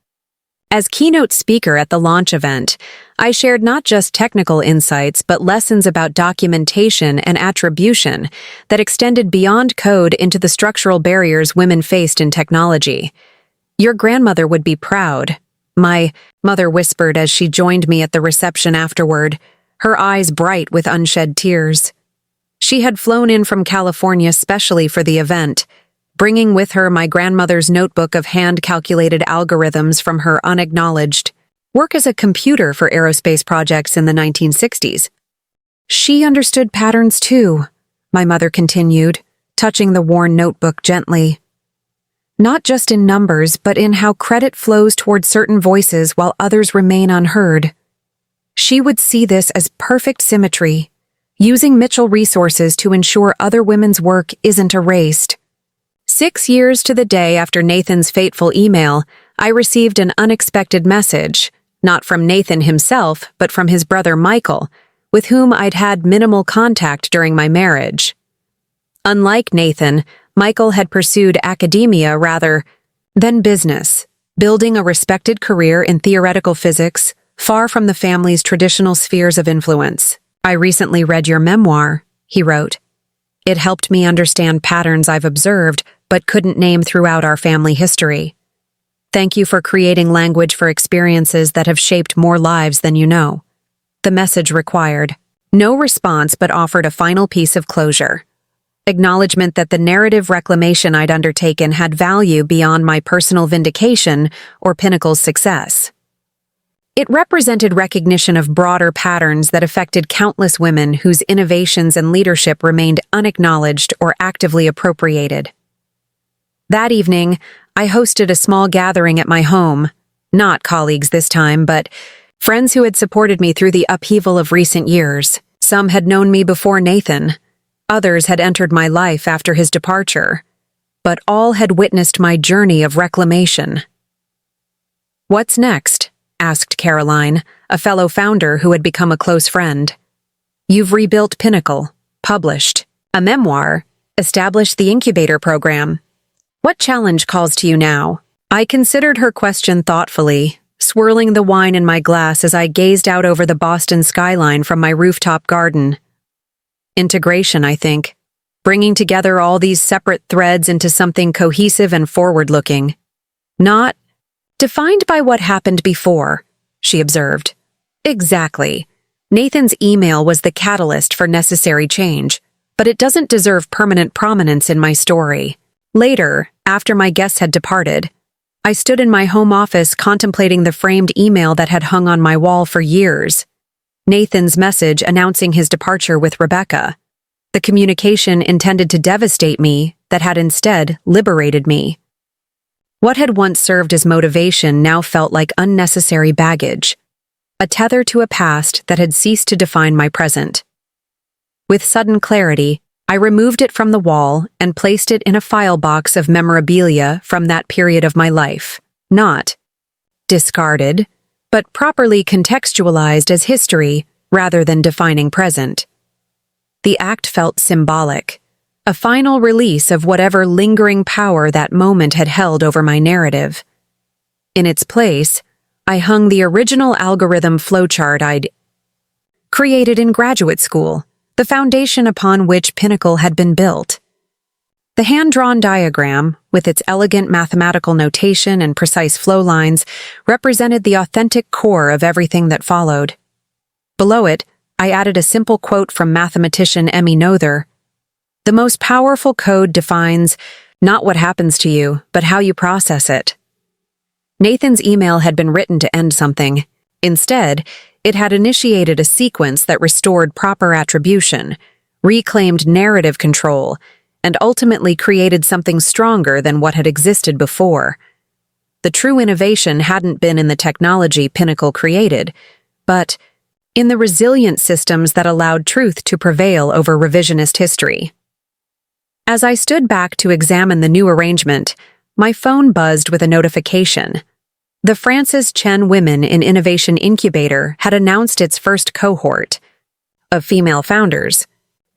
As keynote speaker at the launch event, I shared not just technical insights but lessons about documentation and attribution that extended beyond code into the structural barriers women faced in technology. "Your grandmother would be proud," my mother whispered as she joined me at the reception afterward, her eyes bright with unshed tears. She had flown in from California specially for the event, bringing with her my grandmother's notebook of hand-calculated algorithms from her unacknowledged work as a computer for aerospace projects in the 1960s. "She understood patterns too," my mother continued, touching the worn notebook gently. "Not just in numbers, but in how credit flows toward certain voices while others remain unheard. She would see this as perfect symmetry, using Mitchell resources to ensure other women's work isn't erased." 6 years to the day after Nathan's fateful email, I received an unexpected message, not from Nathan himself, but from his brother Michael, with whom I'd had minimal contact during my marriage. Unlike Nathan, Michael had pursued academia rather than business, building a respected career in theoretical physics, far from the family's traditional spheres of influence. I recently read your memoir, he wrote. It helped me understand patterns I've observed but couldn't name throughout our family history. Thank you for creating language for experiences that have shaped more lives than you know. The message required no response but offered a final piece of closure. Acknowledgement that the narrative reclamation I'd undertaken had value beyond my personal vindication or Pinnacle's success. It represented recognition of broader patterns that affected countless women whose innovations and leadership remained unacknowledged or actively appropriated. That evening, I hosted a small gathering at my home, not colleagues this time, but friends who had supported me through the upheaval of recent years. Some had known me before Nathan. Others had entered my life after his departure, but all had witnessed my journey of reclamation. "What's next?" asked Caroline, a fellow founder who had become a close friend. "You've rebuilt Pinnacle, published a memoir, established the incubator program. What challenge calls to you now?" I considered her question thoughtfully, swirling the wine in my glass as I gazed out over the Boston skyline from my rooftop garden. Integration, I think. Bringing together all these separate threads into something cohesive and forward-looking. Not defined by what happened before, she observed. Exactly. Nathan's email was the catalyst for necessary change, but it doesn't deserve permanent prominence in my story. Later, after my guests had departed, I stood in my home office contemplating the framed email that had hung on my wall for years. Nathan's message announcing his departure with Rebecca. The communication intended to devastate me that had instead liberated me. What had once served as motivation now felt like unnecessary baggage, a tether to a past that had ceased to define my present. With sudden clarity, I removed it from the wall and placed it in a file box of memorabilia from that period of my life, not discarded, but properly contextualized as history rather than defining present. The act felt symbolic, a final release of whatever lingering power that moment had held over my narrative. In its place, I hung the original algorithm flowchart I'd created in graduate school, the foundation upon which Pinnacle had been built. The hand-drawn diagram, with its elegant mathematical notation and precise flow lines, represented the authentic core of everything that followed. Below it, I added a simple quote from mathematician Emmy Noether. "The most powerful code defines not what happens to you, but how you process it." Nathan's email had been written to end something. Instead, it had initiated a sequence that restored proper attribution, reclaimed narrative control, and ultimately created something stronger than what had existed before. The true innovation hadn't been in the technology Pinnacle created, but in the resilient systems that allowed truth to prevail over revisionist history. As I stood back to examine the new arrangement, my phone buzzed with a notification. The Francis Chen Women in Innovation Incubator had announced its first cohort of female founders,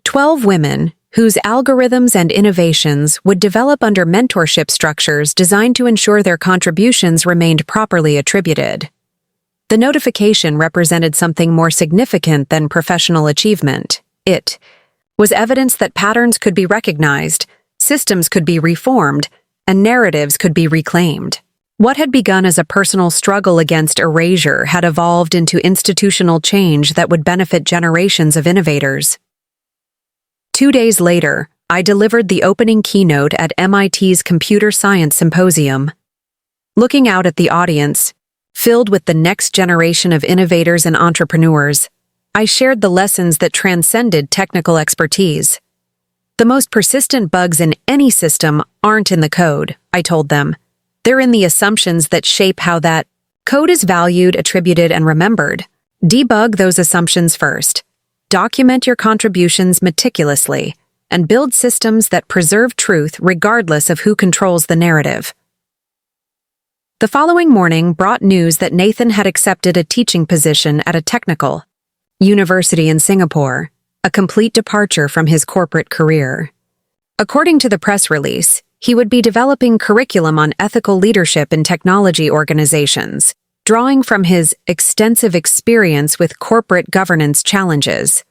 12 women whose algorithms and innovations would develop under mentorship structures designed to ensure their contributions remained properly attributed. The notification represented something more significant than professional achievement. It was evidence that patterns could be recognized, systems could be reformed, and narratives could be reclaimed. What had begun as a personal struggle against erasure had evolved into institutional change that would benefit generations of innovators. 2 days later, I delivered the opening keynote at MIT's Computer Science Symposium. Looking out at the audience, filled with the next generation of innovators and entrepreneurs, I shared the lessons that transcended technical expertise. The most persistent bugs in any system aren't in the code, I told them. They're in the assumptions that shape how that code is valued, attributed, and remembered. Debug those assumptions first. Document your contributions meticulously, and build systems that preserve truth regardless of who controls the narrative. The following morning brought news that Nathan had accepted a teaching position at a technical university in Singapore, a complete departure from his corporate career. According to the press release, he would be developing curriculum on ethical leadership in technology organizations, drawing from his extensive experience with corporate governance challenges.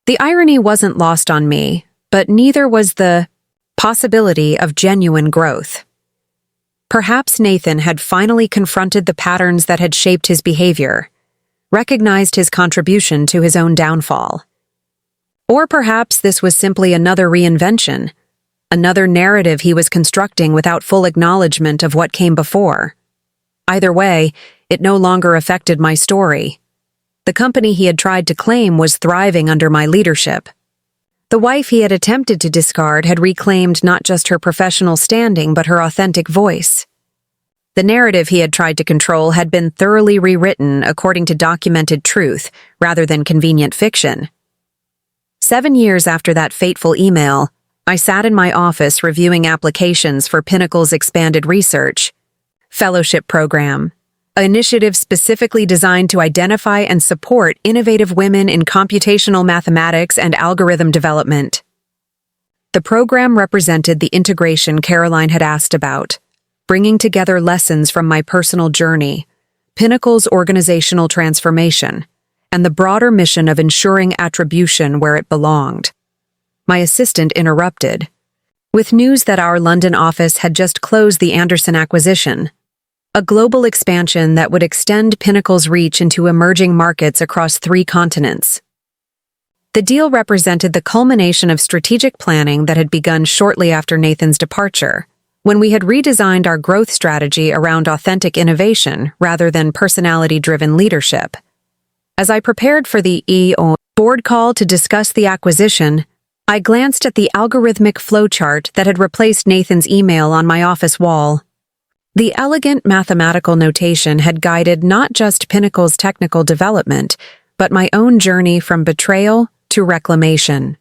The irony wasn't lost on me, but neither was the possibility of genuine growth. Perhaps Nathan had finally confronted the patterns that had shaped his behavior, recognized his contribution to his own downfall. Or perhaps this was simply another reinvention, another narrative he was constructing without full acknowledgement of what came before. Either way, it no longer affected my story. The company he had tried to claim was thriving under my leadership. The wife he had attempted to discard had reclaimed not just her professional standing but her authentic voice. The narrative he had tried to control had been thoroughly rewritten according to documented truth rather than convenient fiction. 7 years after that fateful email, I sat in my office reviewing applications for Pinnacle's expanded research fellowship program, an initiative specifically designed to identify and support innovative women in computational mathematics and algorithm development. The program represented the integration Caroline had asked about, bringing together lessons from my personal journey, Pinnacle's organizational transformation, and the broader mission of ensuring attribution where it belonged. My assistant interrupted, with news that our London office had just closed the Anderson acquisition, a global expansion that would extend Pinnacle's reach into emerging markets across 3 continents. The deal represented the culmination of strategic planning that had begun shortly after Nathan's departure, when we had redesigned our growth strategy around authentic innovation rather than personality-driven leadership. As I prepared for the board call to discuss the acquisition, I glanced at the algorithmic flowchart that had replaced Nathan's email on my office wall. The elegant mathematical notation had guided not just Pinnacle's technical development, but my own journey from betrayal to reclamation.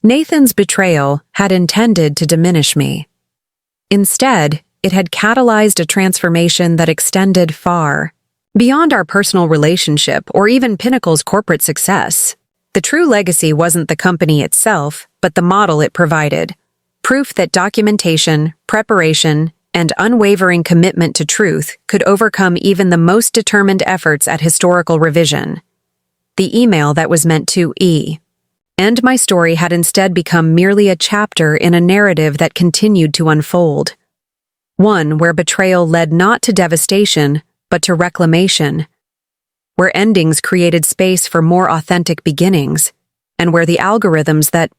Nathan's betrayal had intended to diminish me. Instead, it had catalyzed a transformation that extended far beyond our personal relationship or even Pinnacle's corporate success. The true legacy wasn't the company itself, but the model it provided. Proof that documentation, preparation, and unwavering commitment to truth could overcome even the most determined efforts at historical revision. The email that was meant to end my story had instead become merely a chapter in a narrative that continued to unfold. One where betrayal led not to devastation, but to reclamation. Where endings created space for more authentic beginnings, and where the algorithms that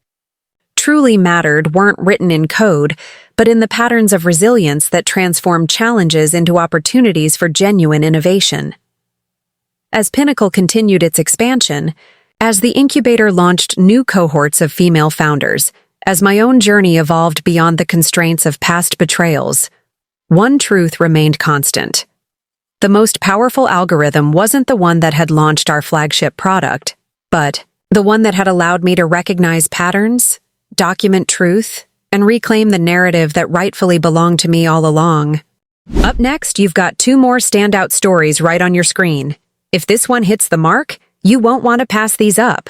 truly mattered weren't written in code, but in the patterns of resilience that transformed challenges into opportunities for genuine innovation. As Pinnacle continued its expansion, as the incubator launched new cohorts of female founders, as my own journey evolved beyond the constraints of past betrayals, one truth remained constant. The most powerful algorithm wasn't the one that had launched our flagship product, but the one that had allowed me to recognize patterns, document truth, and reclaim the narrative that rightfully belonged to me all along. Up next, you've got 2 more standout stories right on your screen. If this one hits the mark, you won't want to pass these up.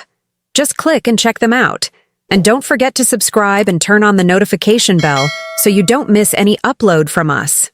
Just click and check them out. And don't forget to subscribe and turn on the notification bell so you don't miss any upload from us.